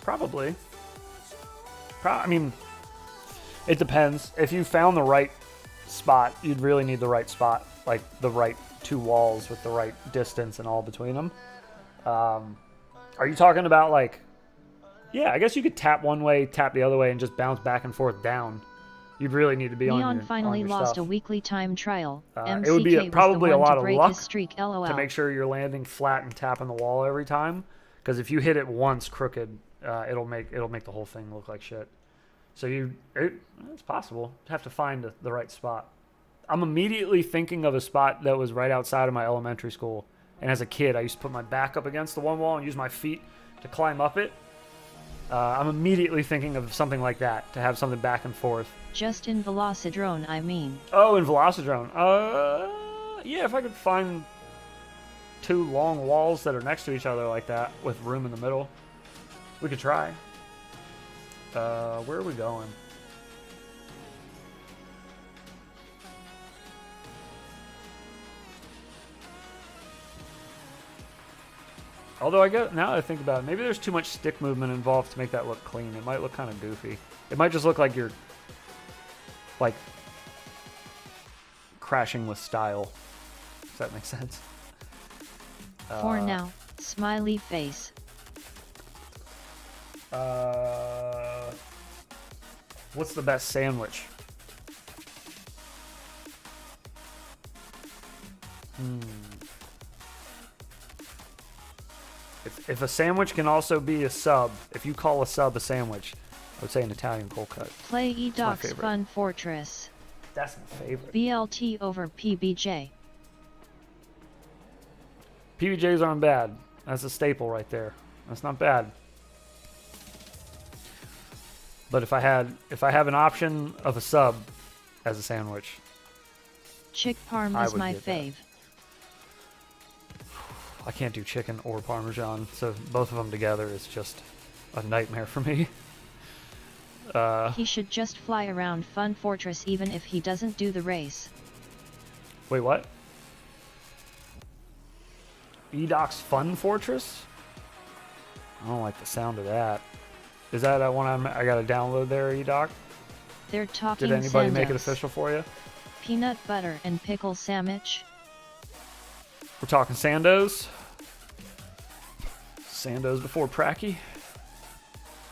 Probably. I mean, it depends. If you found the right spot, you'd really need the right spot, like the right two walls with the right distance and all between them. Are you talking about like, yeah, I guess you could tap one way, tap the other way, and just bounce back and forth down. You'd really need to be Neon on your finally on your lost stuff. a weekly time trial. It would be probably a lot of luck LOL. to make sure you're landing flat and tapping the wall every time. Because if you hit it once crooked, it'll make the whole thing look like shit. So it's possible. You have to find the right spot. I'm immediately thinking of a spot that was right outside of my elementary school. And as a kid, I used to put my back up against the one wall and use my feet to climb up it. I'm immediately thinking of something like that, to have something back and forth. Just in Velocidrone, I mean. Oh, in Velocidrone. Yeah, if I could find two long walls that are next to each other like that, with room in the middle, we could try. Where are we going? Although now that I think about it, maybe there's too much stick movement involved to make that look clean. It might look kind of goofy. It might just look like you're, like, crashing with style. Does that make sense? For now, smiley face. What's the best sandwich? If a sandwich can also be a sub, if you call a sub a sandwich, I would say an Italian cold cut. Play EDOC's Fun Fortress. That's my favorite. BLT over PBJ. PBJs aren't bad. That's a staple right there. That's not bad. But if I have an option of a sub as a sandwich, Chick parm is my fave. I can't do chicken or Parmesan, so both of them together is just a nightmare for me. He should just fly around Fun Fortress even if he doesn't do the race. Wait, what? Edoc's Fun Fortress? I don't like the sound of that. Is that one I gotta download there, Edoc? They're talking. Did anybody make it Sandos. official for you? Peanut butter and pickle sandwich. We're talking Sandos. Sandos before Pracky.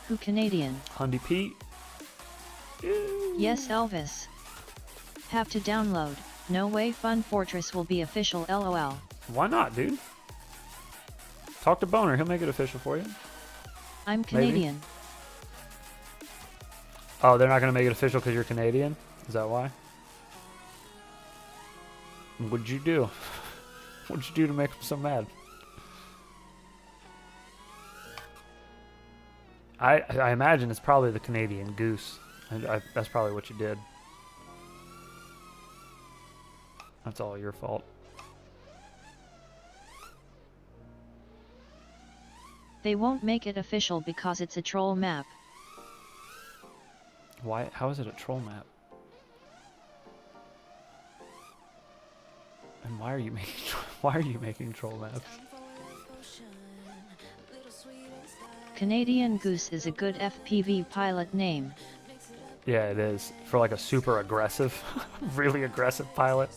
Who Canadian? Hundy Pete. Yes, Elvis. Have to download. No way Fun Fortress will be official, LOL. Why not, dude? Talk to Boner, he'll make it official for you. I'm Canadian. Maybe? Oh, they're not going to make it official because you're Canadian? Is that why? What'd you do? What'd you do to make them so mad? I imagine it's probably the Canadian goose. That's probably what you did. That's all your fault. They won't make it official because it's a troll map. Why? How is it a troll map? And why are you making troll maps? Canadian Goose is a good FPV pilot name. Yeah, it is. For like a super aggressive, really aggressive pilot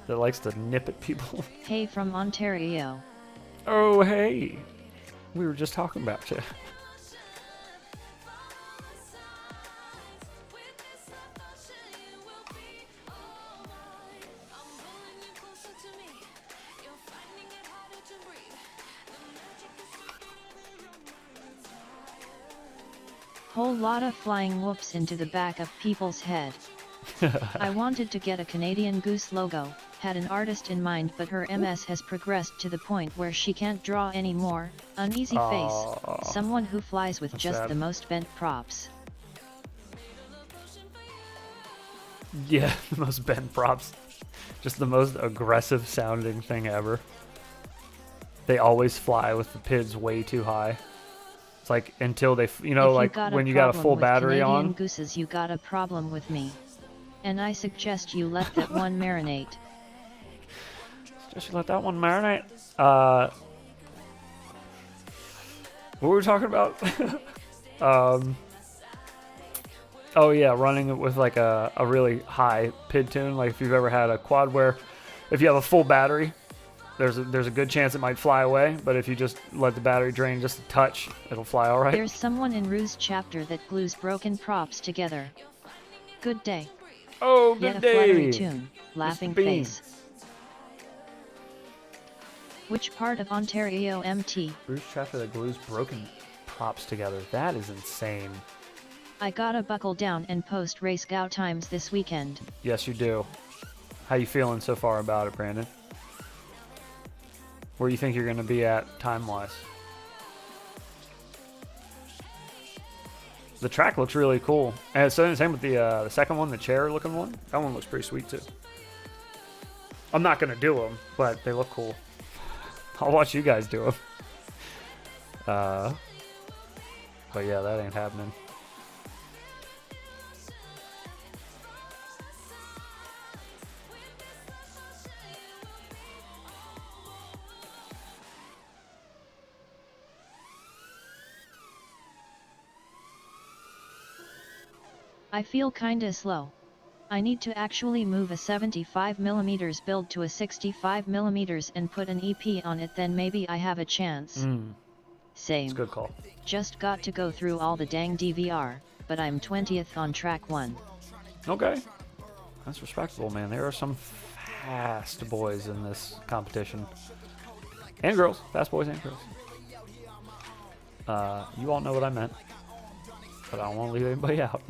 that likes to nip at people. Hey from Ontario. Oh, hey. We were just talking about you. Whole lot of flying whoops into the back of people's head. I wanted to get a Canadian Goose logo, had an artist in mind, but her MS has progressed to the point where she can't draw anymore. Uneasy face. Someone who flies with just the most bent props. Yeah, the most bent props. Just the most aggressive sounding thing ever. They always fly with the PIDs way too high. It's like until they, you know, like when you got a full battery on. Canadian Gooses, you got a problem with me. And I suggest you let that one marinate. Just let that one marinate. What were we talking about? Oh yeah, running it with like a really high PID tune. Like if you've ever had a quad where if you have a full battery, there's a good chance it might fly away. But if you just let the battery drain just a touch, it'll fly all right. There's someone in Rue's chapter that glues broken props together. Good day. Oh, good Yet day. a flattery tune. Laughing face. Which part of Ontario MT? Bruce chapter that glues broken props together. That is insane. I gotta buckle down and post race go times this weekend. Yes, you do. How you feeling so far about it, Brandon? Where do you think you're going to be at time-wise? The track looks really cool. And so same with the second one, the chair-looking one. That one looks pretty sweet, too. I'm not going to do them, but they look cool. I'll watch you guys do them. But yeah, that ain't happening. I feel kinda slow. I need to actually move a 75mm build to a 65mm and put an EP on it, then maybe I have a chance. Same. It's a good call. Just got to go through all the dang DVR, but I'm 20th on track 1. Okay. That's respectable, man. There are some fast boys in this competition. And girls. Fast boys and girls. You all know what I meant. But I don't want to leave anybody out.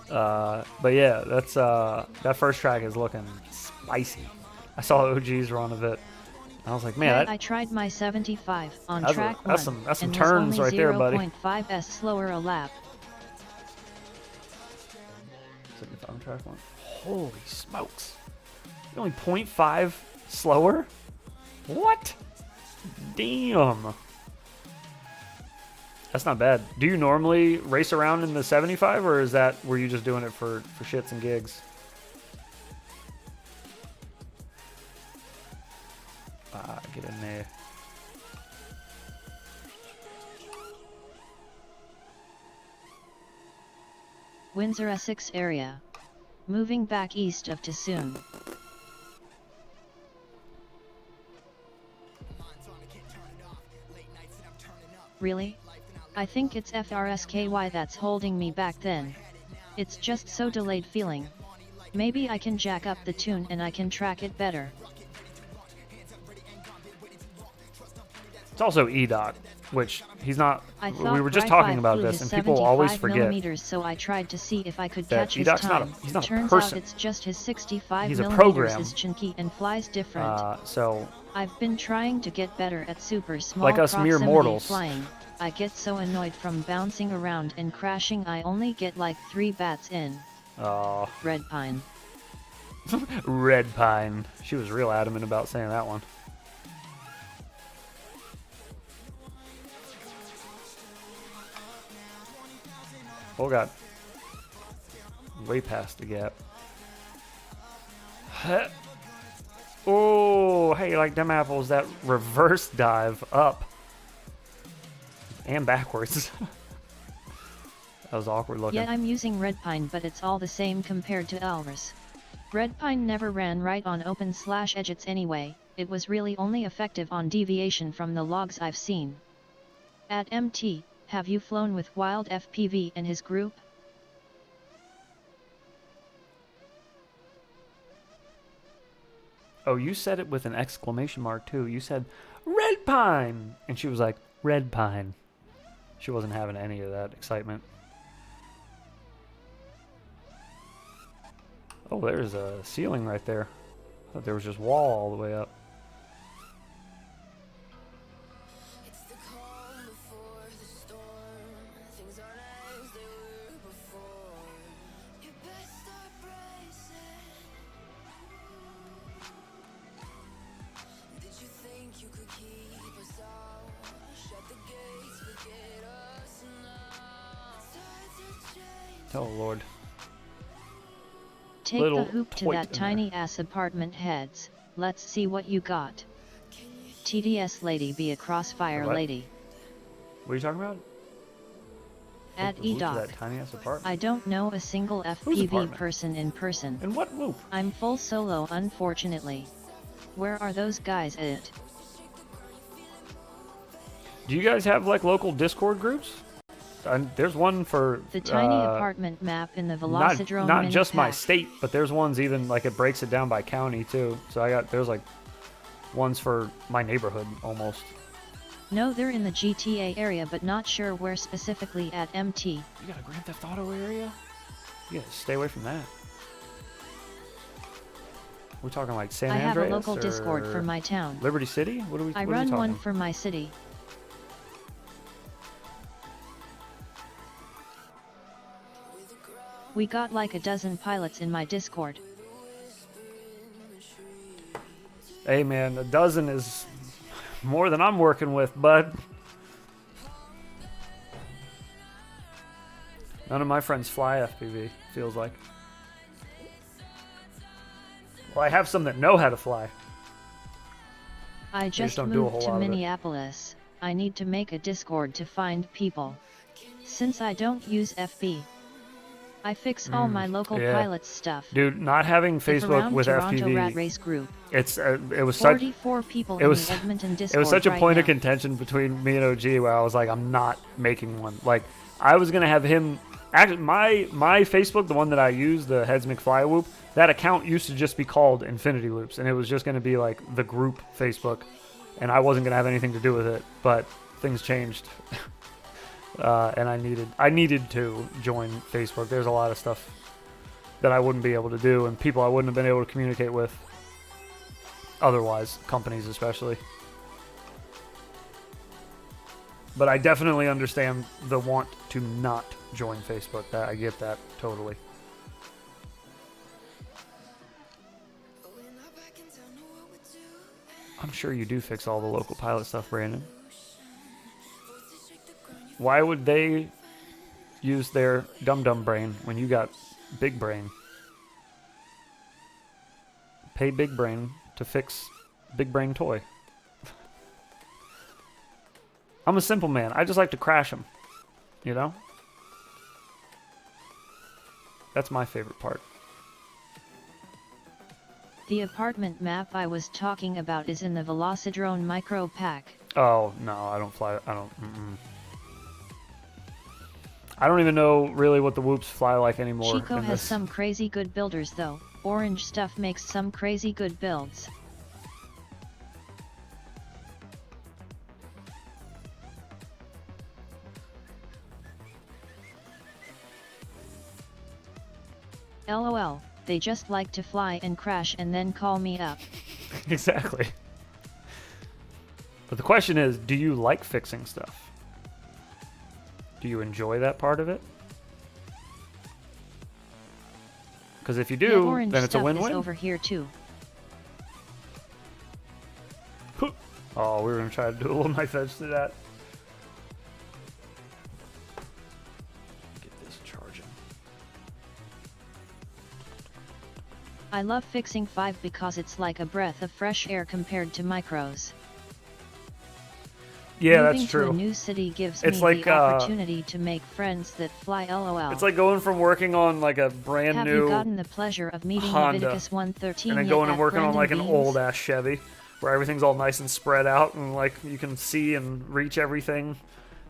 But yeah, that's that first track is looking spicy. I saw OGs run of it. I was like, man, I tried my 75 on that's track 1. That's some and turns was right there, buddy. 0.5s slower a lap. 75 on track 1. Holy smokes! You're only 0.5 slower. What? Damn. That's not bad. Do you normally race around in the 75, or is that were you just doing it for shits and gigs? Get in there. Windsor, Essex area. Moving back east of to soon. Really? I think it's FRSKY that's holding me back then. It's just so delayed feeling. Maybe I can jack up the tune and I can track it better. It's also EDOT, which he's not. I thought we were just talking about this, and people always forget. So I tried to see if I could catch his EDOT's time. He's not Turns a person. out it's just his 65 he's a millimeters program. is chunky and flies different. So I've been trying to get better at super small like us mere mortals flying. I get so annoyed from bouncing around and crashing. I only get like 3 bats in. Red Pine. Red Pine. She was real adamant about saying that one. Oh god. Way past the gap. Oh, hey, like them apples, that reverse dive up. And backwards. That was awkward looking. Yeah, I'm using Red Pine, but it's all the same compared to Elris. Red Pine never ran right on open/edges anyway. It was really only effective on deviation from the logs I've seen. At MT, have you flown with Wild FPV and his group? Oh, you said it with an exclamation mark too. You said, Red Pine! And she was like, Red Pine. She wasn't having any of that excitement. Oh, there's a ceiling right there. I thought there was just wall all the way up. Oh, Lord. Take the hoop to that tiny ass apartment heads. Let's see what you got. TDS lady be a crossfire lady. What are you talking about? At EDOC. I don't know a single FPV person in person. And what loop? I'm full solo unfortunately. Where are those guys at? Do you guys have like local Discord groups? There's one for the tiny apartment map in the Velocidrone. Not just my state, but there's ones even like it breaks it down by county too. So there's like ones for my neighborhood almost. No, they're in the GTA area, but not sure where specifically at MT. You got a Grand Theft Auto area? You gotta stay away from that. We're talking like San Andreas. I have a local Discord for my town. Liberty City? What are we? I run one for my city. We got like a dozen pilots in my Discord. Hey man, a dozen is more than I'm working with, bud. None of my friends fly FPV, feels like. Well, I have some that know how to fly. I just moved to Minneapolis. I need to make a Discord to find people. Since I don't use FB, I fix all my local pilots stuff. Dude, not having Facebook with Toronto FPV. Rat Race group. It was such 44 people in the Edmonton Discord. It was such a point now. of contention between me and OG where I was like, I'm not making one. Like, I was gonna have him. Actually, my Facebook, the one that I use, the Heads McFly Whoop, that account used to just be called Infinity Loops, and it was just gonna be like the group Facebook, and I wasn't gonna have anything to do with it. But things changed. And I needed to join Facebook. There's a lot of stuff that I wouldn't be able to do, and people I wouldn't have been able to communicate with otherwise, companies especially. But I definitely understand the want to not join Facebook. I get that totally. I'm I'm sure you do fix all the local pilot stuff, Brandon. Why would they use their dum-dum brain when you got big brain? Pay big brain to fix big brain toy. I'm a simple man. I just like to crash them. You know? That's my favorite part. The apartment map I was talking about is in the Velocidrone micro pack. Oh, no, I don't fly. I don't. I don't even know really what the whoops fly like anymore. Chico has some crazy good builders though. Orange stuff makes some crazy good builds. LOL, they just like to fly and crash and then call me up. Exactly. But the question is, do you like fixing stuff? Do you enjoy that part of it? Because if you do, then it's a win-win. Over here too. Oh, we were gonna try to do a little knife edge to that. Get this charging. I love fixing 5 because it's like a breath of fresh air compared to micros. Yeah, Moving that's true. To a new city gives it's me like, the opportunity to make friends that fly LOL. It's like going from working on like a brand Have new you gotten the pleasure of meeting Honda, Leviticus 113 and then going and working on like an Beans? old ass Chevy where everything's all nice and spread out and like you can see and reach everything,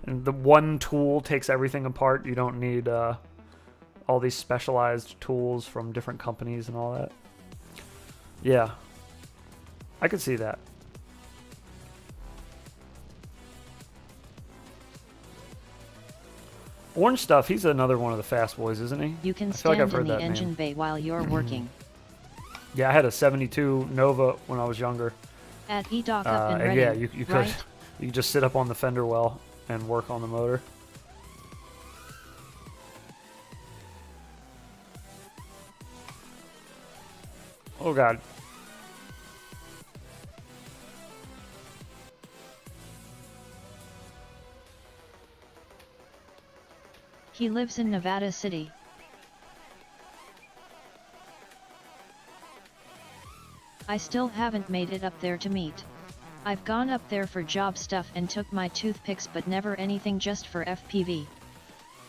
and the one tool takes everything apart. You don't need all these specialized tools from different companies and all that. Yeah, I could see that. Orange Stuff, he's another one of the fast boys, isn't he? You can I feel stand like I've heard in the that engine name. bay while you're working. Yeah, I had a 72 Nova when I was younger. At E-Dock up and ready, yeah, you could right? you could just sit up on the fender well and work on the motor. Oh God. He lives in Nevada City. I still haven't made it up there to meet. I've gone up there for job stuff and took my toothpicks, but never anything just for FPV.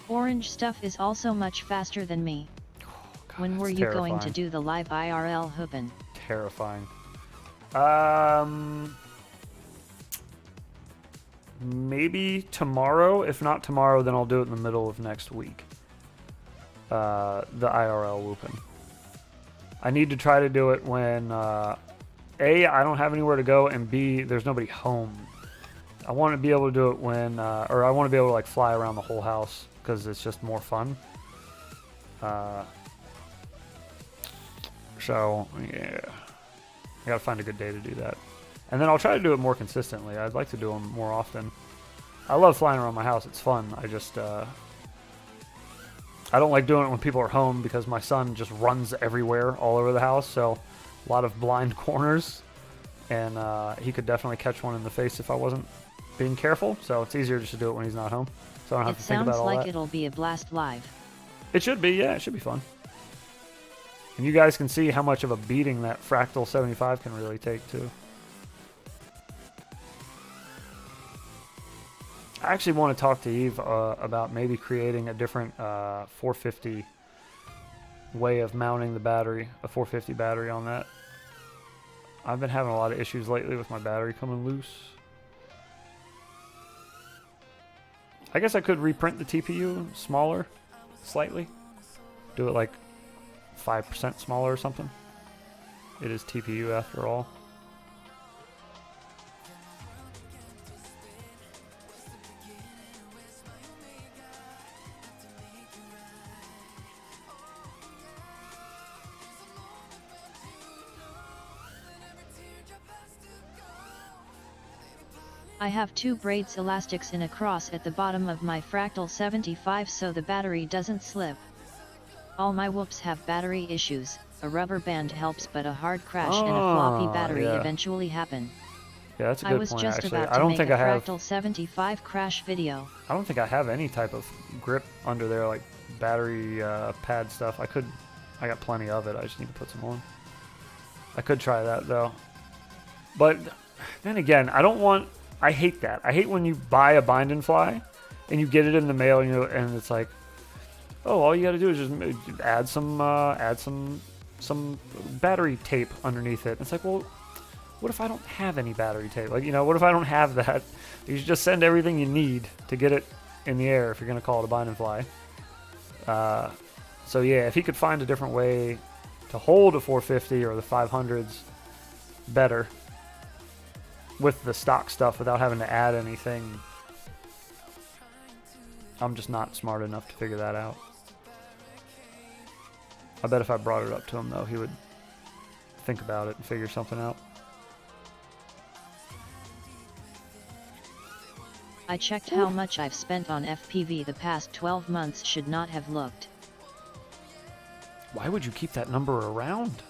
Orange Stuff is also much faster than me. Oh, God, when were you going to do the live IRL hoopin'? Terrifying. Maybe tomorrow. If not tomorrow, then I'll do it in the middle of next week. The IRL whooping. I need to try to do it when A, I don't have anywhere to go, and B, there's nobody home. I want to be able to do it when, or I want to be able to like fly around the whole house because it's just more fun. So yeah, I gotta find a good day to do that, and then I'll try to do it more consistently. I'd like to do them more often. I love flying around my house; it's fun. I just I don't like doing it when people are home because my son just runs everywhere, all over the house. So a lot of blind corners, and he could definitely catch one in the face if I wasn't being careful. So it's easier just to do it when he's not home, so I don't have to think about all that. It sounds like it'll be a blast live. It should be, yeah, it should be fun. And you guys can see how much of a beating that Fractal 75 can really take too. I actually want to talk to Eve about maybe creating a different 450 way of mounting the battery, a 450 battery on that. I've been having a lot of issues lately with my battery coming loose. I guess I could reprint the TPU smaller, slightly. Do it like 5% smaller or something. It is TPU after all. I have 2 braids elastics in a cross at the bottom of my Fractal 75 so the battery doesn't slip. All my whoops have battery issues. A rubber band helps, but a hard crash and a floppy battery eventually happen. Yeah, that's a good point, actually. I don't think I have Fractal 75 crash video. I don't think I have any type of grip under there, like battery pad stuff. I got plenty of it. I just need to put some on. I could try that though. But then again, I hate that. I hate when you buy a bind and fly and you get it in the mail and it's like, oh, all you got to do is just add some battery tape underneath it. It's like, well, what if I don't have any battery tape? Like, what if I don't have that? You should just send everything you need to get it in the air if you're going to call it a bind and fly. So yeah, if he could find a different way to hold a 450 or the 500s better with the stock stuff without having to add anything, I'm just not smart enough to figure that out. I bet if I brought it up to him though, he would think about it and figure something out. I checked how much I've spent on FPV the past 12 months. Should not have looked. Why would you keep that number around?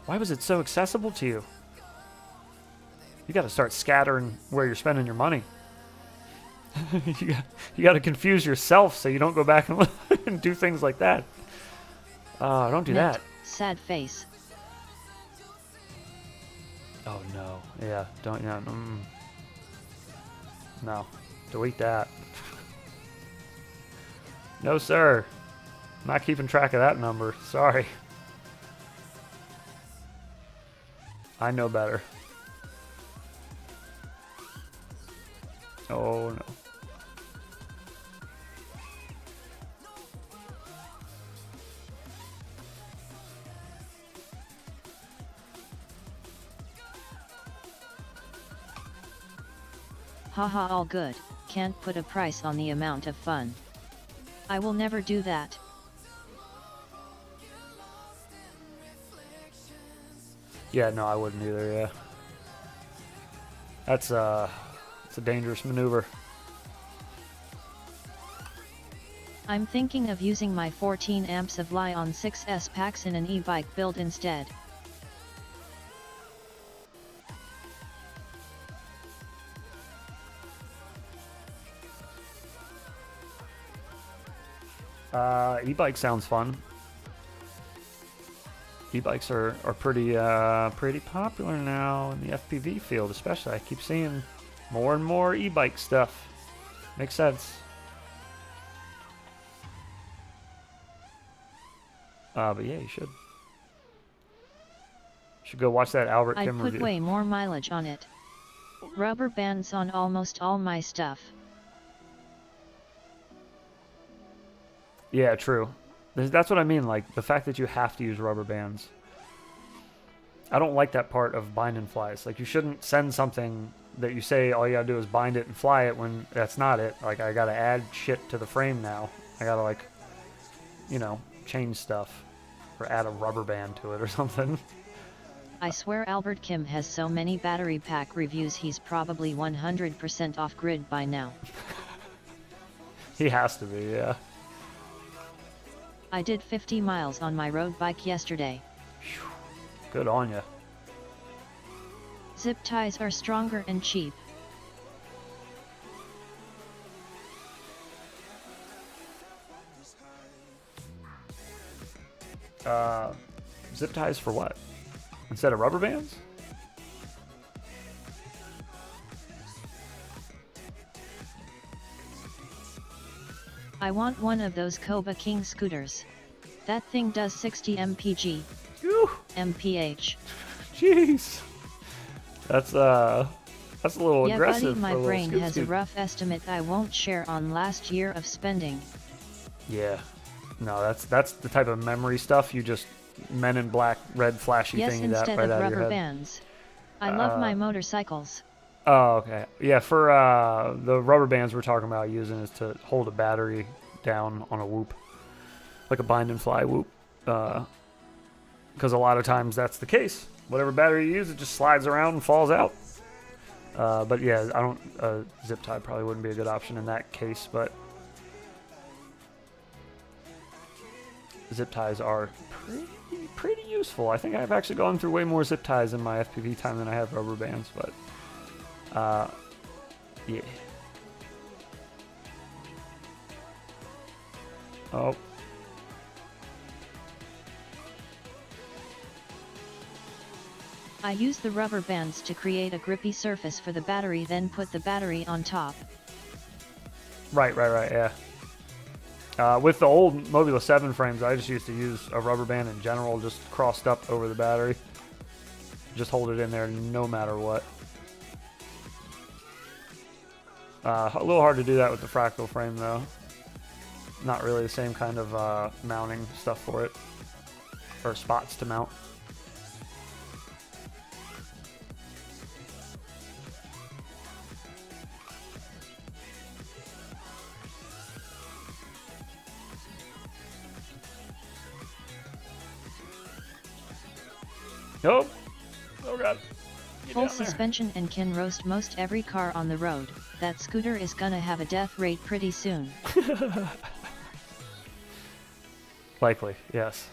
Why was it so accessible to you? You got to start scattering where you're spending your money. you got to confuse yourself so you don't go back and do things like that. Don't do that. Sad face. Oh no. Yeah. Don't. Yeah. No. Delete that. No, sir. I'm not keeping track of that number. Sorry. I know better. Oh no. Haha, all good. Can't put a price on the amount of fun. I will never do that. Yeah, no, I wouldn't either, yeah. It's a dangerous maneuver. I'm thinking of using my 14 amps of Li-on 6S packs in an e-bike build instead. E-bike sounds fun. E-bikes are pretty popular now in the FPV field, especially. I keep seeing more and more e-bike stuff. Makes sense. But yeah, you should go watch that Albert Kim review. I'd put way more mileage on it. Rubber bands on almost all my stuff. Yeah, true. That's what I mean, like, the fact that you have to use rubber bands. I don't like that part of bind and flies. Like, you shouldn't send something that you say all you gotta do is bind it and fly it when that's not it. Like, I gotta add shit to the frame now. I gotta, like, change stuff. Or add a rubber band to it or something. I swear Albert Kim has so many battery pack reviews, he's probably 100% off grid by now. He has to be, yeah. I did 50 miles on my road bike yesterday. Good on ya. Zip ties are stronger and cheap. Zip ties for what? Instead of rubber bands? I want one of those Koba King scooters. That thing does 60 mpg. Whew. mph. Jeez. That's a little yeah, aggressive. Buddy, my brain has a rough estimate I won't share on last year of spending. Yeah. No, that's the type of memory stuff you just Men in Black red flashy thingy that right out of your head. Yes, instead of rubber bands. I love my motorcycles. Oh, okay. Yeah, for the rubber bands we're talking about using is to hold a battery down on a whoop. Like a bind and fly whoop. Because a lot of times that's the case. Whatever battery you use, it just slides around and falls out. But yeah, zip tie probably wouldn't be a good option in that case, but zip ties are pretty useful. I think I've actually gone through way more zip ties in my FPV time than I have rubber bands, but yeah. Oh. I use the rubber bands to create a grippy surface for the battery, then put the battery on top. Right, yeah. With the old Mobula 7 frames, I just used to use a rubber band in general, just crossed up over the battery. Just hold it in there no matter what. A little hard to do that with the Fractal frame, though. Not really the same kind of mounting stuff for it, or spots to mount. Nope. Oh god. Full suspension and can roast most every car on the road. That scooter is gonna have a death rate pretty soon. Likely, yes.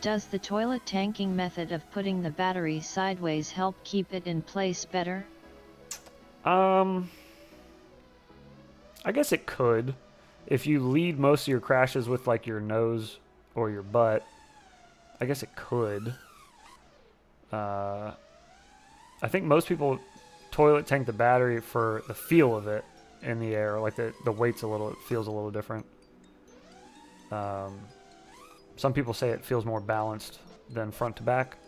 Does the toilet tanking method of putting the battery sideways help keep it in place better? I guess it could. If you lead most of your crashes with like your nose or your butt, I guess it could. I think most people toilet tank the battery for the feel of it in the air. Like the weight's it feels a little different. Some people say it feels more balanced than front to back.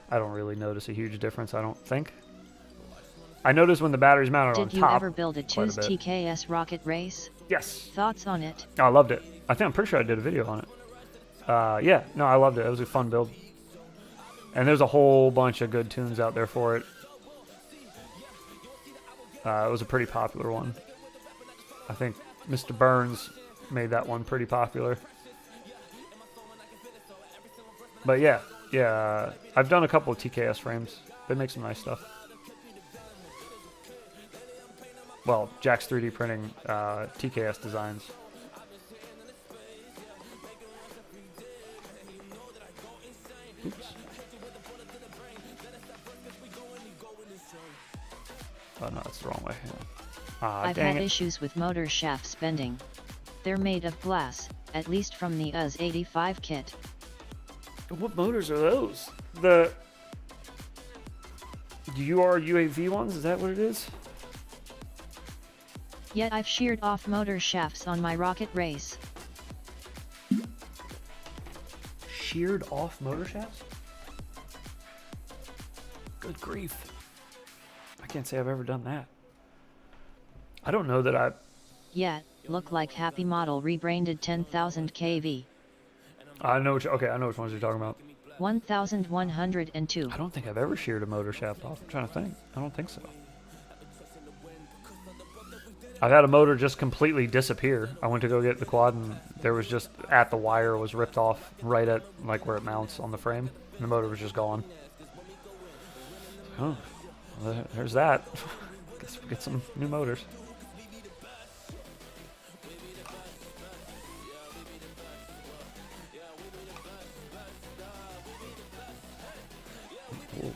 I don't really notice a huge difference, I don't think. I notice when the battery's mounted on top. Did you ever build a TUS TKS rocket race? Yes. Thoughts on it? Oh, I loved it. I'm pretty sure I did a video on it. Yeah, no, I loved it. It was a fun build. And there's a whole bunch of good tunes out there for it. It was a pretty popular one. I think Mr. Burns made that one pretty popular. But yeah, I've done a couple of TKS frames. They make some nice stuff. Well, Jack's 3D printing TKS designs. Oops. Oh no, that's the wrong way. I've had issues with motor shafts bending. They're made of glass, at least from the UZ85 kit. What motors are those? The UAV ones? Is that what it is? Yet I've sheared off motor shafts on my rocket race. Sheared off motor shafts? Good grief. I can't say I've ever done that. I don't know that I've... Yet, look like Happy Model rebranded 10,000 kV. I know which ones you're talking about. 1,102. I don't think I've ever sheared a motor shaft off. I'm trying to think. I don't think so. I've had a motor just completely disappear. I went to go get the quad and there was just, at the wire was ripped off right at like where it mounts on the frame. And the motor was just gone. Oh, well, there's that. Guess we'll get some new motors. Ooh.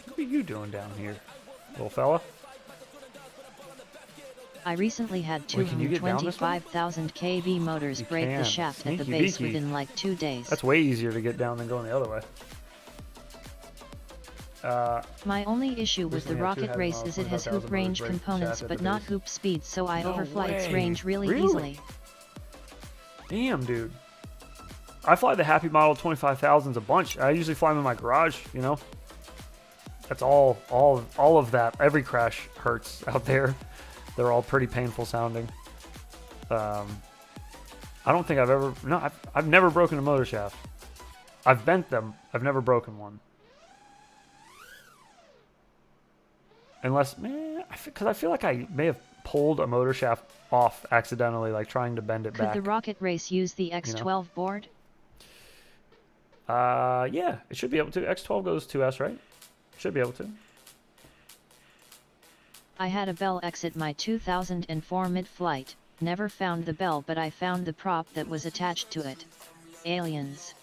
What are you doing down here, little fella? I recently had two 25,000 kV motors break the shaft at the base within like 2 days. That's way easier to get down than going the other way. My only issue with the rocket race is it has hoop range components but not hoop speed, so I overfly its range really easily. Damn, dude. I fly the Happy Model 25,000s a bunch. I usually fly them in my garage, you know. That's all of that. Every crash hurts out there. They're all pretty painful sounding. I don't think I've ever... No, I've never broken a motor shaft. I've bent them. I've never broken one. Unless... Because I feel like I may have pulled a motor shaft off accidentally, like trying to bend it back. Could the rocket race use the X12 board? Yeah, it should be able to. X12 goes 2S, right? Should be able to. I had a bell exit my 2004 mid-flight, never found the bell but I found the prop that was attached to it. Aliens.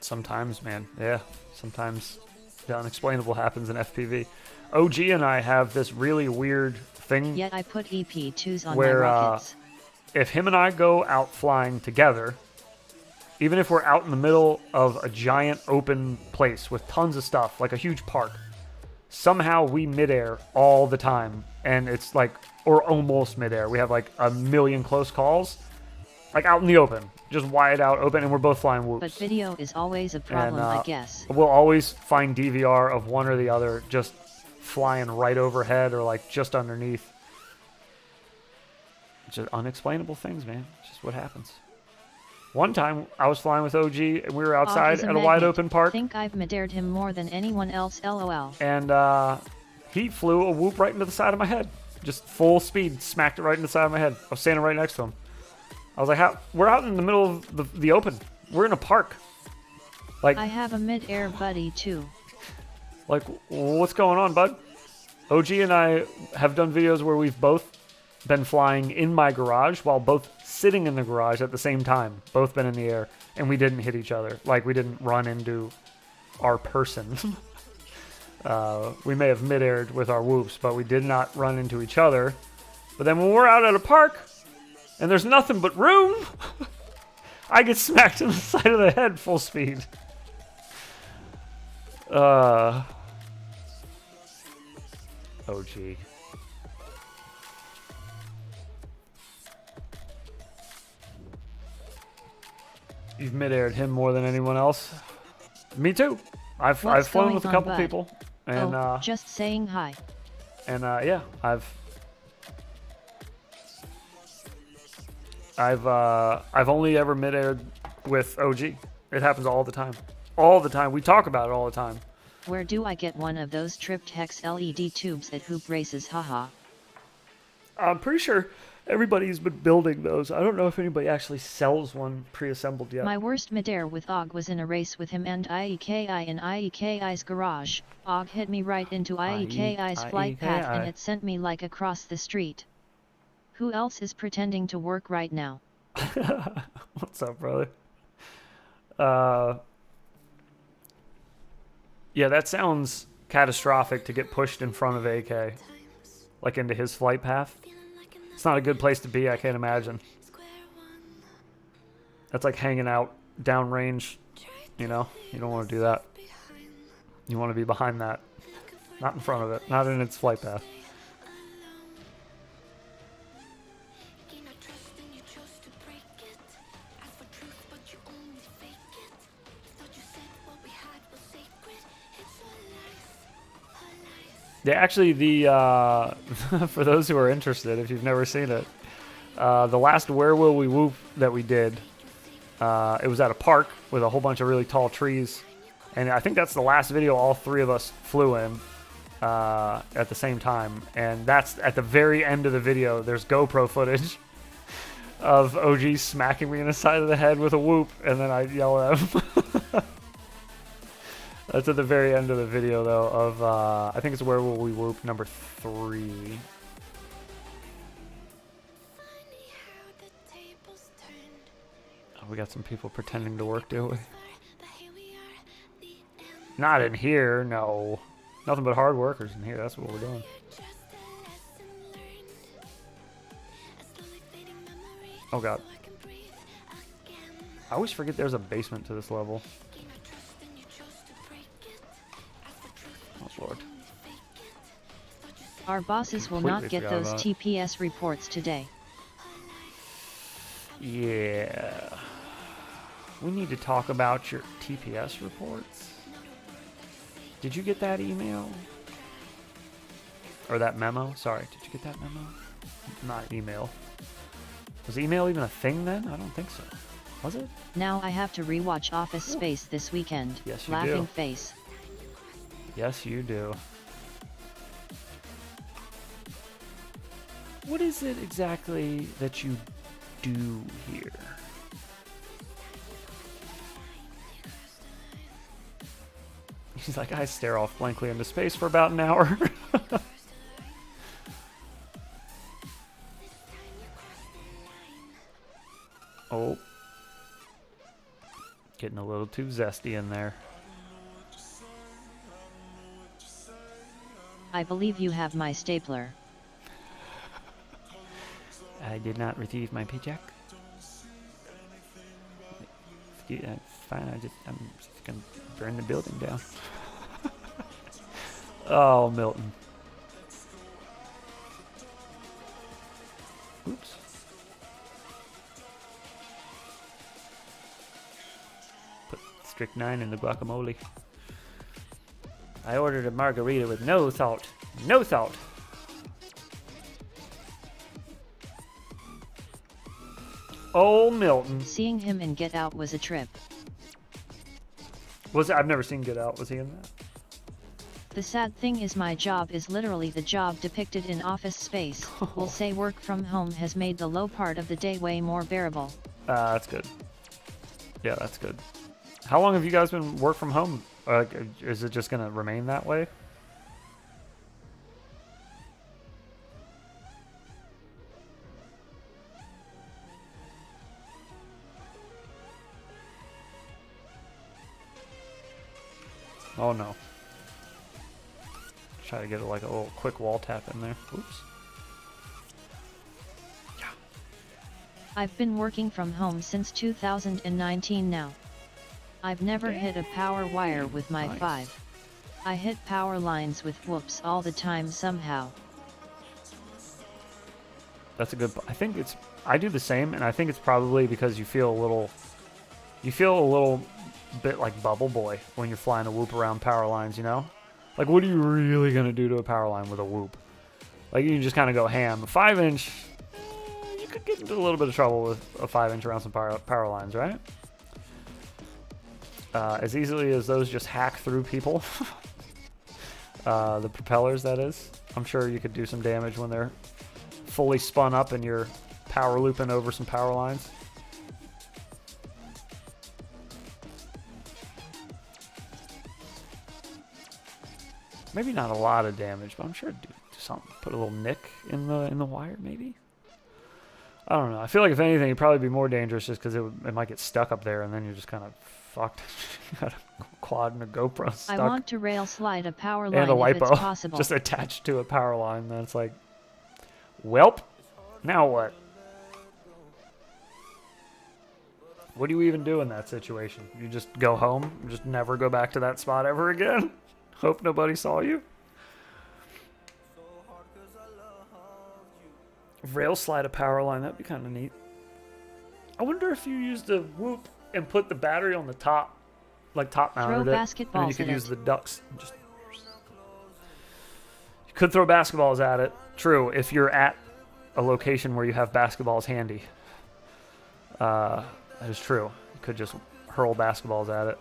Sometimes, man. Yeah, sometimes the unexplainable happens in FPV. OG and I have this really weird thing. Yet I put EP2s on where, my rockets. If him and I go out flying together, even if we're out in the middle of a giant open place with tons of stuff, like a huge park, somehow we midair all the time. And it's like, or almost midair. We have like a million close calls, like out in the open, just wide out open, and we're both flying whoops. But video is always a problem, I guess. We'll always find DVR of one or the other just flying right overhead or like just underneath. Just unexplainable things, man. It's just what happens. One time, I was flying with OG, and we were outside at a wide open park. I think I've midaired him more than anyone else, LOL. And he flew a whoop right into the side of my head. Just full speed, smacked it right in the side of my head. I was standing right next to him. I was like, "How? We're out in the middle of the open. We're in a park. Like, I have a mid-air buddy, too. Like, what's going on, bud?" OG and I have done videos where we've both been flying in my garage while both sitting in the garage at the same time. Both been in the air, and we didn't hit each other. Like, we didn't run into our person. We may have mid-aired with our whoops, but we did not run into each other. But then when we're out at a park, and there's nothing but room, I get smacked in the side of the head full speed. OG. You've mid-aired him more than anyone else. Me too. I've flown with a couple people, and just saying hi. And yeah, I've only ever mid-aired with OG. It happens all the time. All the time. We talk about it all the time. Where do I get one of those tripped hex LED tubes at hoop races? Haha. I'm pretty sure everybody's been building those. I don't know if anybody actually sells one pre-assembled yet. My worst midair with Og was in a race with him and IEKI in IEKI's garage. Og hit me right into IEKI's flight path and it sent me like across the street. Who else is pretending to work right now? What's up, brother? Yeah, that sounds catastrophic to get pushed in front of AK. Like into his flight path. It's not a good place to be, I can't imagine. That's like hanging out downrange, you know? You don't want to do that. You want to be behind that. Not in front of it. Not in its flight path. Yeah, actually, for those who are interested, if you've never seen it, the last Where Will We Whoop that we did, it was at a park with a whole bunch of really tall trees, and I think that's the last video all three of us flew in at the same time, and that's at the very end of the video. There's GoPro footage of OG smacking me in the side of the head with a whoop, and then I yell at him. That's at the very end of the video, though, of, I think it's Where Will We Whoop number 3. Oh, we got some people pretending to work, do we? Not in here, no. Nothing but hard workers in here, that's what we're doing. Oh, God. I always forget there's a basement to this level. Oh, Lord. Our bosses will not get those TPS reports today. Yeah. We need to talk about your TPS reports. Did you get that email? Or that memo? Sorry, did you get that memo? Not email. Was email even a thing then? I don't think so. Was it? Now I have to rewatch Office Space this weekend. Yes, you Laughing do. face. Yes, you do. What is it exactly that you do here? He's like, I stare off blankly into space for about an hour. Getting a little too zesty in there. I believe you have my stapler. I did not receive my paycheck. Yeah, fine. I'm just gonna burn the building down. Oh, Milton. Oops. Put strychnine in the guacamole. I ordered a margarita with no salt. No salt. Oh, Milton. Seeing him in Get Out was a trip. I've never seen Get Out. Was he in that? The sad thing is my job is literally the job depicted in Office Space. We'll say work from home has made the low part of the day way more bearable. That's good. Yeah, that's good. How long have you guys been work from home? Is it just going to remain that way? Oh no. Try to get like a little quick wall tap in there. Oops. Yeah. I've been working from home since 2019 now. I've never hit a power wire with my 5. I hit power lines with whoops all the time somehow. That's a good. I do the same, and I think it's probably because you feel a little bit like Bubble Boy when you're flying a whoop around power lines, you know? Like, what are you really going to do to a power line with a whoop? Like, you can just kind of go ham. A 5-inch, you could get into a little bit of trouble with a 5-inch around some power lines, right? As easily as those just hack through people. The propellers, that is. I'm sure you could do some damage when they're fully spun up and you're power looping over some power lines. Maybe not a lot of damage, but I'm sure it'd do something. Put a little nick in the wire, maybe. I don't know. I feel like if anything, it'd probably be more dangerous just because it might get stuck up there, and then you're just kind of fucked. You got a quad and a GoPro stuck. I want to rail slide a power line and a if it's lipo possible. just attached to a power line. Then it's like, welp. Now what? What do you even do in that situation? You just go home, just never go back to that spot ever again? Hope nobody saw you. Rail slide a power line, that'd be kind of neat. I wonder if you use the whoop and put the battery on the top, like top mounted it, and then you could use the ducks. You could throw basketballs at it. True, if you're at a location where you have basketballs handy. That is true. You could just hurl basketballs at it.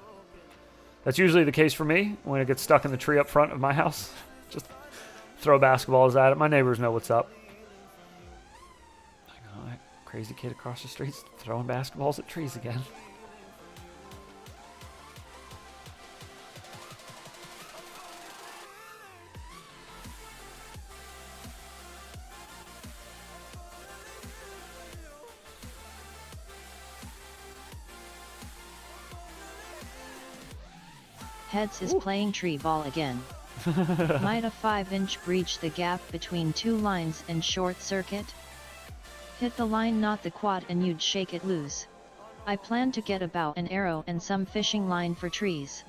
That's usually the case for me when it gets stuck in the tree up front of my house. Just throw basketballs at it. My neighbors know what's up. I know, that crazy kid across the street's throwing basketballs at trees again. Heads is playing tree ball again. Might a 5-inch breach the gap between two lines and short circuit? Hit the line, not the quad, and you'd shake it loose. I plan to get a bow and arrow and some fishing line for trees.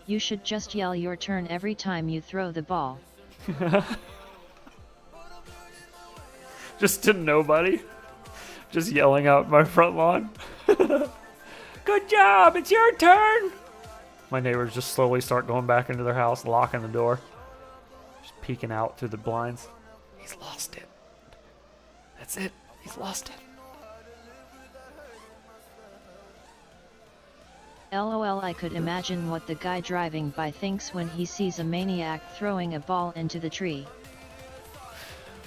You should just yell your turn every time you throw the ball. Just to nobody. Just yelling out my front lawn. Good job, it's your turn! My neighbors just slowly start going back into their house, locking the door. Just peeking out through the blinds. He's lost it. That's it. He's lost it. LOL, I could imagine what the guy driving by thinks when he sees a maniac throwing a ball into the tree.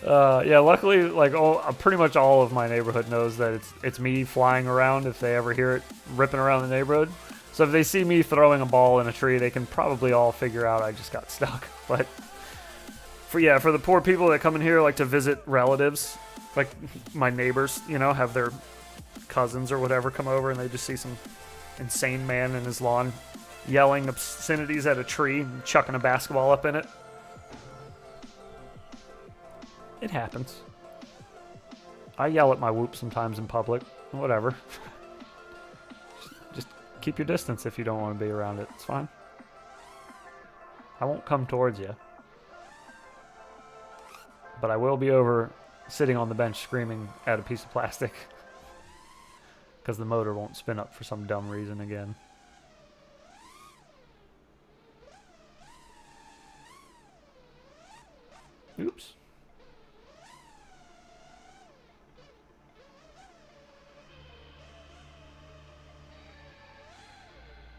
Yeah, luckily, like pretty much all of my neighborhood knows that it's me flying around if they ever hear it ripping around the neighborhood. So if they see me throwing a ball in a tree, they can probably all figure out I just got stuck. But for the poor people that come in here like to visit relatives, like my neighbors, you know, have their cousins or whatever come over and they just see some insane man in his lawn yelling obscenities at a tree and chucking a basketball up in it. It happens. I yell at my whoop sometimes in public. Whatever. Just keep your distance if you don't want to be around it. It's fine. I won't come towards you. But I will be over sitting on the bench screaming at a piece of plastic. Because the motor won't spin up for some dumb reason again. Oops.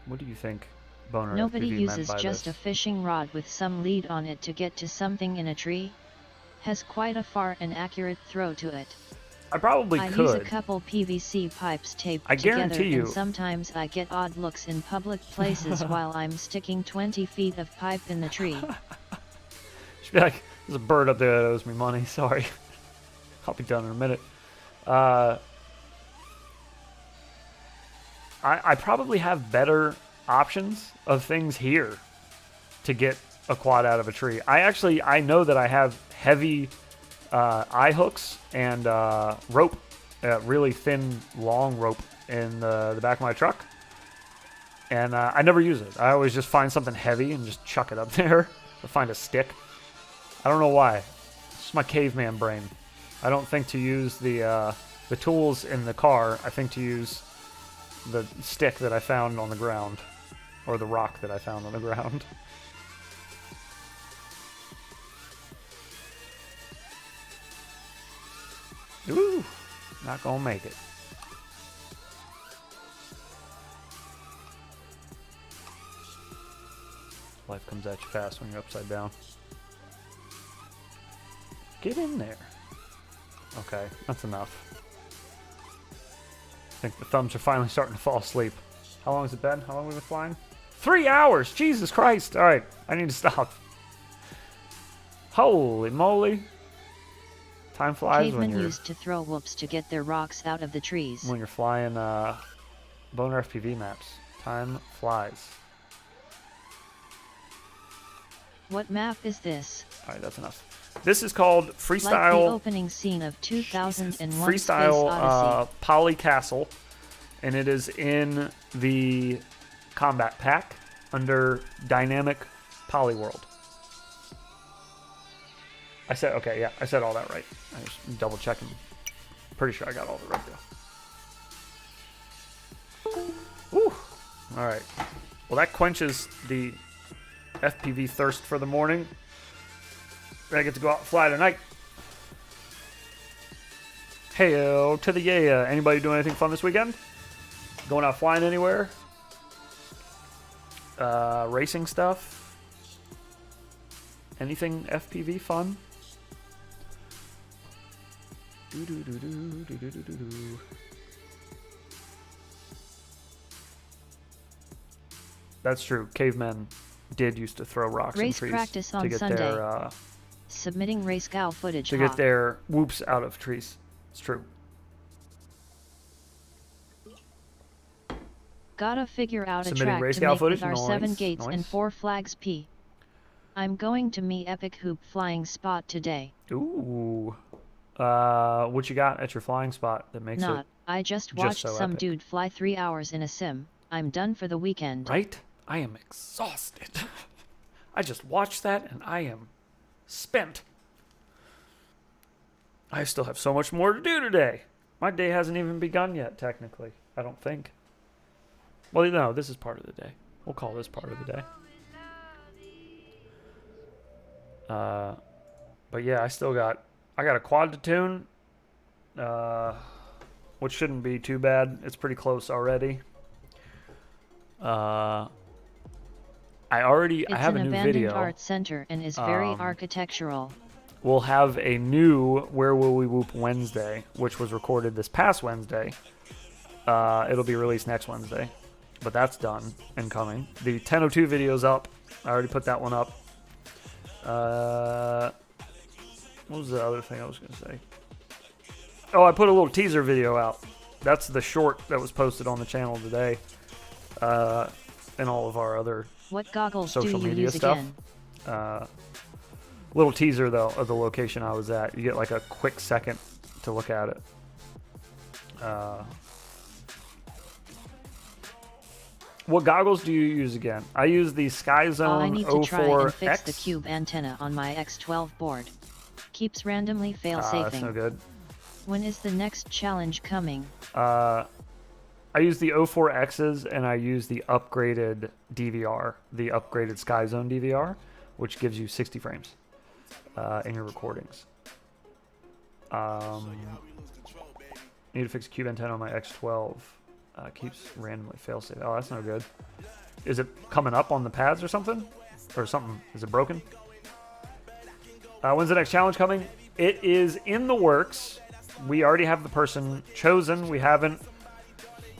What do you think, Boner? Nobody FPV uses meant by just this? a fishing rod with some lead on it to get to something in a tree. Has quite a far and accurate throw to it. I probably I could. use a couple PVC pipes taped together, guarantee you. and sometimes I get odd looks in public places while I'm sticking 20 feet of pipe in the tree. Should be like, there's a bird up there that owes me money. Sorry. I'll be done in a minute. I probably have better options of things here to get a quad out of a tree. I know that I have heavy eye hooks and rope, really thin, long rope in the back of my truck. And I never use it. I always just find something heavy and just chuck it up there or find a stick. I don't know why. It's just my caveman brain. I don't think to use the tools in the car. I think to use the stick that I found on the ground, or the rock that I found on the ground. Ooh, not gonna make it. Life comes at you fast when you're upside down. Get in there. Okay, that's enough. I think the thumbs are finally starting to fall asleep. How long has it been? How long have we been flying? 3 hours! Jesus Christ! Alright, I need to stop. Holy moly. Time flies Cavemen when you're... used to throw whoops to get their rocks out of the trees. When you're flying Boner FPV maps. Time flies. What map is this? Alright, that's enough. This is called Freestyle... Like the opening scene of 2001 Freestyle Space Odyssey. Poly Castle. And it is in the Combat Pack under Dynamic Poly World. I said, okay, yeah, I said all that right. I was double checking. Pretty sure I got all the right though. Woo! Alright. Well, that quenches the FPV thirst for the morning. I get to go out and fly tonight. Hey-o to the yeah. Anybody doing anything fun this weekend? Going out flying anywhere? Racing stuff? Anything FPV fun? That's true. Cavemen did used to throw rocks in Race trees practice on to get Sunday. their Submitting race gal footage. to get their whoops out of trees. It's true. Gotta figure out a Submitting track race to gal make footage? with our Nice, 7 gates and nice. 4 flags P. I'm going to me epic hoop flying spot today. Ooh. What you got at your flying spot that makes it I just watched so some epic? dude fly 3 hours in a sim. I'm done for the weekend. right? I am exhausted. I just watched that and I am spent. I still have so much more to do today. My day hasn't even begun yet, technically. I don't think. Well, no, this is part of the day. We'll call this part of the day. But yeah, I got a quad to tune, which shouldn't be too bad. It's pretty close already. I have a new It's an abandoned video. art center and is very architectural. We'll have a new Where Will We Whoop Wednesday, which was recorded this past Wednesday. It'll be released next Wednesday, but that's done and coming. The 10:02 video's up. I already put that one up. What was the other thing I was going to say? Oh, I put a little teaser video out. That's the short that was posted on the channel today. and all of our other what goggles social do you media use stuff. Again? Little teaser though of the location I was at. You get like a quick second to look at it. What goggles do you use again? I use the SkyZone I need to try and fix O4X. the cube antenna on my X12 board. Keeps randomly fail-safing. That's no good. When is the next challenge coming? I use the O4Xs and I use the upgraded DVR, the upgraded SkyZone DVR, which gives you 60 frames in your recordings. Need to fix a cube antenna on my X12. Keeps randomly fail-safe. Oh, that's no good. Is it coming up on the pads or something? Or something? Is it broken? When's the next challenge coming? It is in the works. We already have the person chosen. We haven't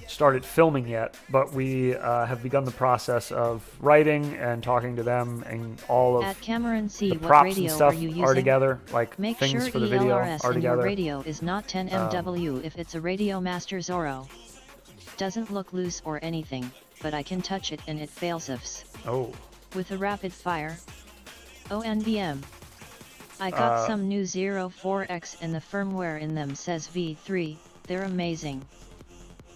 started filming yet, but we have begun the process of writing and talking to them, and all of At Cameron C, the what props radio and stuff are you using? are together. Like Make things sure for the video ELRS are in your together. radio is not 10 MW if it's a Radio Master Zorro. Doesn't look loose or anything, but I can touch it and it failsafes. Oh. With a rapid fire. ONBM. I got some new 04X and the firmware in them says V3, they're amazing.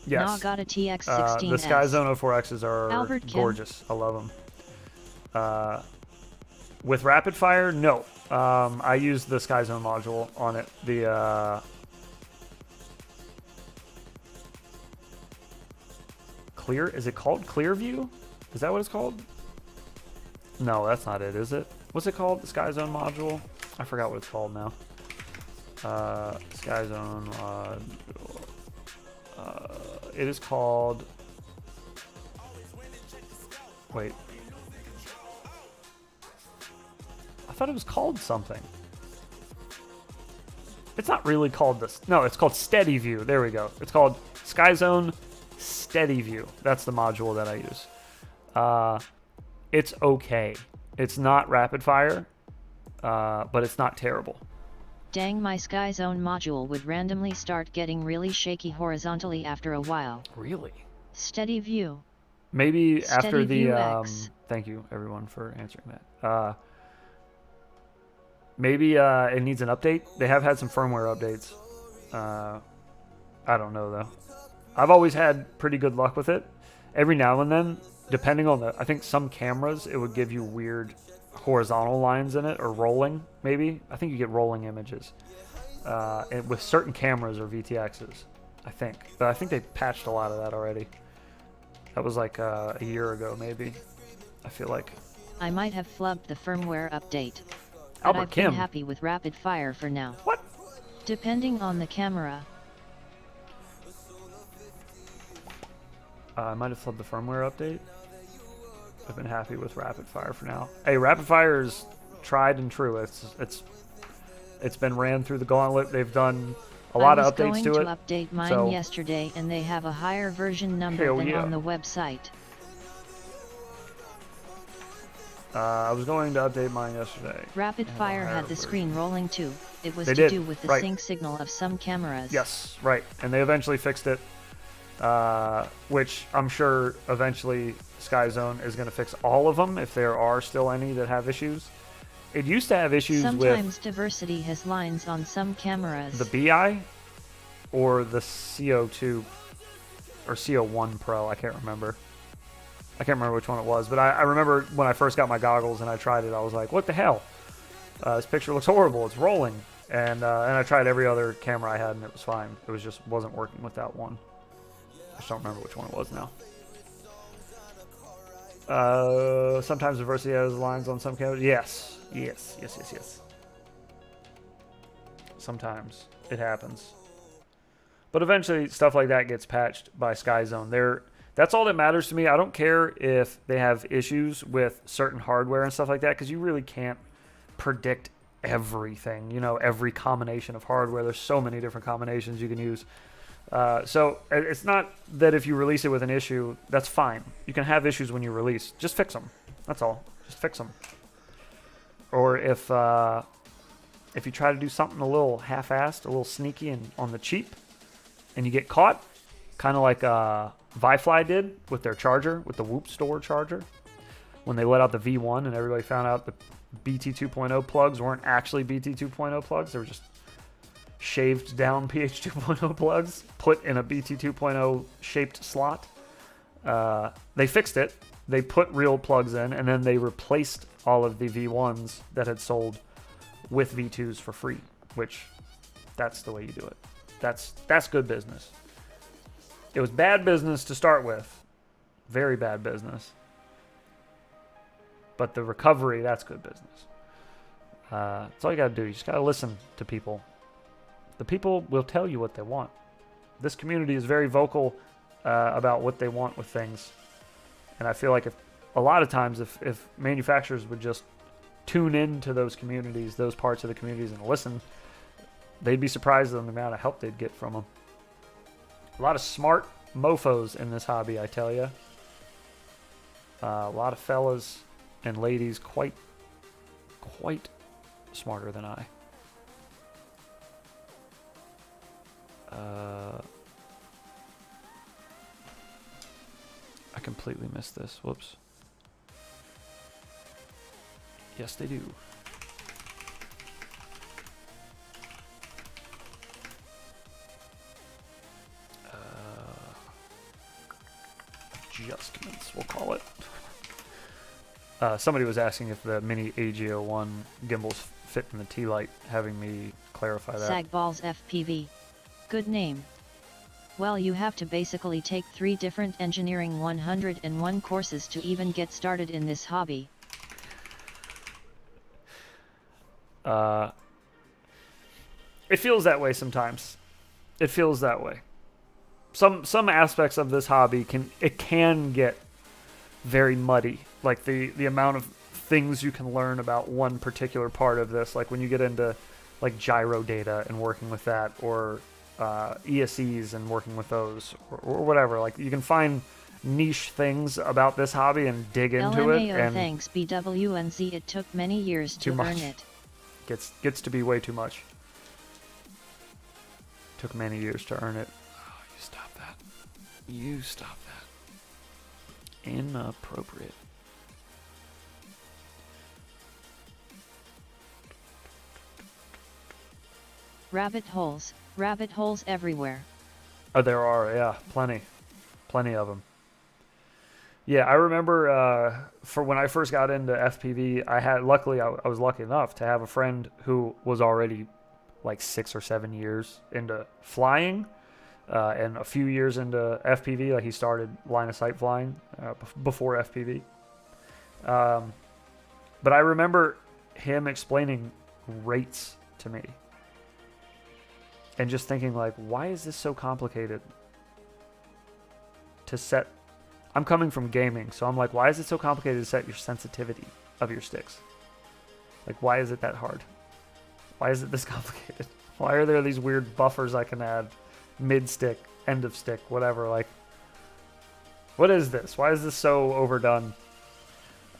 Yes. Now got a TX16S. The SkyZone 04Xs are Albert Kim. gorgeous. I love them. With rapid fire, no. I use the SkyZone module on it. The Clear, is it called Clearview? Is that what it's called? No, that's not it, is it? What's it called? The SkyZone module? I forgot what it's called now. SkyZone module. It is called... Wait. I thought it was called something. It's not really called this. No, it's called Steady View. There we go. It's called SkyZone Steady View. That's the module that I use. It's okay. It's not rapid fire, but it's not terrible. Dang, my SkyZone module would randomly start getting really shaky horizontally after a while. Really? Steady View. Maybe Steady after the... View X. Thank you, everyone, for answering that. Maybe it needs an update. They have had some firmware updates. I don't know, though. I've always had pretty good luck with it. Every now and then, depending on the... I think some cameras, it would give you weird horizontal lines in it, or rolling, maybe. I think you get rolling images. And with certain cameras or VTXs, I think. But I think they patched a lot of that already. That was like a year ago, maybe. I feel like. I might have flubbed the firmware update. But Albert I've Kim. been happy with rapid fire for now. What? Depending on the camera. I might have flubbed the firmware update. I've been happy with rapid fire for now. Hey, rapid fire is tried and true. It's been ran through the gauntlet. They've done a lot of updates to it. I was going to update mine so, yesterday, and they have a higher version number than on the website. I was going to update mine yesterday. Rapid fire had the screen rolling too. It was They to did, do with the right. sync signal of some cameras. Yes, right. And they eventually fixed it, which I'm sure eventually SkyZone is going to fix all of them if there are still any that have issues. It used to have issues Sometimes with diversity has lines on some cameras. the BI or the CO2 or CO1 Pro. I can't remember. I can't remember which one it was, but I remember when I first got my goggles and I tried it, I was like, what the hell? This picture looks horrible. It's rolling. And I tried every other camera I had and it was fine. It was just wasn't working with that one. I just don't remember which one it was now. Sometimes diversity has lines on some cameras. Yes. Sometimes it happens. But eventually stuff like that gets patched by SkyZone. That's all that matters to me. I don't care if they have issues with certain hardware and stuff like that, because you really can't predict everything, every combination of hardware. There's so many different combinations you can use. So it's not that if you release it with an issue, that's fine. You can have issues when you release. Just fix them. That's all. Just fix them. Or if you try to do something a little half-assed, a little sneaky and on the cheap, and you get caught, kind of like Vifly did with their charger, with the Whoop Store charger, when they let out the V1 and everybody found out the BT 2.0 plugs weren't actually BT 2.0 plugs. They were just shaved down PH 2.0 plugs put in a BT 2.0 shaped slot. They fixed it. They put real plugs in, and then they replaced all of the V1s that had sold with V2s for free, which that's the way you do it. That's good business. It was bad business to start with. Very bad business. But the recovery, that's good business. That's all you got to do. You just got to listen to people. The people will tell you what they want. This community is very vocal about what they want with things. And I feel like a lot of times if manufacturers would just tune into those communities, those parts of the communities, and listen, they'd be surprised at the amount of help they'd get from them. A lot of smart mofos in this hobby, I tell you. A lot of fellas and ladies quite smarter than I. I completely missed this. Whoops. Yes, they do. Adjustments, we'll call it. Somebody was asking if the mini AG01 gimbals fit in the T-Lite, having me clarify that. Sagballs FPV. Good name. Well, you have to basically take 3 different engineering 101 courses to even get started in this hobby. It feels that way sometimes. It feels that way. Some aspects of this hobby can get very muddy. Like the amount of things you can learn about one particular part of this. Like when you get into like gyro data and working with that, or ESCs and working with those, or whatever. Like you can find niche things about this hobby and dig into it. LMAO, and thanks BWNZ. It took many years to earn it. Gets to be way too much. Took many years to earn it. Oh, you stop that. You stop that. Inappropriate. Rabbit holes everywhere. Oh, there are, yeah, plenty of them. Yeah, I remember for when I first got into FPV, I was lucky enough to have a friend who was already like 6 or 7 years into flying, and a few years into FPV. Like he started line of sight flying before FPV. But I remember him explaining rates to me. And just thinking like, why is this so complicated to set? I'm coming from gaming, so I'm like, why is it so complicated to set your sensitivity of your sticks? Like, why is it that hard? Why is it this complicated? Why are there these weird buffers I can add? Mid-stick, end of stick, whatever. Like, what is this? Why is this so overdone?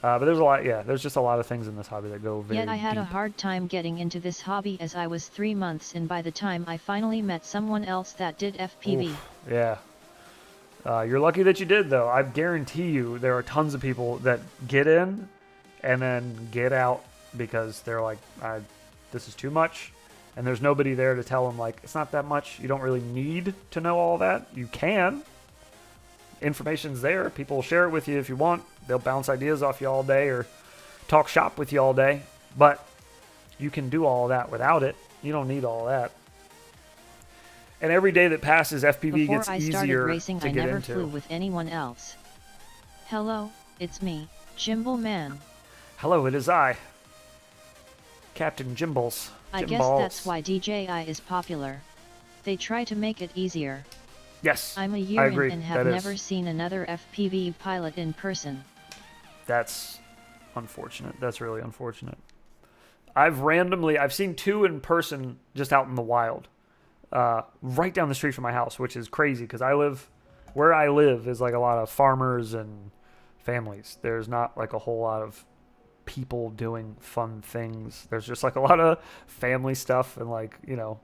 But there's just a lot of things in this hobby that go very Yet I had deep. a hard time getting into this hobby, as I was 3 months in by the time I finally met someone else that did FPV. Oof, yeah. You're lucky that you did, though. I guarantee you there are tons of people that get in and then get out because they're like, this is too much. And there's nobody there to tell them, like, it's not that much. You don't really need to know all that. You can. Information's there. People will share it with you if you want. They'll bounce ideas off you all day or talk shop with you all day. But you can do all that without it. You don't need all that. And every day that passes, FPV gets easier to get into. Before I started racing, I never flew with anyone else. Hello, it's me, Gimbal Man. Hello, it is I, Captain Gimballs. I guess that's why DJI is popular. They try to make it easier. Yes, I'm a year in and have never seen another FPV pilot in person. That's unfortunate. That's really unfortunate. I've seen 2 in person just out in the wild. Right down the street from my house, which is crazy because where I live is like a lot of farmers and families. There's not like a whole lot of people doing fun things. There's just like a lot of family stuff and like,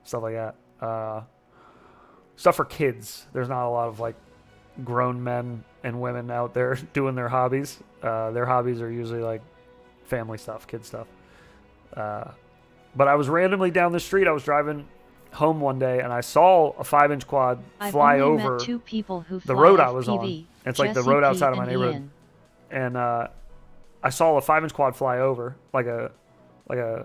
stuff like that. Stuff for kids. There's not a lot of like grown men and women out there doing their hobbies. Their hobbies are usually like family stuff, kid stuff. But I was randomly down the street. I was driving home one day and I saw a 5-inch quad fly over met 2 people who the road I FPV, was on. It's like the Jesse road P. outside of my and neighborhood. Ian. And I saw a 5-inch quad fly over, like a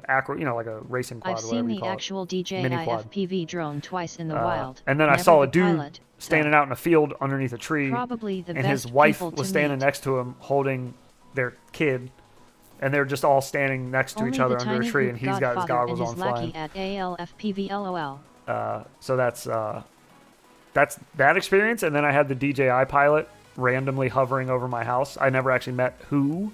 acro, like a racing quad. I've seen the actual DJI FPV drone twice in the wild. And then I saw a dude standing out in a field underneath a tree. Probably the and best his wife people was to standing meet. next to him, holding their kid, and they're just all standing next to each other under a tree, and he's got his goggles on flying. At ALFPV LOL. So that's that experience, and then I had the DJI pilot randomly hovering over my house. I never actually met who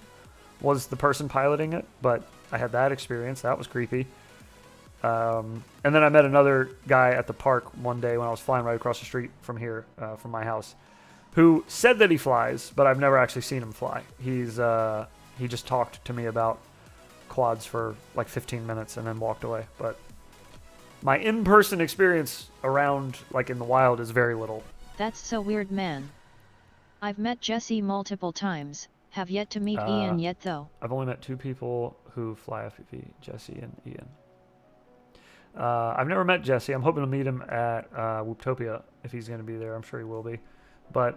was the person piloting it, but I had that experience. That was creepy. And then I met another guy at the park one day when I was flying right across the street from here, from my house, who said that he flies, but I've never actually seen him fly. He just talked to me about quads for like 15 minutes and then walked away. But my in-person experience around, like in the wild, is very little. That's so weird, man. I've met Jesse multiple times. Have yet to meet Ian yet, though. I've only met 2 people who fly FPV, Jesse and Ian. I've never met Jesse. I'm hoping to meet him at Whooptopia if he's going to be there. I'm sure he will be. But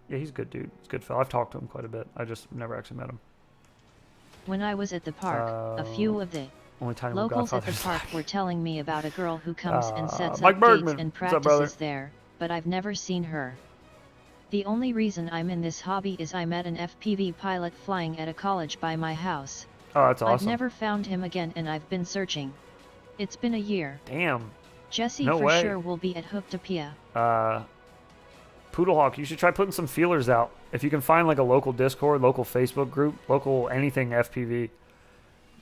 yeah, he's a good dude. He's a good fellow. I've talked to him quite a bit. I just never actually met him. When I was at the park, a few of the locals at the park were telling me about a girl who comes and sets up gates and practices there, but I've never seen her. The only reason I'm in this hobby is I met an FPV pilot flying at a college by my house. Oh, that's awesome. I've never found him again and I've been searching. It's been a year. Damn. Jesse no for way. sure will be at Whooptopia. Poodlehawk, you should try putting some feelers out. If you can find like a local Discord, local Facebook group, local anything FPV,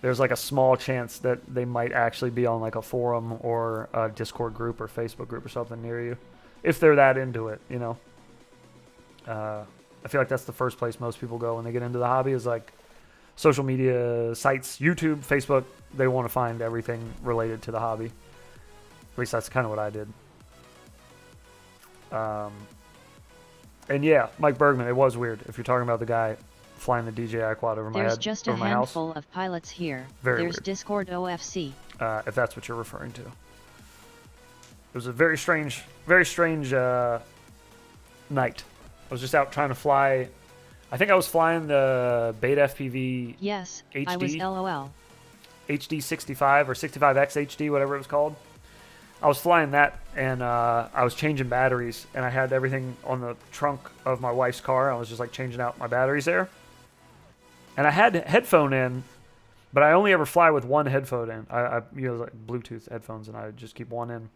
there's like a small chance that they might actually be on like a forum or a Discord group or Facebook group or something near you. If they're that into it, you know. I feel like that's the first place most people go when they get into the hobby is like social media sites, YouTube, Facebook. They want to find everything related to the hobby. At least that's kind of what I did. And yeah, Mike Bergman, it was weird. If you're talking about the guy flying the DJI quad over my head, There's just a handful of pilots here. Very There's weird. Discord OFC. If that's what you're referring to. It was a very strange night. I was just out trying to fly. I think I was flying the Beta FPV Yes, HD. I was LOL. HD 65 or 65X HD, whatever it was called. I was flying that, and I was changing batteries, and I had everything on the trunk of my wife's car. I was just like changing out my batteries there. And I had headphone in, but I only ever fly with one headphone in. I use like Bluetooth headphones, and I just keep one in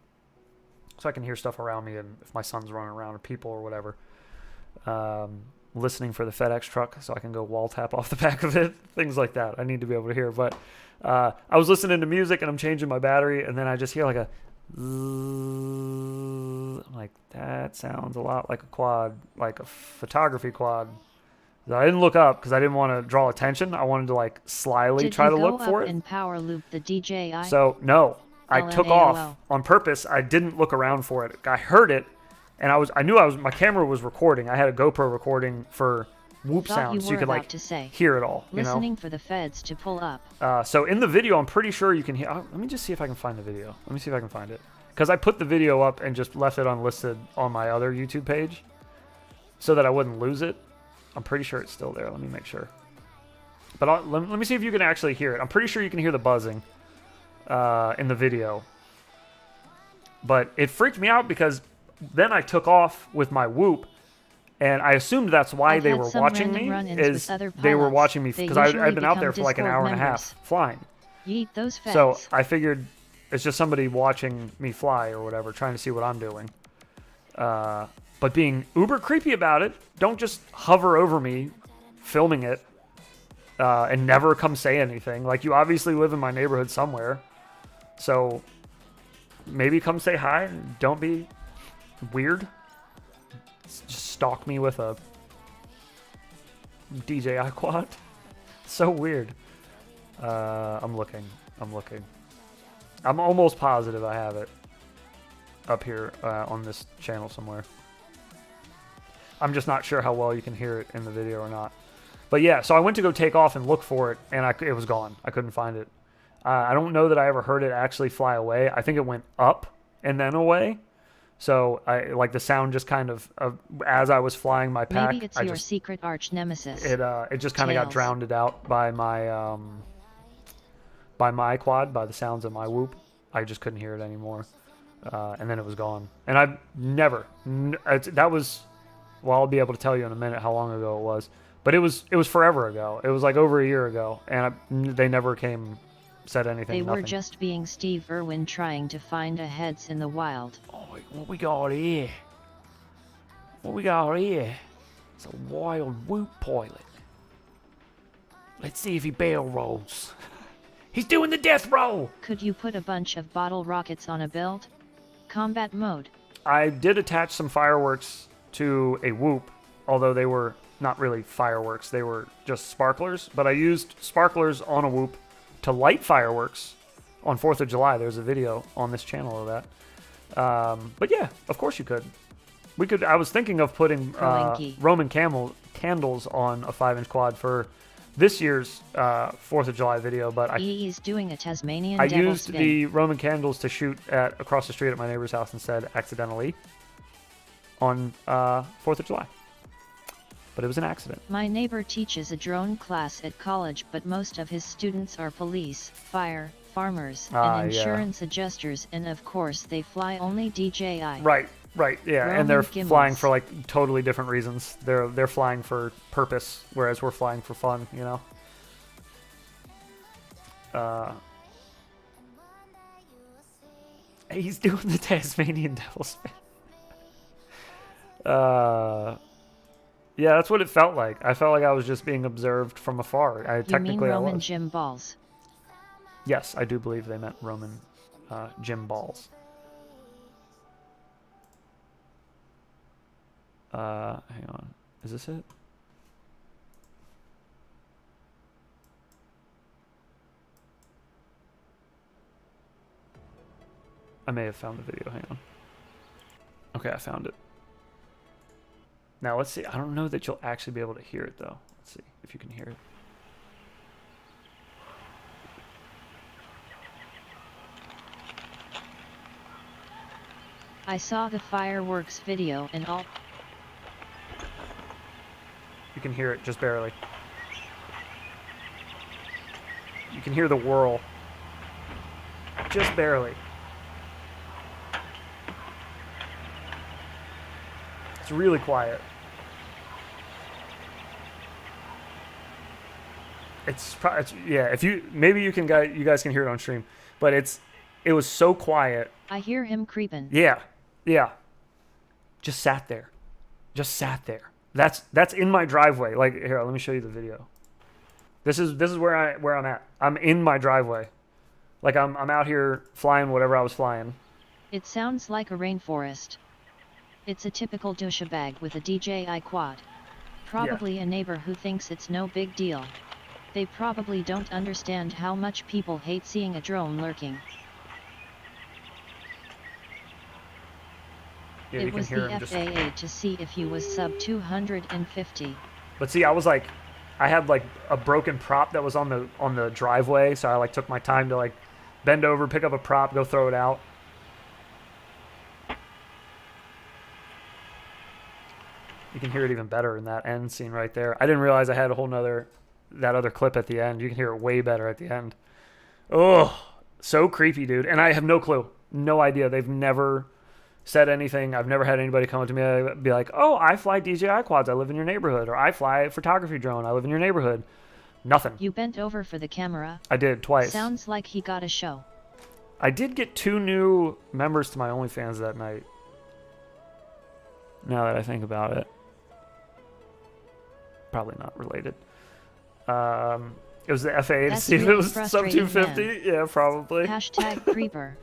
so I can hear stuff around me and if my son's running around or people or whatever. Listening for the FedEx truck so I can go wall tap off the back of it, things like that. I need to be able to hear. But I was listening to music and I'm changing my battery, and then I just hear like a I'm like, that sounds a lot like a quad, like a photography quad. I didn't look up because I didn't want to draw attention. I wanted to like slyly try to look for it. Did you go up and power loop the DJI? So no, I took LMAOL. off on purpose. I didn't look around for it. I heard it, and I knew my camera was recording. I had a GoPro recording for whoop sound, so you could like hear it all. Listening for the feds to pull up. So in the video, I'm pretty sure you can hear. Let me just see if I can find the video. Let me see if I can find it, because I put the video up and just left it unlisted on my other YouTube page, so that I wouldn't lose it. I'm pretty sure it's still there. Let me make sure. But let me see if you can actually hear it. I'm pretty sure you can hear the buzzing in the video. But it freaked me out because then I took off with my whoop, and I assumed that's why they were watching me. Is they were watching me because I'd been out there for like an hour and a half flying. Yeet those feds. So I figured it's just somebody watching me fly or whatever, trying to see what I'm doing. But being uber creepy about it, don't just hover over me, filming it, and never come say anything. Like, you obviously live in my neighborhood somewhere, so maybe come say hi and don't be weird. Just stalk me with a DJI quad. So weird. I'm looking. I'm almost positive I have it up here on this channel somewhere. I'm just not sure how well you can hear it in the video or not. But yeah, so I went to go take off and look for it, and it was gone. I couldn't find it. I don't know that I ever heard it actually fly away. I think it went up and then away. So like the sound just kind of as I was flying my pack. Maybe it's your secret arch nemesis. It just kind of got drowned out by my quad, by the sounds of my whoop. I just couldn't hear it anymore, and then it was gone. And I've never. That was. Well, I'll be able to tell you in a minute how long ago it was. But it was forever ago. It was like over a year ago, and they never said anything. They were just being Steve Irwin trying to find a heads in the wild. Oh, what we got here? What we got here? It's a wild whoop pilot. Let's see if he barrel rolls. He's doing the death roll! Could you put a bunch of bottle rockets on a build? Combat mode. I did attach some fireworks to a whoop, although they were not really fireworks. They were just sparklers, but I used sparklers on a whoop to light fireworks on 4th of July. There's a video on this channel of that. But yeah, of course you could. We could. I was thinking of putting Roman candles on a 5-inch quad for this year's 4th of July video, but he's doing a Tasmanian I devil used spin. the Roman candles to shoot at across the street at my neighbor's house instead, accidentally, on 4th of July. But it was an accident. My neighbor teaches a drone class at college, but most of his students are police, fire, farmers, and insurance adjusters, and of course they fly only DJI. Right, yeah, Roman and they're gimbals. flying for like totally different reasons. They're flying for purpose, whereas we're flying for fun, you know. He's doing the Tasmanian devil spin. Yeah, that's what it felt like. I felt like I was just being observed from afar. You mean Roman gym balls? Yes, I do believe they meant Roman gym balls. Hang on. Is this it? I may have found the video. Hang on. Okay, I found it. Now, let's see. I don't know that you'll actually be able to hear it, though. Let's see if you can hear it. I saw the fireworks video and all. You can hear it just barely. You can hear the whirl. Just barely. It's really quiet. It's yeah. If you you guys can hear it on stream, but it was so quiet. I hear him creeping. Yeah. Just sat there. That's in my driveway. Like here, let me show you the video. This is where I'm at. I'm in my driveway. Like I'm out here flying whatever I was flying. It sounds like a rainforest. It's a typical douche bag with a DJI quad. Probably a neighbor who thinks it's no big deal. They probably don't understand how much people hate seeing a drone lurking. Yeah, it was the FAA to see if you was sub 250. But see, I had like a broken prop that was on the driveway, so I like took my time to like bend over, pick up a prop, go throw it out. You can hear it even better in that end scene right there. I didn't realize I had a whole nother that other clip at the end. You can hear it way better at the end. Oh, so creepy, dude. And I have no clue, no idea. They've never said anything. I've never had anybody come up to me and be like, oh, I fly DJI quads, I live in your neighborhood. Or I fly a photography drone, I live in your neighborhood. Nothing. You bent over for the camera. I did, twice. Sounds like he got a show. I did get 2 new members to my OnlyFans that night. Now that I think about it. Probably not related. It was the FAA to see if it was sub 250. Man. Yeah, probably. Hashtag creeper.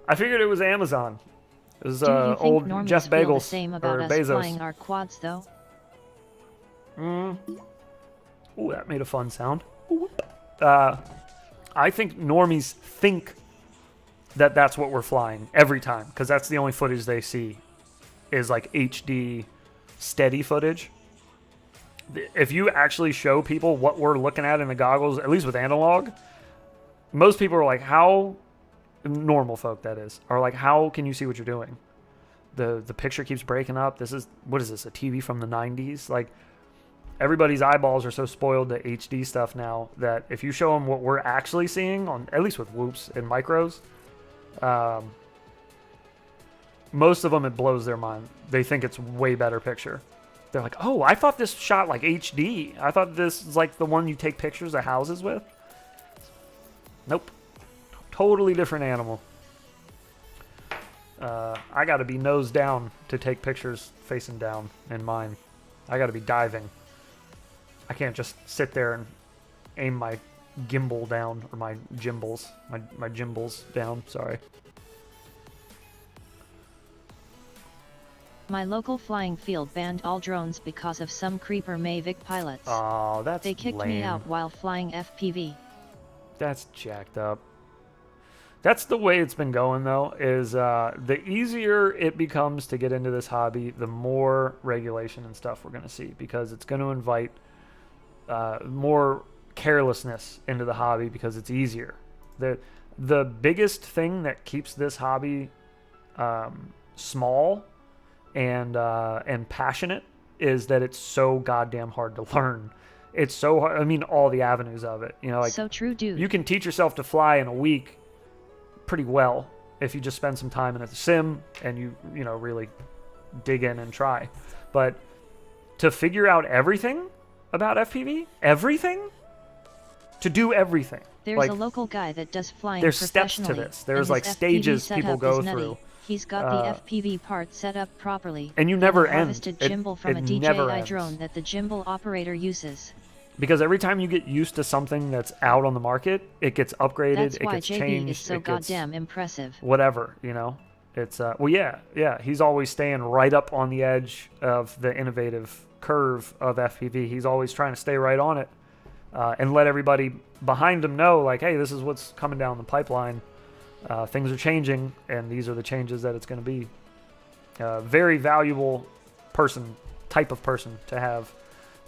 I figured it was Amazon. It was Do you think old Normans Jeff feel Bagels the same about or us Bezos. flying our quads, though? Ooh, that made a fun sound. I think normies think that that's what we're flying every time, because that's the only footage they see is like HD steady footage. If you actually show people what we're looking at in the goggles, at least with analog, most people are like, how, normal folk that is, are like, how can you see what you're doing? The picture keeps breaking up. What is this, a TV from the 90s? Like, everybody's eyeballs are so spoiled to HD stuff now that if you show them what we're actually seeing, on at least with whoops and micros, most of them, it blows their mind. They think it's way better picture. They're like, oh, I thought this shot like HD. I thought this is like the one you take pictures of houses with. Nope. Totally different animal. I got to be nose down to take pictures facing down in mine. I got to be diving. I can't just sit there and aim my gimbal down, or my gimbals. My gimbals down, sorry. My local flying field banned all drones because of some creeper Mavic pilots. Oh, that's They kicked lame. me out while flying FPV. That's jacked up. That's the way it's been going, though, is the easier it becomes to get into this hobby, the more regulation and stuff we're going to see, because it's going to invite more carelessness into the hobby because it's easier. The biggest thing that keeps this hobby small and passionate is that it's so goddamn hard to learn. It's so hard. I mean, all the avenues of it. You know, like, so true, dude. You can teach yourself to fly in a week pretty well if you just spend some time in a sim and you know, really dig in and try. But to figure out everything about FPV, to do everything. There's like, a local guy that does flying there's steps to professionally, this. There's and like his stages FPV people setup go is nutty. through. He's got the FPV part set up properly, and you never a harvested end. gimbal from a DJI drone that the gimbal operator uses. Because every time you get used to something that's out on the market, it gets upgraded, That's it why gets JB changed, is so goddamn impressive. Whatever, you know. It's well, yeah. He's always staying right up on the edge of the innovative curve of FPV. He's always trying to stay right on it, and let everybody behind him know, like, hey, this is what's coming down the pipeline. Things are changing, and these are the changes that it's going to be. Very valuable type of person to have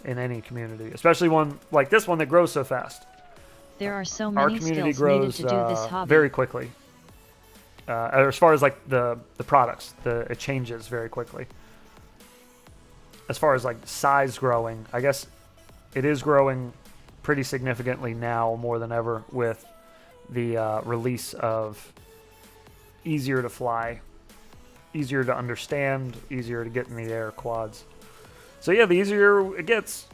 in any community, especially one like this one that grows so fast. There are so Our many community skills needed grows to do this hobby. very quickly. As far as like the products, it changes very quickly. As far as like size growing, I guess it is growing pretty significantly now, more than ever, with the release of easier to fly, easier to understand, easier to get in the air quads. So yeah, the easier it gets,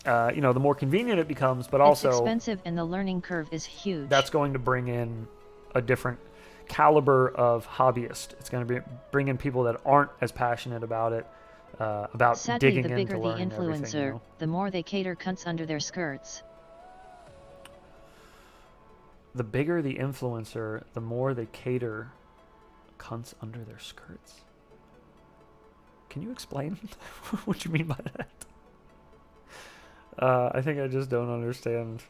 you know, the more convenient it becomes, but also it's expensive and the learning curve is huge. That's going to bring in a different caliber of hobbyist. It's going to bring in people that aren't as passionate about it, about Sadly, digging the bigger into the learning influencer, everything, you know? the more they cater cunts under their skirts. The bigger the influencer, the more they cater cunts under their skirts. Can you explain what you mean by that? I think I just don't understand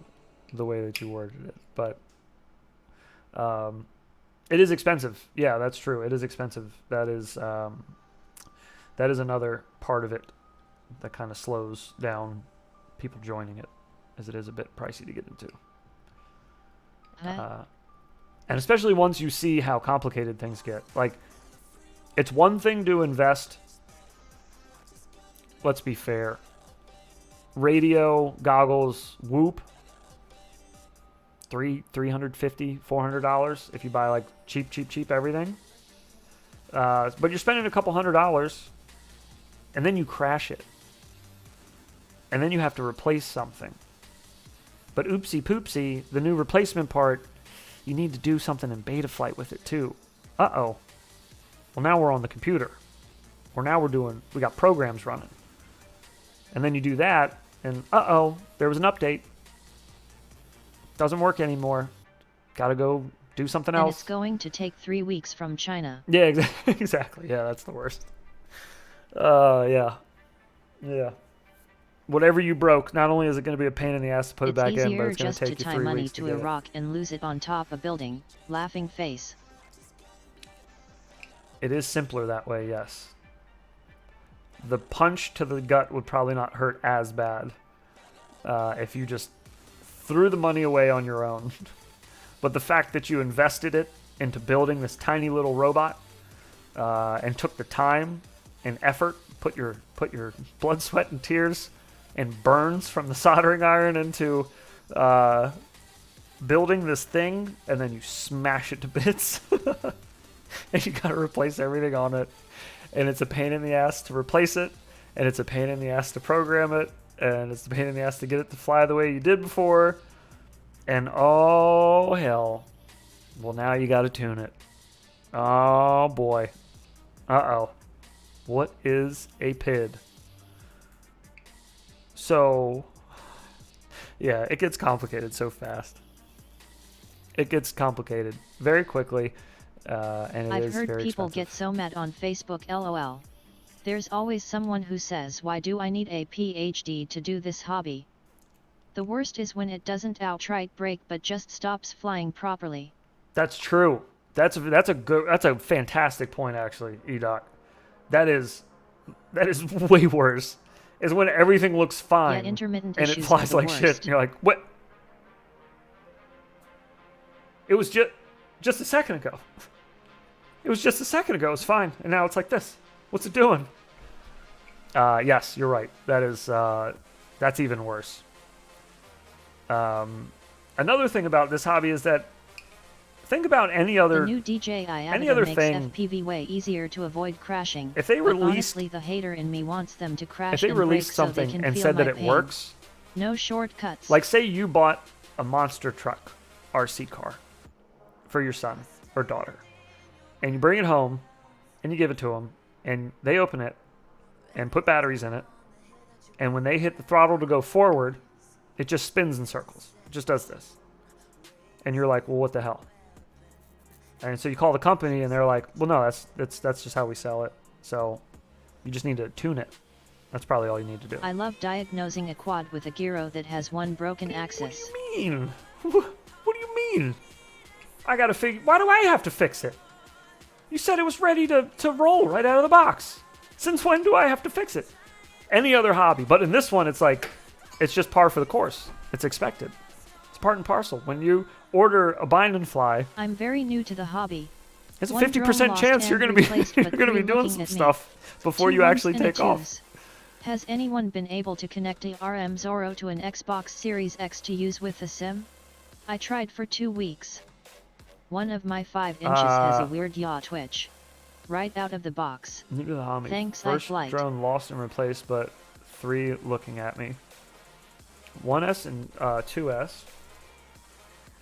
the way that you worded it, but it is expensive. Yeah, that's true. It is expensive. That is another part of it that kind of slows down people joining it, as it is a bit pricey to get into. And especially once you see how complicated things get. Like, it's one thing to invest. Let's be fair. Radio, goggles, Whoop, $350, $400 if you buy like cheap everything. But you're spending a couple $100, and then you crash it, and then you have to replace something. But oopsie poopsie, the new replacement part, you need to do something in beta flight with it too. Uh-oh. Well, now we're on the computer. Or now we got programs running. And then you do that, and uh-oh, there was an update. Doesn't work anymore. Gotta go do something else. And it's going to take 3 weeks from China. Yeah, exactly. Yeah, that's the worst. Yeah. Whatever you broke, not only is it going to be a pain in the ass to put it back in, but it's going to take you 3 weeks to get it. It's easier just to tie money to a rock and lose it on top of a building. Laughing face. It is simpler that way, yes. the punch to the gut would probably not hurt as bad if you just threw the money away on your own. But the fact that you invested it into building this tiny little robot and took the time and effort, put your blood, sweat, and tears and burns from the soldering iron into building this thing, and then you smash it to bits. And you gotta replace everything on it. And it's a pain in the ass to replace it, and it's a pain in the ass to program it, and it's a pain in the ass to get it to fly the way you did before. And oh hell. Well, now you gotta tune it. Oh boy. Uh-oh. What is a PID? So, yeah, it gets complicated so fast. It gets complicated very quickly, and I've it is heard very people expensive. get so mad on Facebook, lol. There's always someone who says, why do I need a PhD to do this hobby? The worst is when it doesn't outright break but just stops flying properly. That's true. That's a fantastic point, actually, Edoc. That is way worse. Is when everything looks fine intermittent and it issues flies are the like worst. shit. And you're like, what? It was just a second ago. It was just a second ago. It was fine, and now it's like this. What's it doing? Yes, you're right. That's even worse. Another thing about this hobby is that think about any other The new DJI any Avata other makes thing. FPV way easier to avoid crashing. If they but released- honestly, the hater in me wants them to crash If they and break released so they something can and feel said that my it pain. works, No shortcuts. like say you bought a monster truck RC car for your son or daughter, and you bring it home and you give it to them, and they open it and put batteries in it, and when they hit the throttle to go forward, it just spins in circles. It just does this. And you're like, well, what the hell? And so you call the company, and they're like, well, no, that's just how we sell it. So you just need to tune it. That's probably all you need to do. I love diagnosing a quad with a gyro that has one broken axis. What do you mean? What do you mean? I gotta figure. Why do I have to fix it? You said it was ready to roll right out of the box. Since when do I have to fix it? Any other hobby, but in this one, it's like, it's just par for the course. It's expected. It's part and parcel. When you order a bind and fly, I'm very new to the hobby. there's a One 50% drone chance lost you're and gonna be replaced, you're but gonna be three doing looking some at me. stuff before 2 you actually ones and a take off. twos. Has anyone been able to connect a RM Zorro to an Xbox Series X to use with the sim? I tried for 2 weeks. One of my 5 inches has a weird yaw twitch. Right out of the box. New to the hobby. Thanks, First iFlight. drone lost and replaced, but 3 looking at me. 1S and 2S.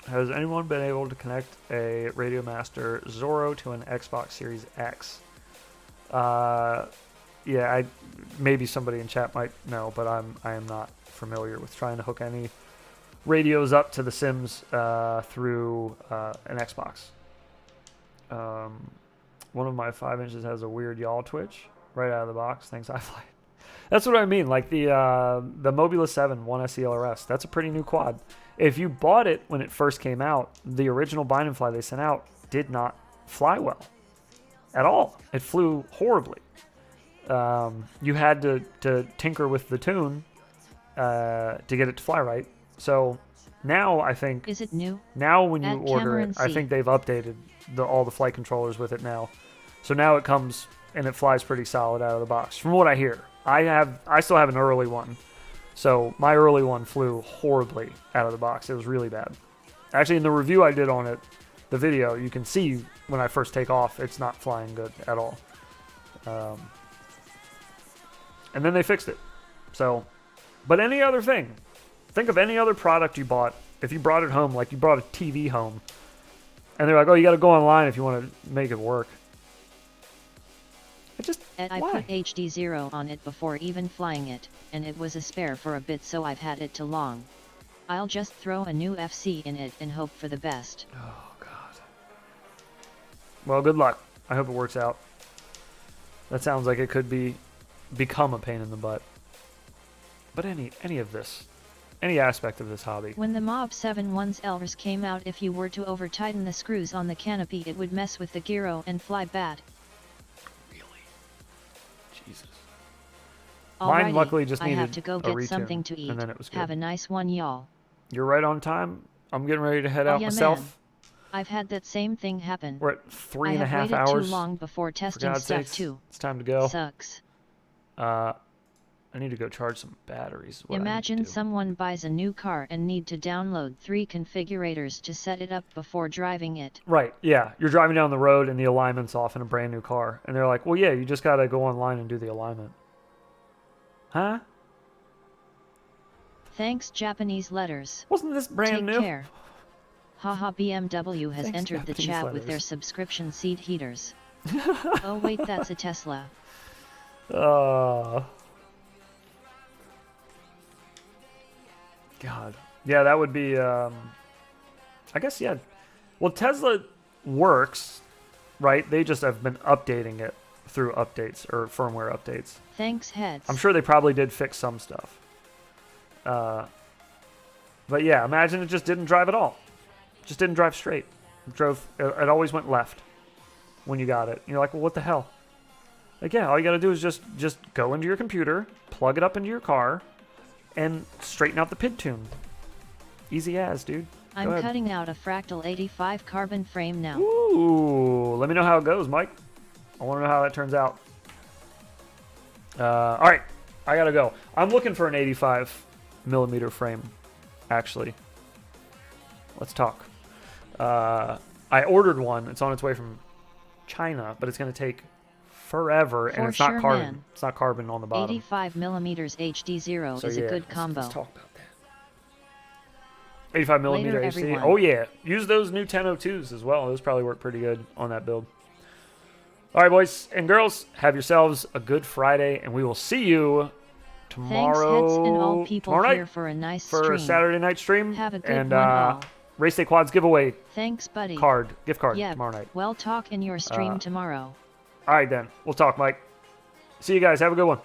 Has anyone been able to connect a Radio Master Zorro to an Xbox Series X? Yeah, maybe somebody in chat might know, but I am not familiar with trying to hook any radios up to the Sims through an Xbox. One of my 5 inches has a weird yaw twitch right out of the box. Thanks, iFlight. That's what I mean. Like the Mobula 7 1SELRS. That's a pretty new quad. If you bought it when it first came out, the original bind and fly they sent out did not fly well at all. It flew horribly. You had to tinker with the tune to get it to fly right. So now I think Is it new? now when you At order Cameron it, I C. think they've updated all the flight controllers with it now. So now it comes and it flies pretty solid out of the box. From what I hear, I still have an early one. So my early one flew horribly out of the box. It was really bad. Actually, in the review I did on it, the video, you can see when I first take off, it's not flying good at all. And then they fixed it. So, but any other thing, think of any other product you bought. If you brought it home, like you brought a TV home, and they're like, oh, you got to go online if you want to make it work. I put HD0 on it before even flying it, and it was a spare for a bit, so I've had it too long. I'll just throw a new FC in it and hope for the best. Oh, God. Well, good luck. I hope it works out. That sounds like it could become a pain in the butt. But any of this, any aspect of this hobby. When the Mob 7's Elvers came out, if you were to over-tighten the screws on the canopy, it would mess with the gyro and fly bad. Really? Jesus. Mine luckily just I needed have to go a get retune, something to eat. and then it was good. Have a nice one, y'all. You're right on time. I'm getting ready to head out yeah, myself. Man. I've had that same thing happen. We're at 3.5 I have waited hours. too long before testing God's stuff sakes, too. It's time to go. Sucks. I need to go charge some batteries. Imagine someone buys a new car and need to download 3 configurators to set it up before driving it. Right, yeah. You're driving down the road and the alignment's off in a brand new car. And they're like, well, yeah, you just got to go online and do the alignment. Huh? Thanks, Japanese letters. Wasn't this brand new? Take care. Haha, BMW has Thanks, entered the Japanese chat letters. with their subscription seat heaters. Oh wait, that's a Tesla. God. Yeah, that would be, I guess, yeah. Well, Tesla works, right? They just have been updating it through updates or firmware updates. Thanks, heads. I'm sure they probably did fix some stuff. But yeah, imagine it just didn't drive at all. Just didn't drive straight. It always went left when you got it. You're like, well, what the hell? Like, yeah, all you got to do is just go into your computer, plug it up into your car, and straighten out the PID tune. Easy as, dude. I'm cutting out a Fractal 85 carbon frame now. Ooh, let me know how it goes, Mike. I want to know how that turns out. All right, I gotta go. I'm looking for an 85 millimeter frame, actually. Let's talk. I ordered one. It's on its way from China, but it's gonna take forever, and it's not carbon. Man. It's not carbon on the bottom. 85 millimeters HD0 So is yeah, a good combo. Let's talk about that. 85 millimeter Later, HD. everyone. Oh yeah, use those new 1002s as well. Those probably work pretty good on that build. All right, boys and girls, have yourselves a good Friday, and we will see you tomorrow. Thanks, heads and all people tomorrow night here for a nice for stream. a Saturday night stream. Have a good and, one, all. Race Day Quads giveaway Thanks, buddy. gift card Yeah, tomorrow night. well, talk in your stream tomorrow. All right, then. We'll talk, Mike. See you guys. Have a good one.